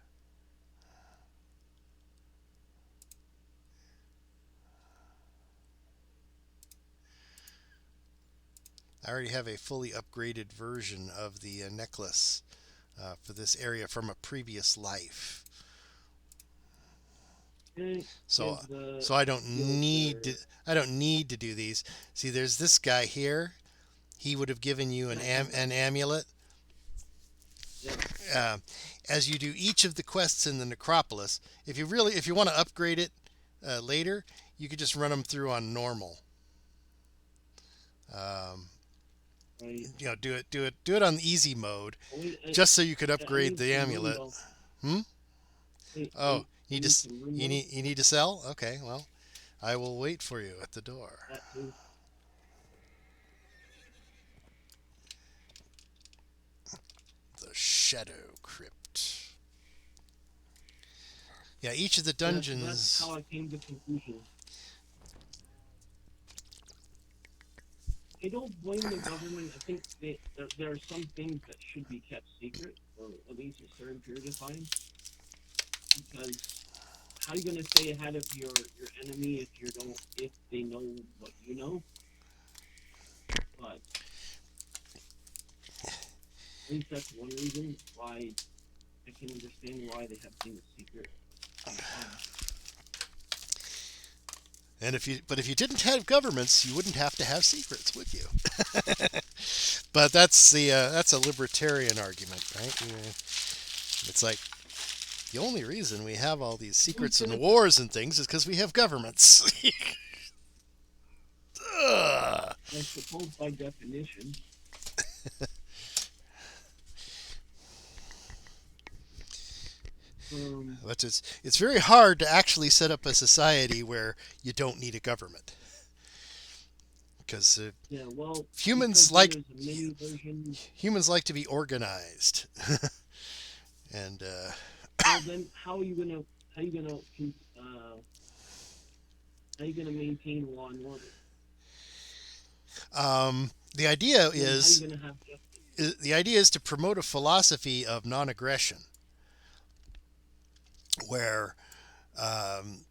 I already have a fully upgraded version of the necklace for this area from a previous life. Okay, So is the so filter. I don't need to do these. See, there's this guy here. He would have given you Yeah, I have that. an amulet. Yep. Uh, as you do each of the quests in the necropolis, if you want to upgrade it later, you could just run them through on normal. Um, Right. do it on easy mode, Oh, wait, just so you could I upgrade need the some money amulet. though. Hmm? Wait, Oh, I Need to need some room though. you need to sell? Okay, well, I will wait for you at the door. That too. The Shadow Crypt. Yeah, each of the Yeah, so that's dungeons. how I came to the conclusion. I don't blame the government. I think there are some things that should be kept secret for at least a certain period of time. Because how are you going to stay ahead of your enemy if they know what you know? But at least that's one reason why I can understand why they have things secret. And if you didn't have governments, you wouldn't have to have secrets, would you? But that's a libertarian argument, right? It's like the only reason we have all these Who's secrets and gonna? wars and things is because we have governments. Ugh. I suppose by definition. But it's very hard to actually set up a society where you don't need a government because Yeah, well, because humans then like there's a mini version. humans like to be organized, and Well, then how you gonna uh, how you gonna maintain law and order? the idea And then how you is gonna have justice? the idea is to promote a philosophy of non-aggression, where um,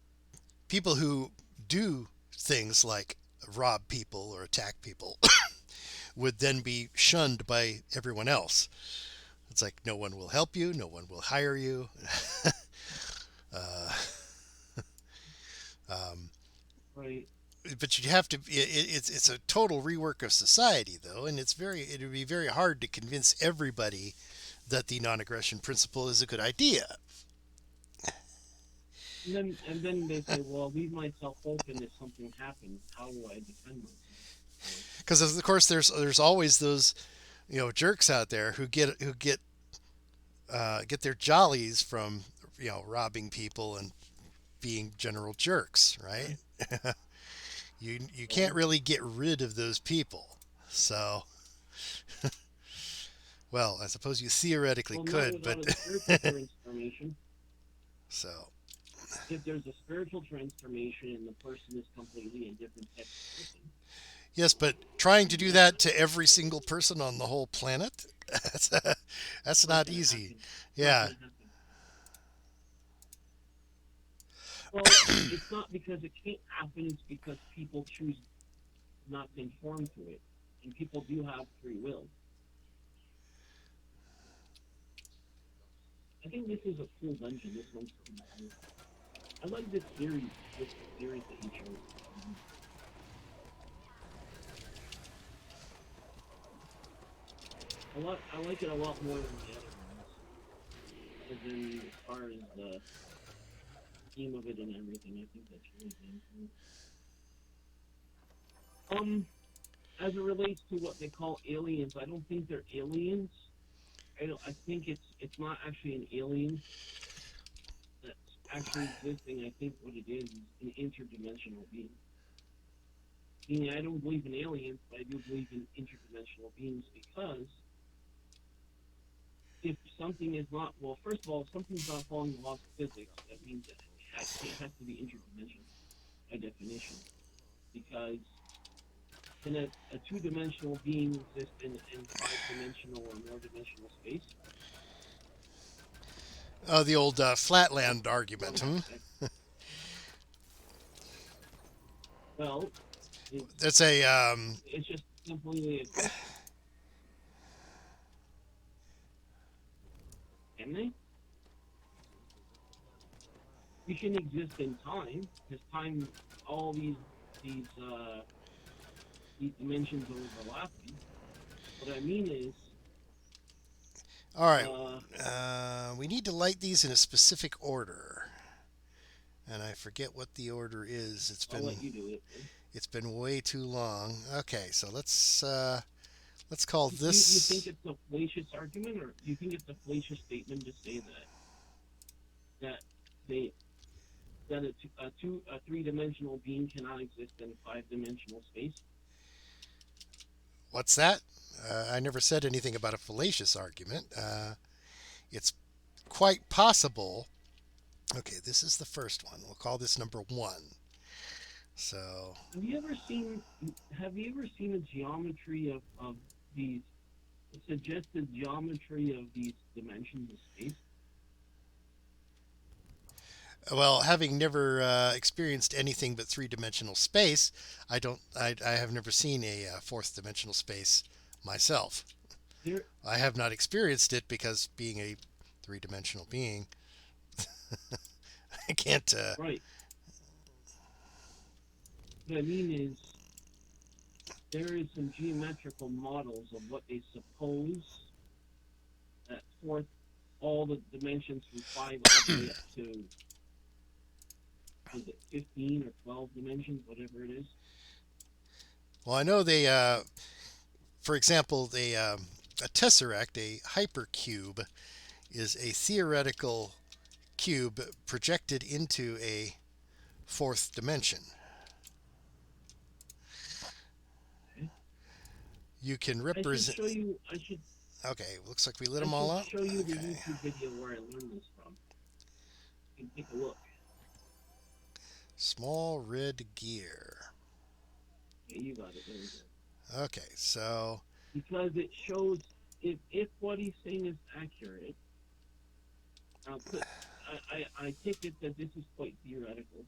people who do things like rob people or attack people would then be shunned by everyone else. It's like no one will help you, no one will hire you. uh, um, Right. but you have to. It's a total rework of society, though, and it would be very hard to convince everybody that the non-aggression principle is a good idea. And then they say, well, leave myself open if something happens. How do I defend myself? So, Because of course there's always those jerks out there who get their jollies from robbing people and being general jerks, right? You can't well, really get rid of those people. So, well, I suppose you theoretically well, not could, but without a spiritual transformation. so If there's a spiritual transformation and the person is completely a different type of person, yes, but trying to do that to every single person on the whole planet, that's that's it's not not gonna easy. happen. It's not Yeah. gonna happen. Well, it's not because it can't happen. It's because people choose not to conform to it, and people do have free will. I think this is a cool dungeon. This one's pretty cool. I like this series that you chose. I like it a lot more than the other ones. As in, as far as the theme of it and everything, I think that's really damn cool. As it relates to what they call aliens, I don't think they're aliens. I think it's not actually an alien that's actually existing. I think what it is an interdimensional being. Meaning, I don't believe in aliens, but I do believe in interdimensional beings because if something is not, well, first of all, if something's not following the laws of physics, that means that it has to be interdimensional by definition. Because can a two-dimensional being exist in five-dimensional or more dimensional space? Oh, the old flatland argument, Some hmm? aspect. Well, it, That's a it's just simply a question. Can they? We can exist in time because time, all these these dimensions are overlapping. What I mean is, all right. uh, We need to light these in a specific order, and I forget what the order is. I'll let you do it. It's been way too long. Okay, so let's call You think this. it's a fallacious argument, or you think it's a fallacious statement to say that they that a three-dimensional being cannot exist in five-dimensional space? What's that? I never said anything about a fallacious argument. It's quite possible. Okay, this is the first one. We'll call this number one. So, Have you ever seen Have you ever seen a geometry of these suggested geometry of these dimensions of space? well, having never experienced anything but three-dimensional space, I don't. I have never seen a fourth-dimensional space myself. There, I have not experienced it because being a three-dimensional being, I can't. right. What I mean is, there is some geometrical models of what they suppose that fourth all the dimensions from five all the way up to was it 15 or 12 dimensions, whatever it is. Well, I know they. For example, a tesseract, a hypercube, is a theoretical cube projected into a fourth dimension. Okay. You can I should represent. show you. I should. Okay, looks like we lit I them all should up. show you the Okay. YouTube video where I learned this from. You can take a look. Small red gear. Yeah, you got it. There we go. Okay, so Because it shows if what he's saying is accurate. I'll put, I take it that this is quite theoretical.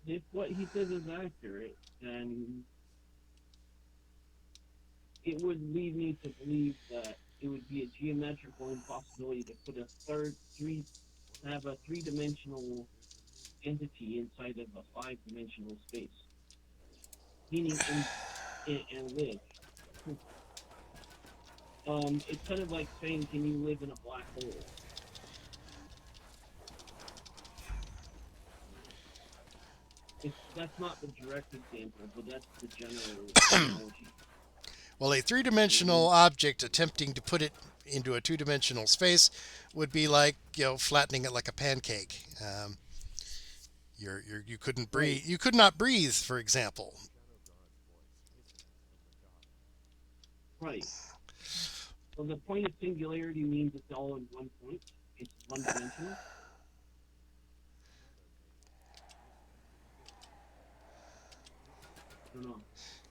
If what he says is accurate, then it would lead me to believe that it would be a geometrical impossibility to put have a three-dimensional entity inside of a five-dimensional space, meaning and live. It's kind of like saying, can you live in a black hole? That's not the direct example, but that's the general analogy. well, a three-dimensional object attempting to put it into a two-dimensional space would be like flattening it like a pancake. You couldn't breathe. Right, You could not breathe, for example. right. So the point of singularity means it's all in one point. It's one-dimensional. I don't know.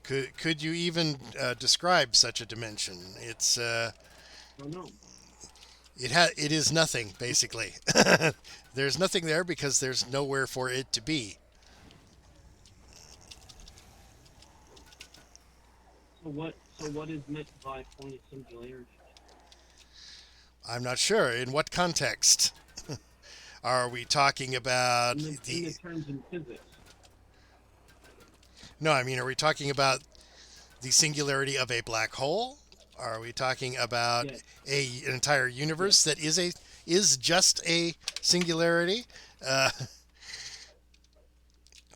Could you even describe such a dimension? I don't know. It is nothing basically. There's nothing there because there's nowhere for it to be. So what is meant by point of singularity? I'm not sure in what context. Are we talking about In the terms in physics. No, I mean, are we talking about the singularity of a black hole? Are we talking about Yes, an entire yes. universe that is just a singularity? Uh,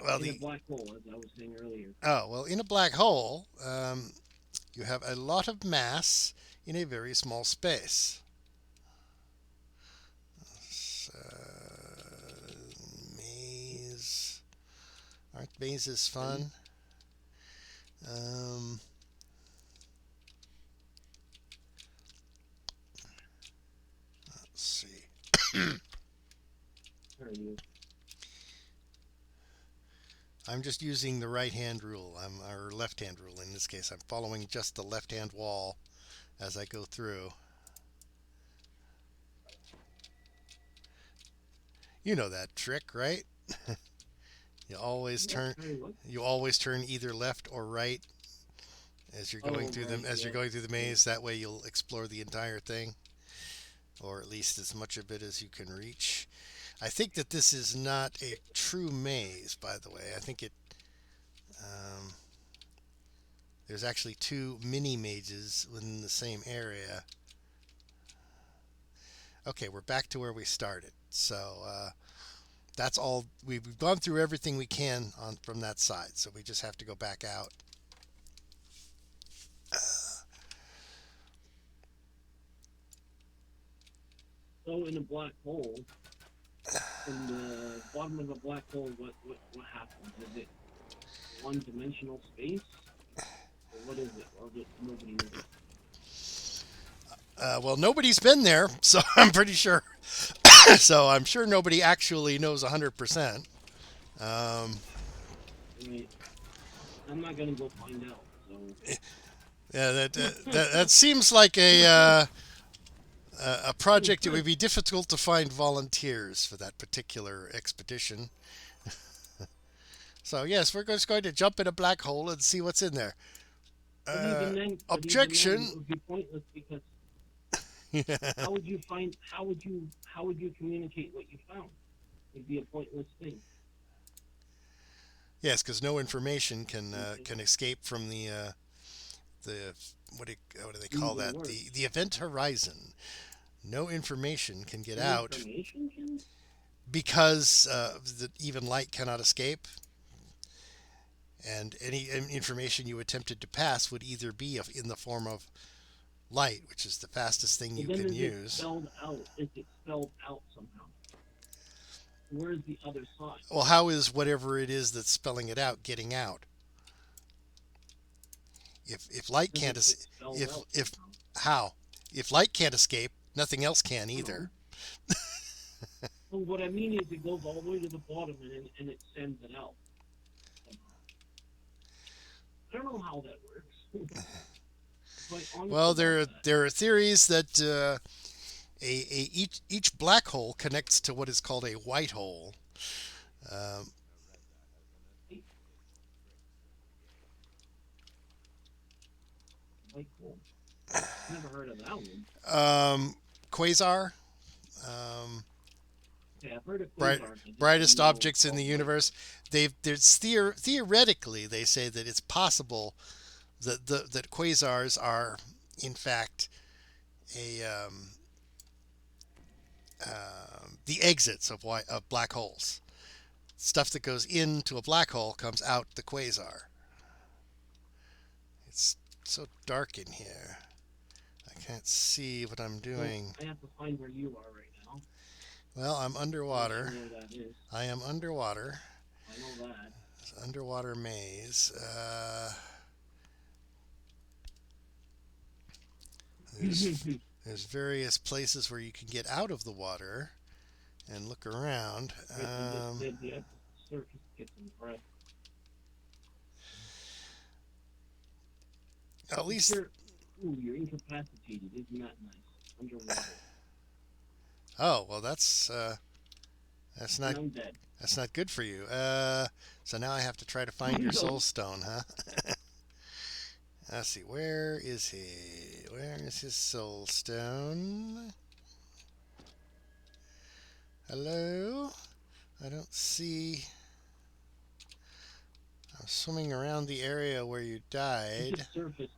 well, In a the black hole, as I was saying earlier. in a black hole, you have a lot of mass in a very small space. Maze, aren't mazes Okay. fun? Um, let's see. Where are you? I'm just using the right hand rule. Or left hand rule in this case. I'm following just the left hand wall as I go through. You know that trick, right? you always What? turn Sorry, what? you always turn either left or right as you're going Oh, through them right. as you're Yeah. going through the Yeah. maze. That way you'll explore the entire thing, or at least as much of it as you can reach. I think that this is not a true maze, by the way. I think um, there's actually two mini mazes within the same area. Okay, we're back to where we started. So that's all. We've gone through everything we can on from that side. So we just have to go back out. So in a black hole, in the bottom of the black hole, what happens? Is it one-dimensional space, or what is it? Or does nobody knows? Well, nobody's been there, so I'm pretty sure. So I'm sure nobody actually knows 100%. Um, Right. I'm not gonna go find out. So yeah, that seems like a project. It would be difficult to find volunteers for that particular expedition. So yes, we're just going to jump in a black hole and see what's in there. but even then, it Objection. would be pointless because how would you communicate what you found? It'd be a pointless thing. Yes, because no information Okay. can escape from the what do they call Even that? worse. The event horizon. No information can get No out information can. because even light cannot escape, and any information you attempted to pass would either be in the form of light, which is the fastest thing Well, you then can is it use. spelled out? Is it spelled out somehow? Where's the other side? Well, how is whatever it is that's spelling it out getting out? If light Does can't it get spelled out if somehow? how if light can't escape, nothing else can I don't know. either. Well, what I mean is it goes all the way to the bottom and it sends it out somehow. I don't know how that works. But honest Well, about that. there are theories that each black hole connects to what is called a white hole. Um, Like, cool. Never heard of that one. um, Quasar, um, Okay, I've heard of bright, quasars. I just brightest didn't know it's objects in the called white universe. Theoretically they say that it's possible that that quasars are in fact a the exits of black holes. Stuff that goes into a black hole comes out the quasar. It's so dark in here. I can't see what I'm hole. Well, doing. I have to find where you are right now. Well, I'm Unless you underwater. know where that is. I am underwater. I know that. It's an underwater maze. There's there's various places where you can get out of the water and look around. Right, you just said you have to surface to get some breath. At least, You're, ooh, you're incapacitated. Isn't that nice? Underwater. oh well, And I'm dead. that's not good for you. So now I have to try to find your No. soul stone, huh? Let's see, where is he? Where is his soul stone? Hello? I don't see. I'm swimming around the area where you You died. just surfaced.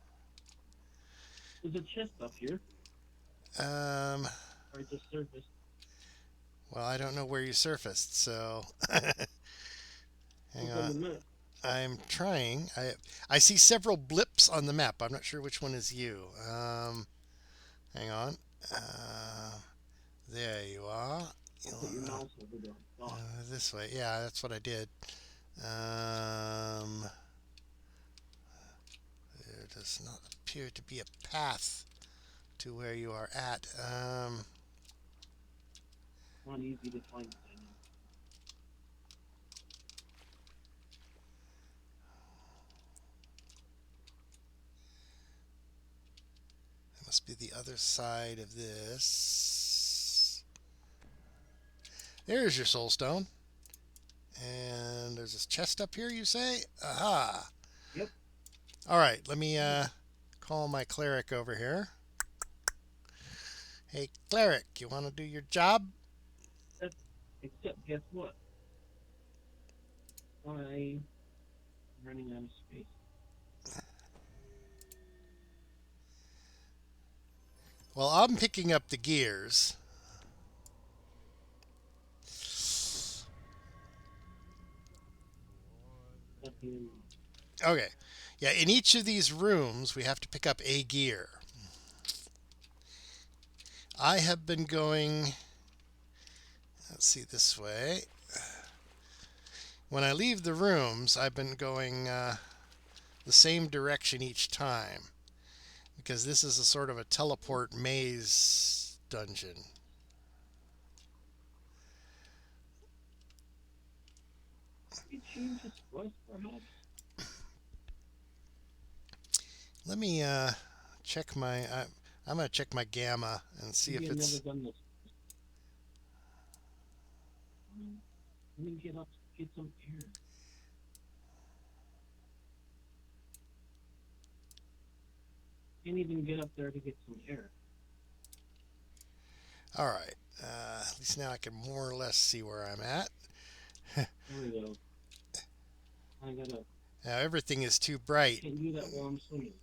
There's a chest up here. Um, Or I just surfaced. well, I don't know where you surfaced, so hang Look on on. the map. I'm trying. I see several blips on the map. I'm not sure which one is you. Hang on. Uh, there you are. Put your mouse over the dot. This way. Yeah, that's what I did. There does not appear to be a path to where you are at. Not easy to find. I know. It must be the other side of this. There's your soul stone. And there's this chest up here, you say? Aha. Yep. All right, let me call my cleric over here. Hey, cleric, you want to do your job? Except, guess what? I'm running out of space. Well, I'm picking up the gears. Nothing. Okay. Yeah, in each of these rooms, we have to pick up a gear. I have been going Let's see this way. When I leave the rooms, I've been going the same direction each time because this is a sort of a teleport maze dungeon. It changes quest, perhaps. Let me check my. I'm gonna check my gamma and see Maybe if I've never it's. done this. Let me get up, get some air. Can't even get up there to get some air. All right. At least now I can more or less see where I'm at. There we go. I gotta. Now everything is too bright. Can't do that while I'm swimming.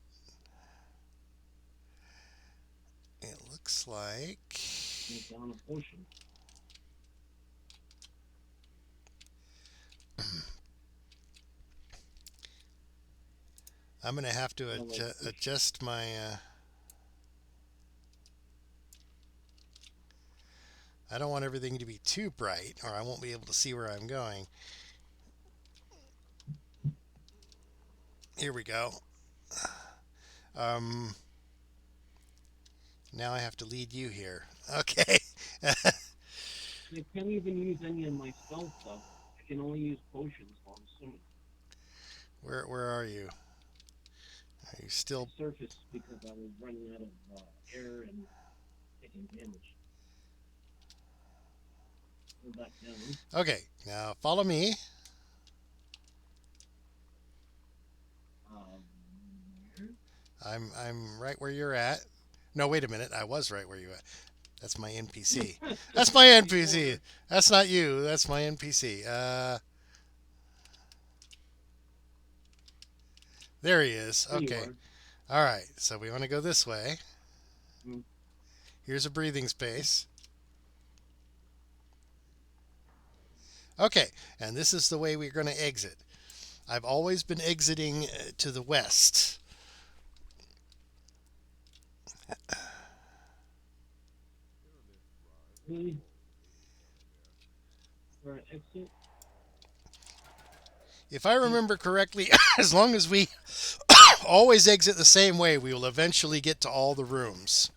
It looks like. Get down a potion. I'm gonna have to adjust my. I don't want everything to be too bright, or I won't be able to see where I'm going. Here we go. Now I have to lead you here. Okay. I can't even use any of my spell stuff. I can only use potions while I'm swimming. Where are you? Are you still? I surfaced because I was running out of air and taking damage. Go back down. Okay. Now follow me. I'm right where you're at. No, wait a minute. I was right where you at. That's my NPC. That's my NPC. That's not you. That's my NPC. There he is. Okay. All right. So we want to go this way. Here's a breathing space. Okay. And this is the way we're going to exit. I've always been exiting to the west. Really? For an exit? If I remember correctly, as long as we always exit the same way, we will eventually get to all the rooms.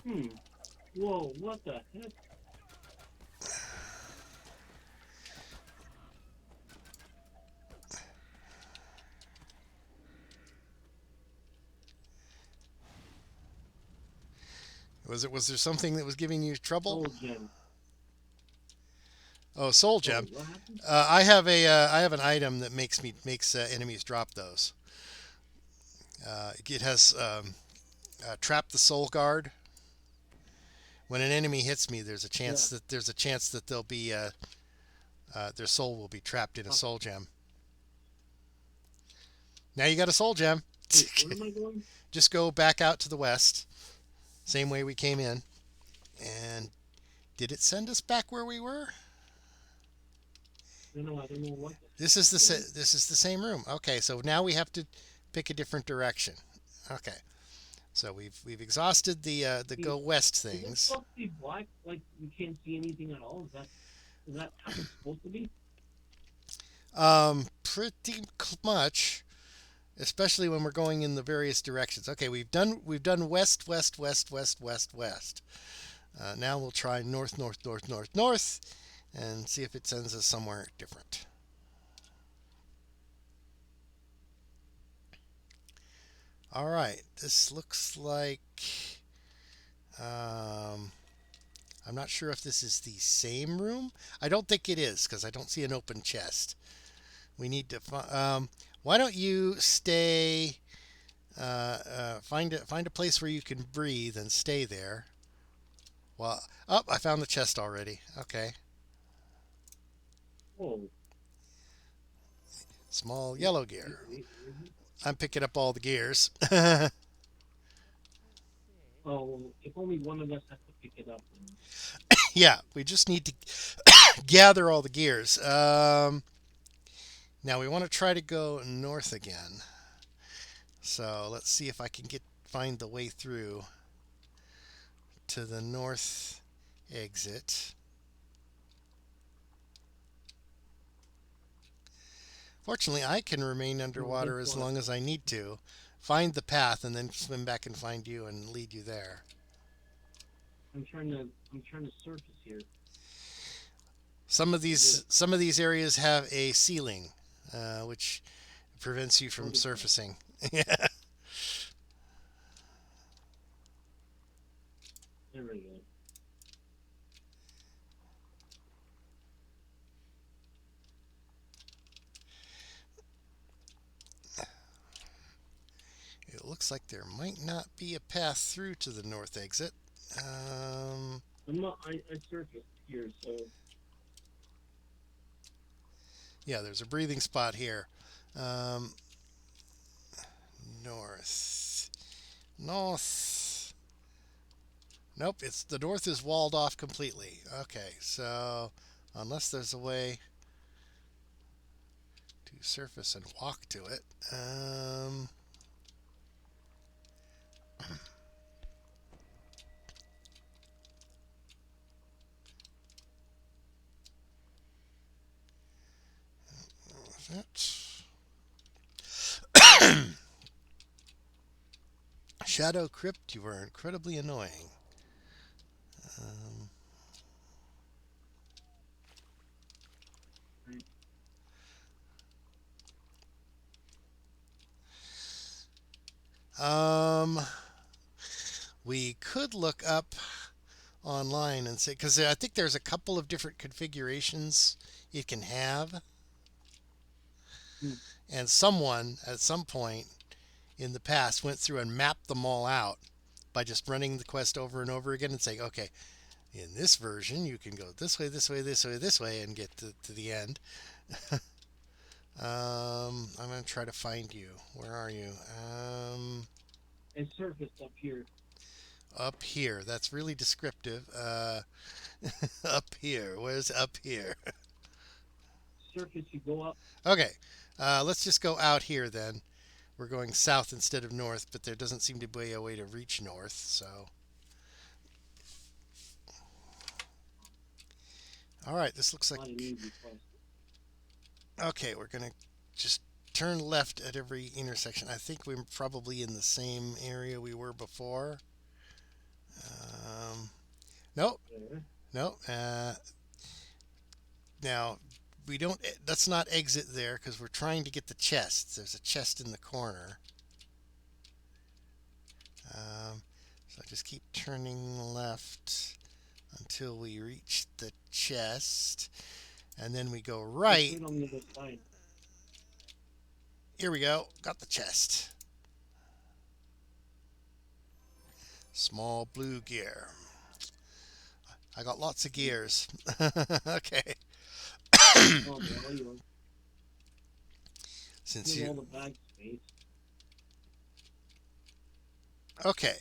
Whoa, what the heck? Was there something that was giving you trouble? Soul gem. Oh, soul gem. What happened? I have an item that makes enemies drop those. It has trap the soul guard. When an enemy hits me, there's a chance that they'll be their soul will be trapped in a soul gem. Now you got a soul gem. Wait, where am I going? Just go back out to the west, same way we came in. And did it send us back where we were? No, I don't know what. This is the same room. Okay, so now we have to pick a different direction. Okay, so we've exhausted the go west Is it things. supposed to be black? Like we can't see anything at all? Is that how it's supposed to be? Pretty much, especially when we're going in the various directions. Okay, we've done west, west, west, west, west, west. Now we'll try north, north, north, north, north, and see if it sends us somewhere different. All right, this looks like. I'm not sure if this is the same room. I don't think it is because I don't see an open chest. We need to. Why don't you stay? Find a place where you can breathe and stay there. Well, I found the chest already. Okay. Oh. Small yellow gear. I'm picking up all the gears. Oh, if only one of us has to pick it up. Yeah, we just need to gather all the gears. Now we want to try to go north again. So let's see if I can find the way through to the north exit. Fortunately, I can remain underwater as long as I need to. Find the path and then swim back and find you and lead you there. I'm trying to surface here. Some of these areas have a ceiling, which prevents you from surfacing. Yeah. There we go. It looks like there might not be a path through to the north exit. I surfaced here, so Yeah, there's a breathing spot here. North. North. Nope, it's the north is walled off completely. Okay, so unless there's a way to surface and walk to it. Shadow Crypt, you are incredibly annoying. We could look up online and say, because I think there's a couple of different configurations it can have. And someone at some point in the past went through and mapped them all out by just running the quest over and over again and saying, okay, in this version you can go this way, this way, this way, this way, and get to the end. I'm going to try to find you. Where are you? I surfaced up here. Up here. That's really descriptive. Up here. Where's up here? Surface, you go up. Okay. Let's just go out here then. We're going south instead of north, but there doesn't seem to be a way to reach north, so. All right, this looks like. Okay, we're going to just turn left at every intersection. I think we're probably in the same area we were before. Nope. Nope. Now, we don't. Let's not exit there because we're trying to get the chest. There's a chest in the corner. So just keep turning left until we reach the chest, and then we go right. Here we go. Got the chest. Small blue gear. I got lots of gears. Okay. Since you. Okay.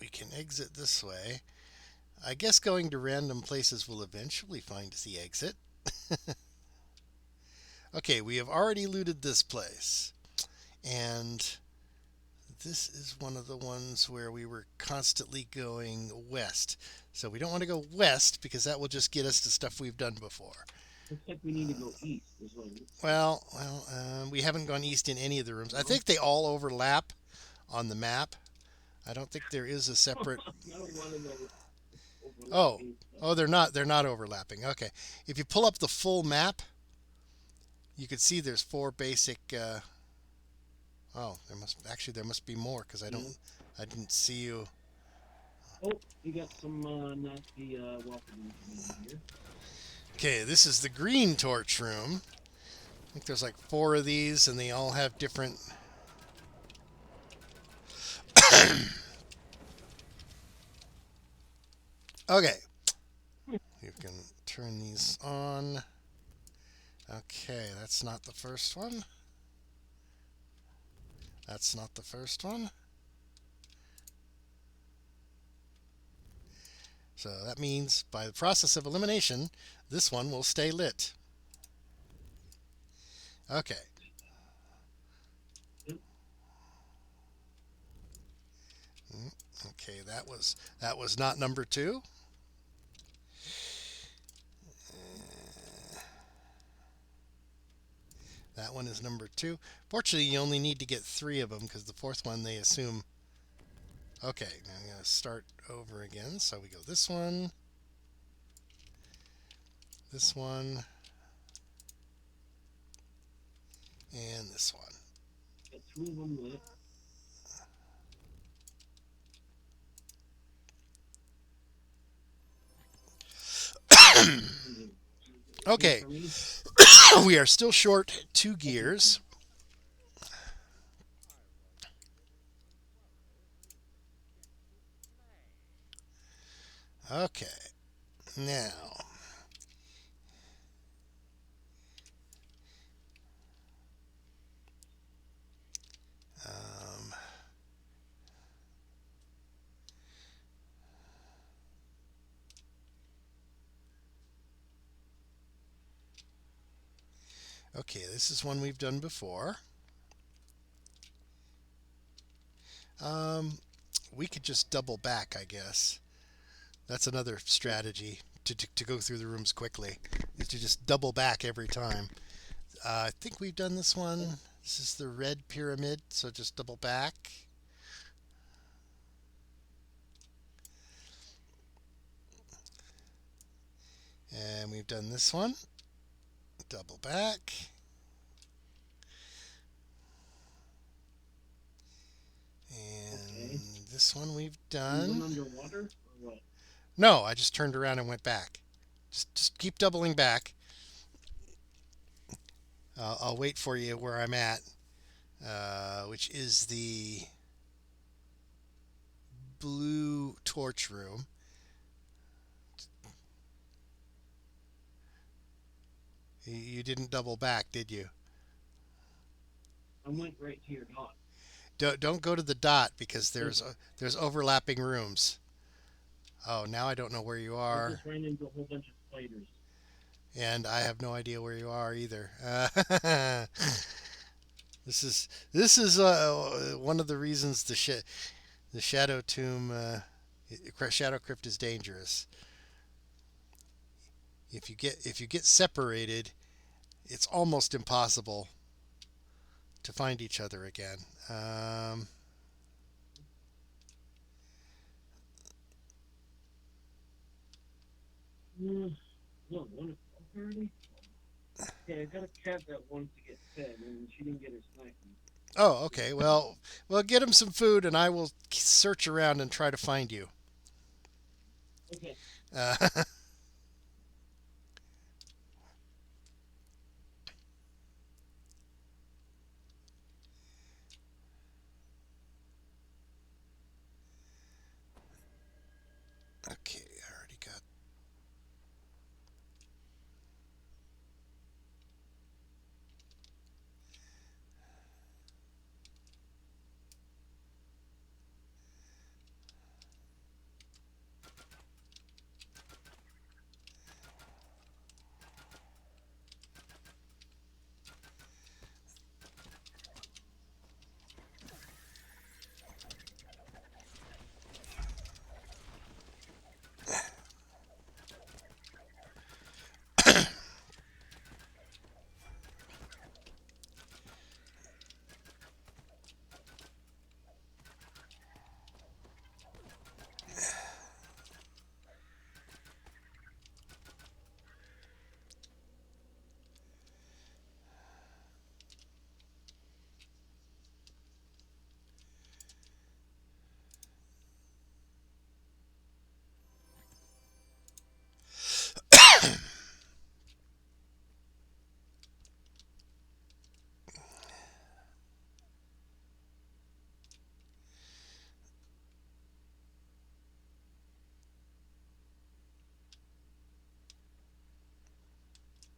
We can exit this way. I guess going to random places will eventually find the exit. Okay, we have already looted this place. And this is one of the ones where we were constantly going west. So we don't want to go west because that will just get us to stuff we've done before. Looks like we need to go east. Well, we haven't gone east in any of the rooms. I think they all overlap on the map. I don't think there is a separate. Oh, they're not. They're not overlapping. Okay, if you pull up the full map, you can see there's 4 basic. Oh, there must be more because I didn't see you. Oh, you got some nasty welcome here. Okay, this is the green torch room. I think there's like 4 of these, and they all have different. Okay, you can turn these on. Okay, that's not the first one. That's not the first one. So that means by the process of elimination, this one will stay lit. Okay. Okay, that was not number two. That one is number two. Fortunately, you only need to get three of them because the fourth one they assume. Okay, now I'm going to start over again. So we go this one, and this one. Got two of them left. Okay, we are still short 2 gears. Okay, now. Okay, this is one we've done before. We could just double back, I guess. That's another strategy to go through the rooms quickly, is to just double back every time. I think we've done this one. This is the red pyramid, so just double back. And we've done this one. Double back. And Okay. this one we've You done. went underwater or what? No, I just turned around and went back. Just keep doubling back. I'll wait for you where I'm at, which is the blue torch room. You didn't double back, did you? I went right to your dot. Don't go to the dot because there's overlapping rooms. Oh, now I don't know where you I are, just ran into a whole bunch of spiders. and I have no idea where you are either. This is one of the reasons the Shadow Tomb, Shadow Crypt is dangerous. If you get separated, it's almost impossible to find each other again. What, 1 o'clock already? Yeah, I got a cat that wants to get fed, and she didn't get her snack. Oh, okay. Well, get him some food, and I will search around and try to find you. Okay. Uh, okay, I already got.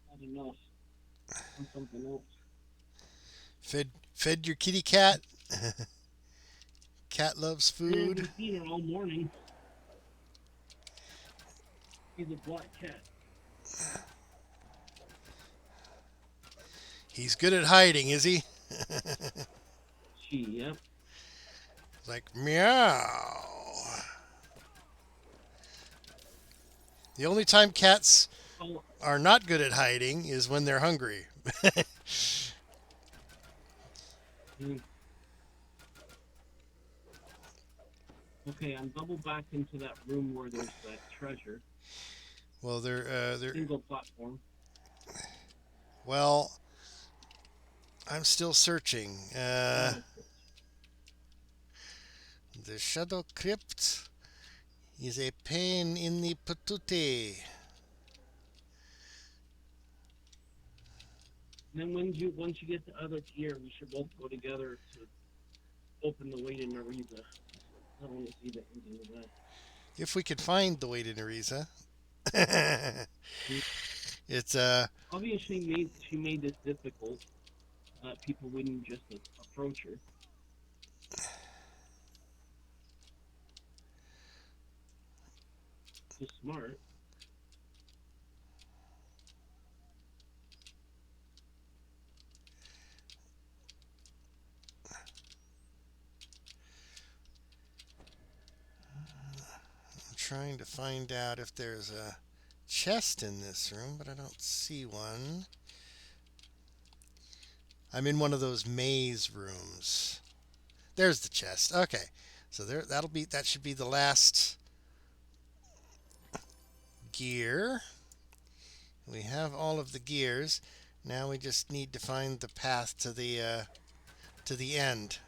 Not enough. Want something else. Fed your kitty cat. Cat loves I haven't food. seen her all morning. He's a black cat. He's good at hiding, is he? She, yep. Like meow. The only time cats Oh, are not good at hiding is when they're hungry. mm, okay, I'm double back into that room where there's that treasure. Well, they're Single platform. well. I'm still searching. Shadow Crypt. The Shadow Crypt is a pain in the patootie. And then once you get the other gear, we should both go together to open the weight in Ariza. I want to see the ending of that. If we could find the way to Nereza. Mm. It's Obviously, she made this difficult so that people wouldn't just approach her. Just smart. I'm trying to find out if there's a chest in this room, but I don't see one. I'm in one of those maze rooms. There's the chest. Okay. So that should be the last gear. We have all of the gears. Now we just need to find the path to the end.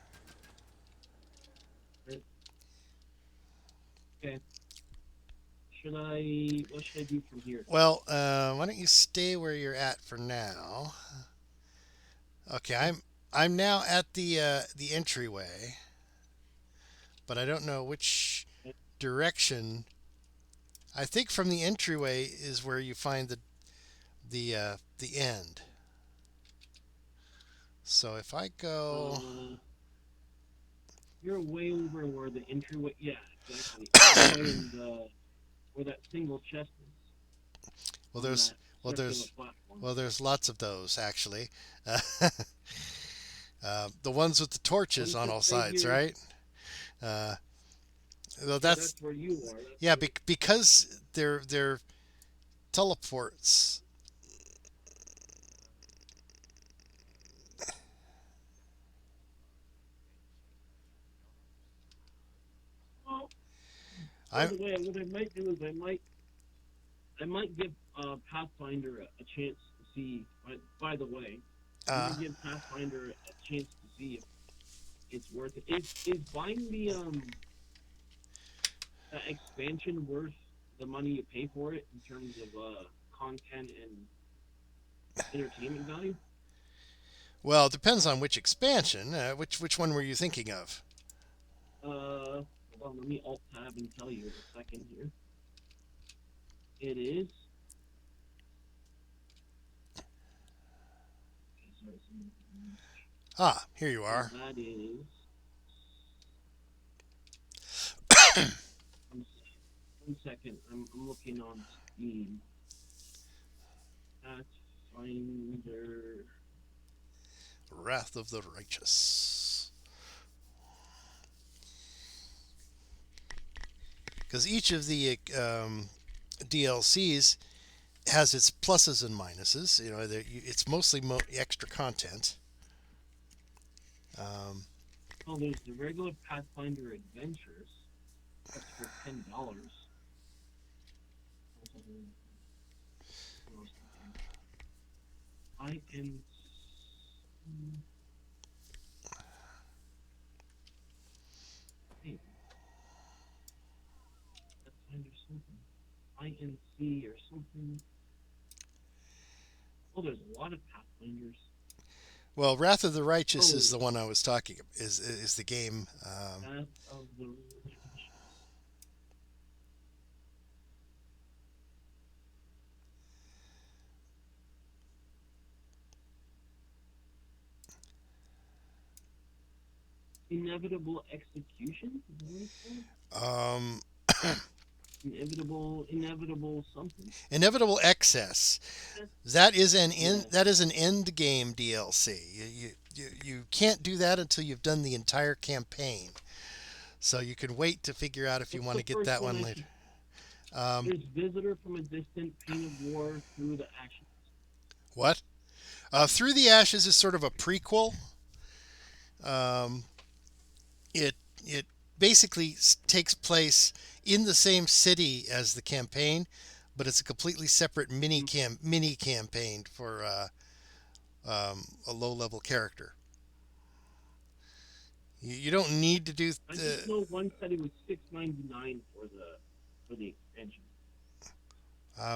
Okay. What should I do from here? Well, why don't you stay where you're at for now? Okay, I'm now at the entryway, but I don't know which direction. I think from the entryway is where you find the end. So if I go, Uh, you're way over where the entryway. Yeah, exactly. Entryway and where that single chest is well, on there's that well circular there's platform. well there's lots of those actually. The ones with the One torches on should all stay sides, here. right? Uh, well, Yeah, that's that's where you are. That's yeah, where. because they're teleports. Oh, by I'm the way, what I might do is I might give Pathfinder a chance to see. By the way, I'm uh, gonna give Pathfinder a chance to see if it's worth it. Is buying the expansion worth the money you pay for it in terms of content and entertainment value? well, it depends on which expansion. Which one were you thinking of? Hold on, let me alt tab and tell you in a second here. It is. Okay, sorry, Ah, here you are. that is. One second. One second. I'm looking on Steam. Pathfinder. Wrath of the Righteous. Because each of the DLCs has its pluses and minuses. You know, it's mostly extra content. Um, Oh, there's the regular Pathfinder Adventures. That's for $10. I am. Hey, Pathfinder something. INC or something. Oh, there's a lot of Pathfinders. well, Wrath of the Righteous Oh, is the one I was talking. Is the game? Path of the. Inevitable execution? Is that what it's called? Um, Inevitable something. Inevitable Excess. That is Yeah. that is an end game DLC. You can't do that until you've done the entire campaign. So you can wait to figure out if you What's want the to get first that one one I later. should? Um, There's Visitor from a Distant, Pain of War, Through the Ashes. what? Through the Ashes is sort of a prequel. Um, it it basically takes place in the same city as the campaign, but it's a completely separate mini campaign for a low level character. You don't need to do I just the. know one said it was $6.99 for the extension.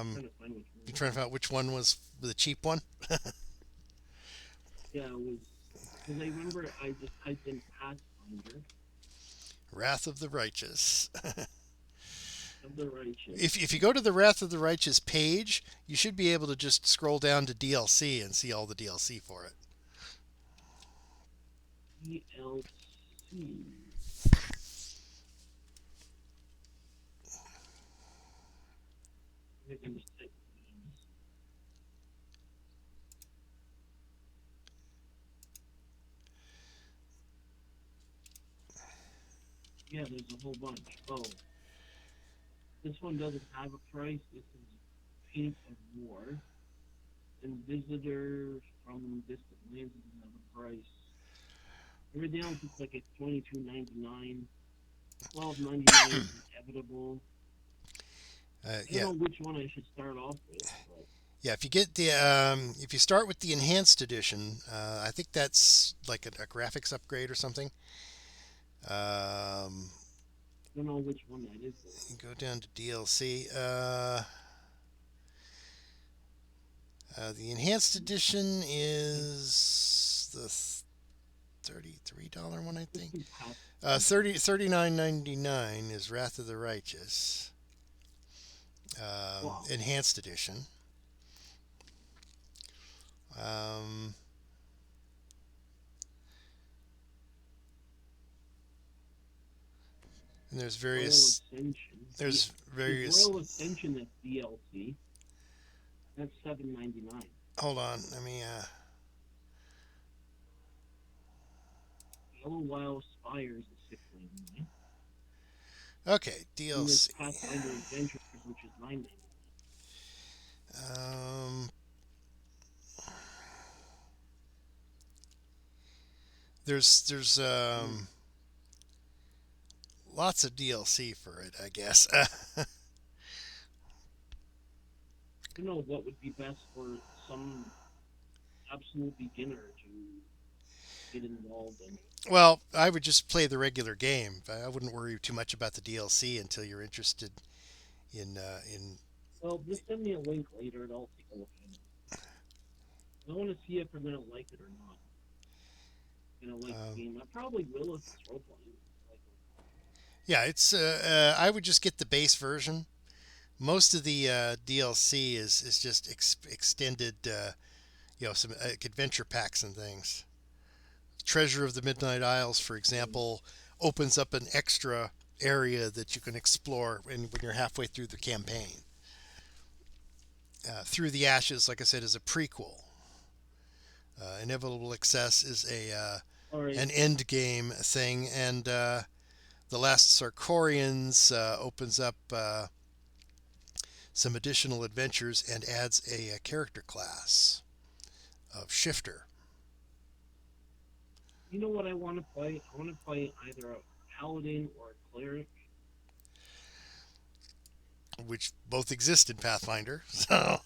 I'm Um, trying to find which one you it trying to was. find out which one was the cheap one? Yeah, it was because I remember I just typed in Pathfinder Wrath of the Righteous. of the Righteous. If you go to the Wrath of the Righteous page, you should be able to just scroll down to DLC and see all the DLC for it. DLC. I can just type these. Yeah, there's a whole bunch. Oh, this one doesn't have a price. This is Paint of War. And Visitor from Distant Lands doesn't have a price. Everything else looks like it's $22.99. $12.99 is inevitable. I don't Yeah, know which one I should start off with, but yeah. If you get the if you start with the enhanced edition, I think that's like a graphics upgrade or something. Um, I don't know which one that is. you go down to DLC. The enhanced edition is the $33 one, I Let's think. do Pathfinder. 39.99 is Wrath of the Righteous, Wow. enhanced edition. Um, and there's Royal various Ascension. Yeah, there's there's various. Royal Ascension that's DLC. That's $7.99. Hold on, let me. Yellow Wild Spires is $6.99. Okay, And there's DLC. Pathfinder Adventures, which is $9.99. Um, there's lots of DLC for it, I guess. You know what would be best for some absolute beginner to get involved in. Well, I would just play the regular game. I wouldn't worry too much about the DLC until you're interested in. Well, just send me a link later and I'll take a look at it. I want to see if I'm gonna like it or not. Gonna like the Um, game. I probably will if it's role playing. Like, yeah, it's. I would just get the base version. Most of the DLC is just extended. Some adventure packs and things. Treasure of the Midnight Isles, for example, opens up an extra area that you can explore when you're halfway through the campaign. Through the Ashes, like I said, is a prequel. Inevitable Excess is a all right, an end game thing, and the Last Sarkorians opens up some additional adventures and adds a character class of Shifter, you know what I want to play? I want to play either a paladin or a cleric. which both exist in Pathfinder. So,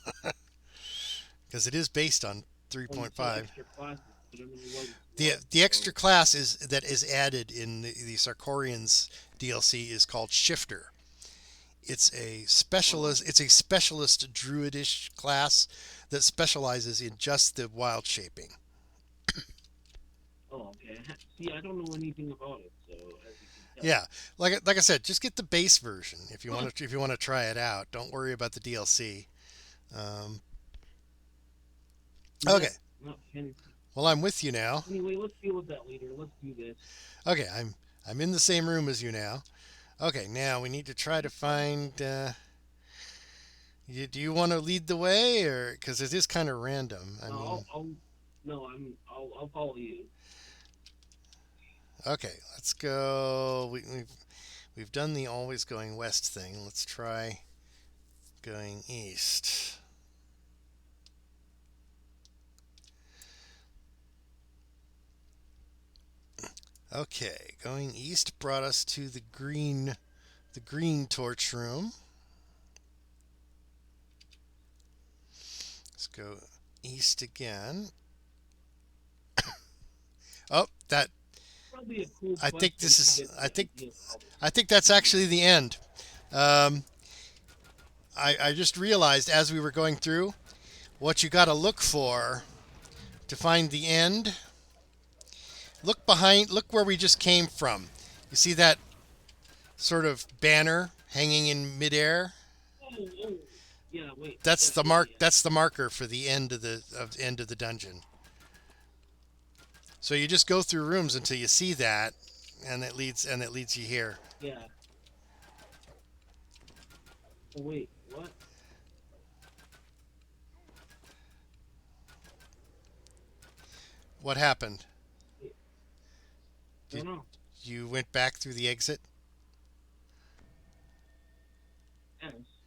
because it is based on Oh, you said 3.5. extra classes, but I don't know The what. the So, extra class is added in the Sarkorians DLC is called Shifter. It's a oh, specialist. It's a specialist druidish class that specializes in just the wild shaping. oh, okay. See, I don't know anything about it, so as you can tell. Yeah, like I said, just get the base version Huh. if you want to try it out. Don't worry about the DLC. Um, Not, okay, not fancy. well I'm with you now. Anyway, let's deal with that later. Let's do this. Okay, I'm in the same room as you now. Okay, now we need to try to find. Do you want to lead the way, or because it is kind of random? I No, mean, no, I'll follow you. okay, let's go. We've done the always going west thing. Let's try. going east. Okay, going east brought us to the green torch room. Let's go east again. Oh, that Probably a cool I think question this to is get the idea of how I think that's actually the end. Um, I just realized as we were going through what you got to look for to find the end. Look behind. Look where we just came from. You see that sort of banner hanging in midair? oh, yeah, wait. That's Yeah, the yeah, mark. yeah. That's the marker for the end of the dungeon. So you just go through rooms until you see that, and it leads you here. Yeah. Oh, wait, what? What happened? Wait, I Did don't know. you went back through the exit? Yes.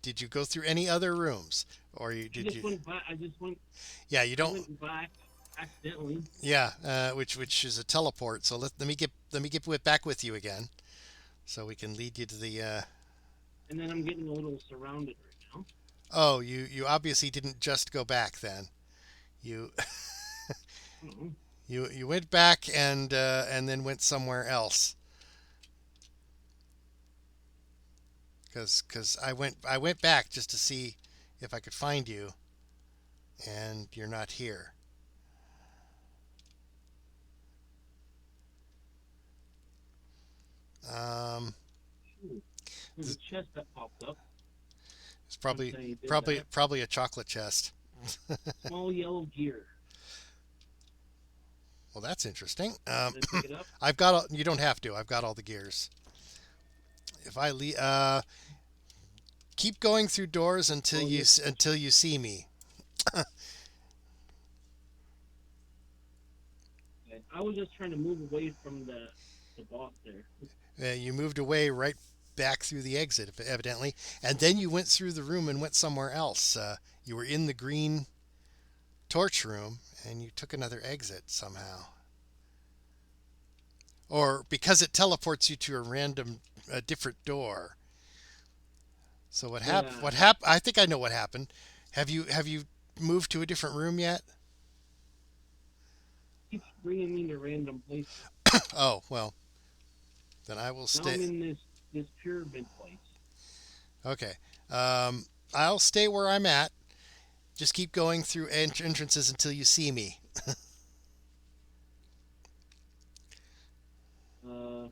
Did you go through any other rooms, or you I did just you? went back. I just went. Yeah, you I don't. went back accidentally, Yeah, which is a teleport. So let me get back with you again, so we can lead you to the. and then I'm getting a little surrounded right now. Oh, you obviously didn't just go back then. You I don't know. you went back and then went somewhere else. Because I went back just to see if I could find you, and you're not here. Um, Ooh, there's a chest that popped up. it's Once I did that. probably a chocolate chest. Small yellow gear. Well, that's interesting. Did I pick it up? I've got all, you don't have to. I've got all the gears. If I keep going through doors Oh, yes. until you see me. Okay. I was just trying to move away from the boss there. You moved away right back through the exit, evidently, and then you went through the room and went somewhere else. You were in the green torch room, and you took another exit somehow. Or because it teleports you to a different door. So what happened? Yeah. What happened? I think I know what happened. Have you moved to a different room yet? Keeps bringing me to random places. Oh well, then I will Now I'm stay. in this pyramid place. Okay, I'll stay where I'm at. Just keep going through entrances until you see me. Uh,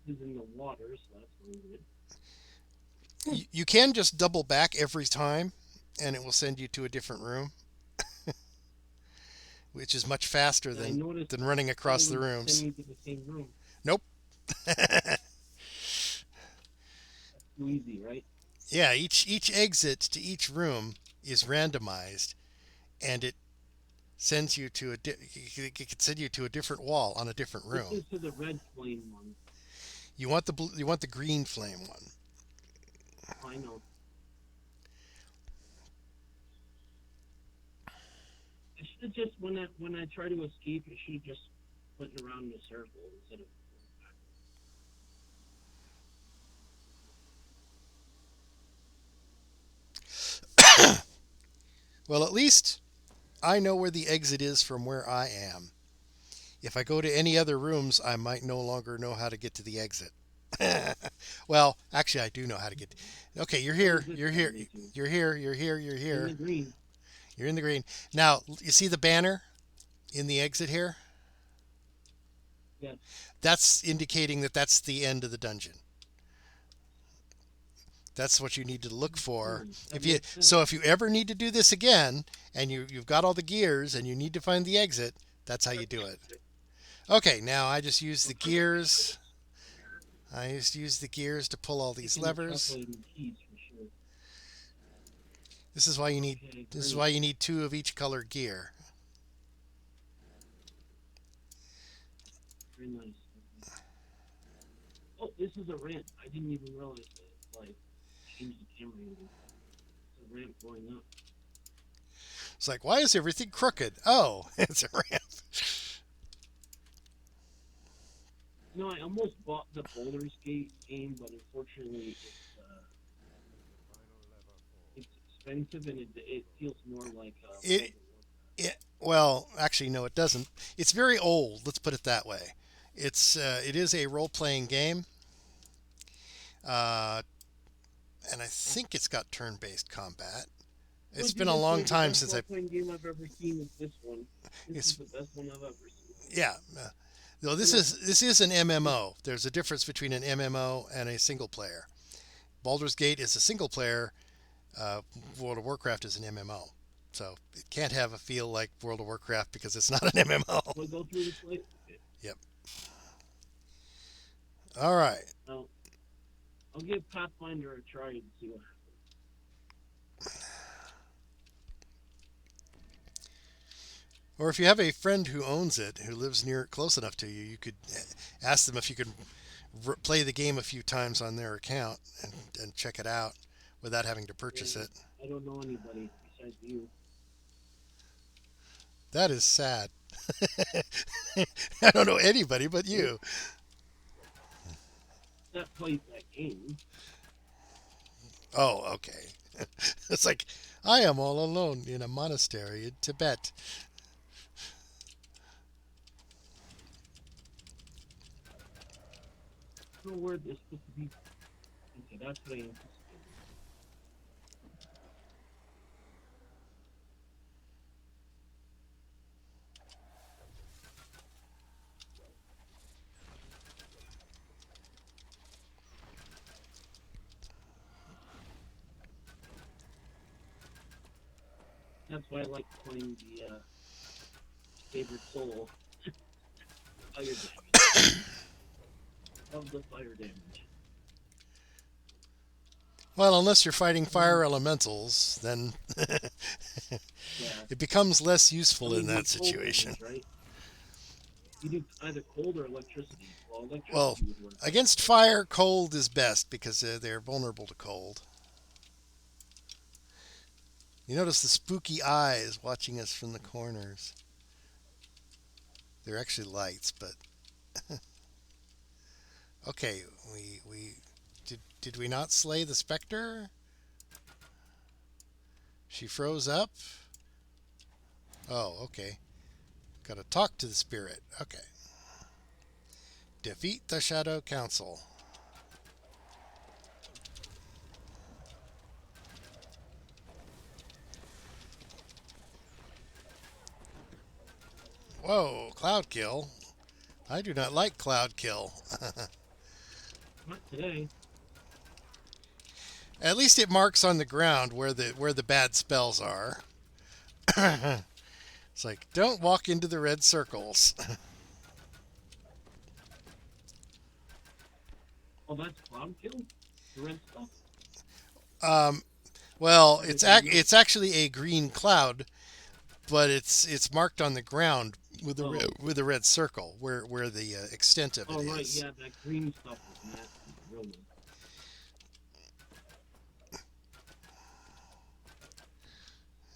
this is in the water, so that's really good. You can just double back every time, and it will send you to a different room, which is much faster And I noticed than running it across the would send rooms. me to the same room. Nope. That's too easy, right? Yeah, each exit to each room is randomized, and it sends you to it can send you to a different wall on a different This room. is to the red flame one. You want the green flame one. I know. I should have just when I try to escape, I should have just went around in a circle instead of. Well, at least I know where the exit is from where I am. If I go to any other rooms, I might no longer know how to get to the exit. Well, actually, I do know how to get. Okay, you're What here. is this You're here. telling me to? You're here. You're here. You're In the here. green. You're in the green. Now, you see the banner in the exit here? Yes. That's indicating that that's the end of the dungeon. That's what you need to look for. That makes sense. If you ever need to do this again and you've got all the gears and you need to find the exit, that's how you do it. Okay, now I just use the gears. I just use the gears to pull all these Taking the levers. chocolate and keys for sure. This is why Okay, you great. need two of each color gear. Very nice. Oh, this is a ramp. I didn't even realize that. Like, change the camera angle. It's a ramp going up. It's like, why is everything crooked? Oh, it's a ramp. No, I almost bought the Baldur's Gate game, but unfortunately, it's expensive and it feels more like It, well, actually, no, it doesn't. It's very old. Let's put it that way. It is a role playing game, uh, and I think it's got turn based combat. Would It's you been a just say long the time best since role playing game I've ever seen is this one? This is It's the best one I've ever seen. yeah. No, You know, this is an MMO. There's a difference between an MMO and a single player. Baldur's Gate is a single player. World of Warcraft is an MMO. So it can't have a feel like World of Warcraft because it's not an MMO. we'll go through this later. Yep. All right. Now, I'll give Pathfinder a try and see what Or if you have a friend who owns it, who lives near close enough to you, you could ask them if you could play the game a few times on their account and check it out without having to purchase happens. it. I don't know anybody besides you. That is sad. I don't know anybody but you. That plays that game. Oh, okay. It's like I am all alone in a monastery in Tibet. I don't know where this supposed to be. Okay, that's what I anticipated. That's why I like playing the favorite soul. Fire damage. Love the fire damage. Well, unless you're fighting fire elementals, then Yeah. it becomes less I useful mean, in with that cold situation. damage, right? You do either cold or electricity. Well, Well, electricity would work. against fire, cold is best because they're vulnerable to cold. You notice the spooky eyes watching us from the corners. They're actually lights, but okay. We did we not slay the specter? She froze up. Oh, okay. Got to talk to the spirit. Okay. Defeat the Shadow Council. Whoa, Cloud Kill. I do not like Cloud Kill. Not today. At least it marks on the ground where the bad spells are. It's like don't walk into the red circles. Oh, that's cloud kill? The red stuff? um, well, I didn't know. it's actually a green cloud, but it's marked on the ground Oh. with a red circle where the extent of it Oh, right, is. yeah, that green stuff is nasty. Really.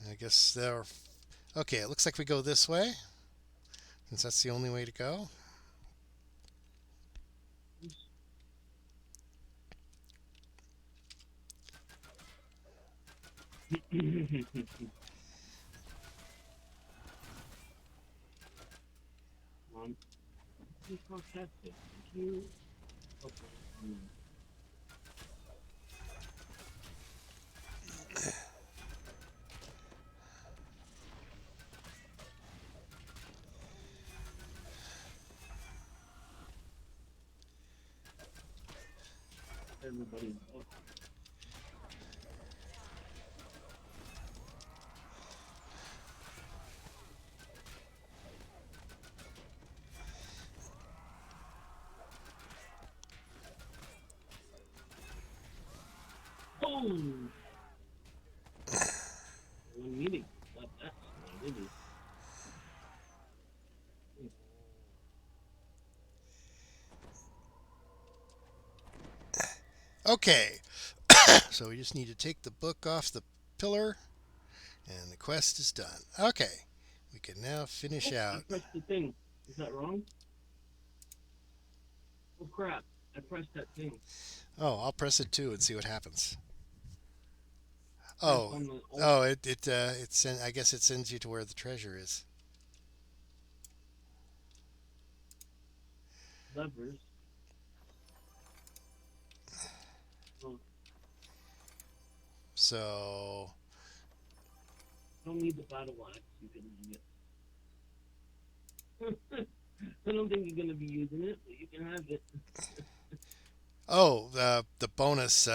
I guess there. Okay, it looks like we go this way, since that's the only way to go. Come on. Just not test it. Thank you. Okay. Everybody. Oh. Boom! One meeting. Not that small, did he? Okay, so we just need to take the book off the pillar, and the quest is done. Okay, we can now finish Oh, I out. pressed the thing. Is that wrong? Oh crap! I pressed that thing. Oh, I'll press it too and see what happens. Press Oh, on the alt I guess it sends you to where the treasure is. levers. Oh, So, don't need the battle axe. You can have it. I don't think you're gonna be using it, but you can have it. oh, the bonus.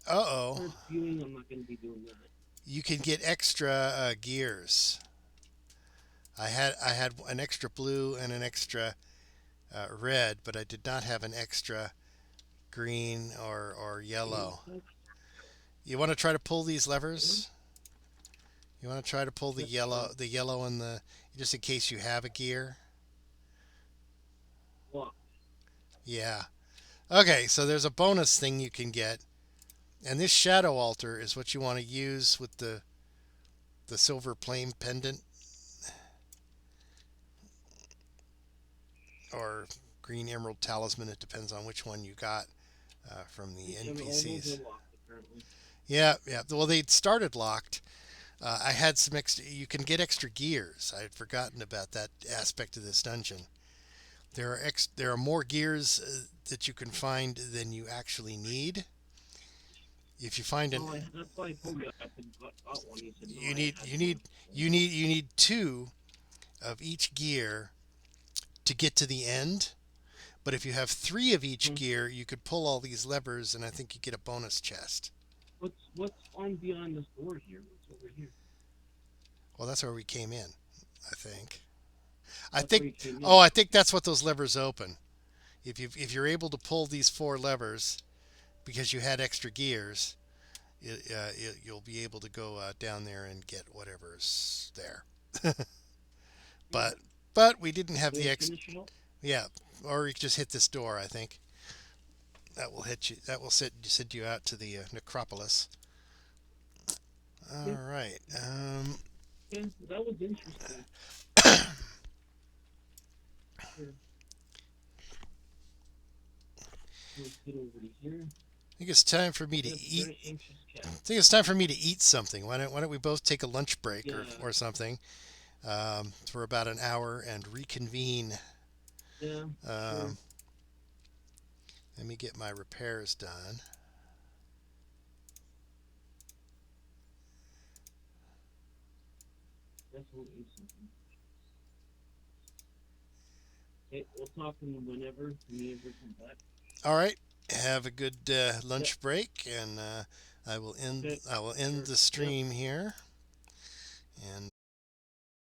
Oh, First viewing, I'm not gonna be doing that. you can get extra gears. I had an extra blue and an extra red, but I did not have an extra green or yellow. You want to try to pull these levers? You want to try to pull the yellow and the just in case you have a gear. What? Yeah. Okay, so there's a bonus thing you can get, and this shadow altar is what you want to use with the silver flame pendant or green emerald talisman. It depends on which one you got from the NPCs. Yeah, yeah. Well, they started locked. I had some extra. You can get extra gears. I had forgotten about that aspect of this dungeon. There are more gears that you can find than you actually need. If you find an, That's why I told you I got one. You said no, you I need had you one. need you need two of each gear to get to the end. But if you have three of each gear, you could pull all these levers, and I think you get a bonus chest. What's on behind this door here? What's over here? Well, that's where we came in, I think. That's where you came in. I think that's what those levers open. If you're able to pull these four levers because you had extra gears, you'll be able to go down there and get whatever's there. but but we didn't have the X. Yeah, or you just hit this door. I think that will hit you. That will send you out to the necropolis. All right. Yeah, that was interesting. Here. Let's get over to here. I think it's time for me to eat. Very anxious cat. I think it's time for me to eat something. Why don't we both take a lunch break Yeah. or something for about an hour and reconvene. Yeah. Sure. Let me get my repairs done. Definitely something. Okay, we'll talk to them whenever me ever come back. All right. Have a good lunch break, and I will end the stream here.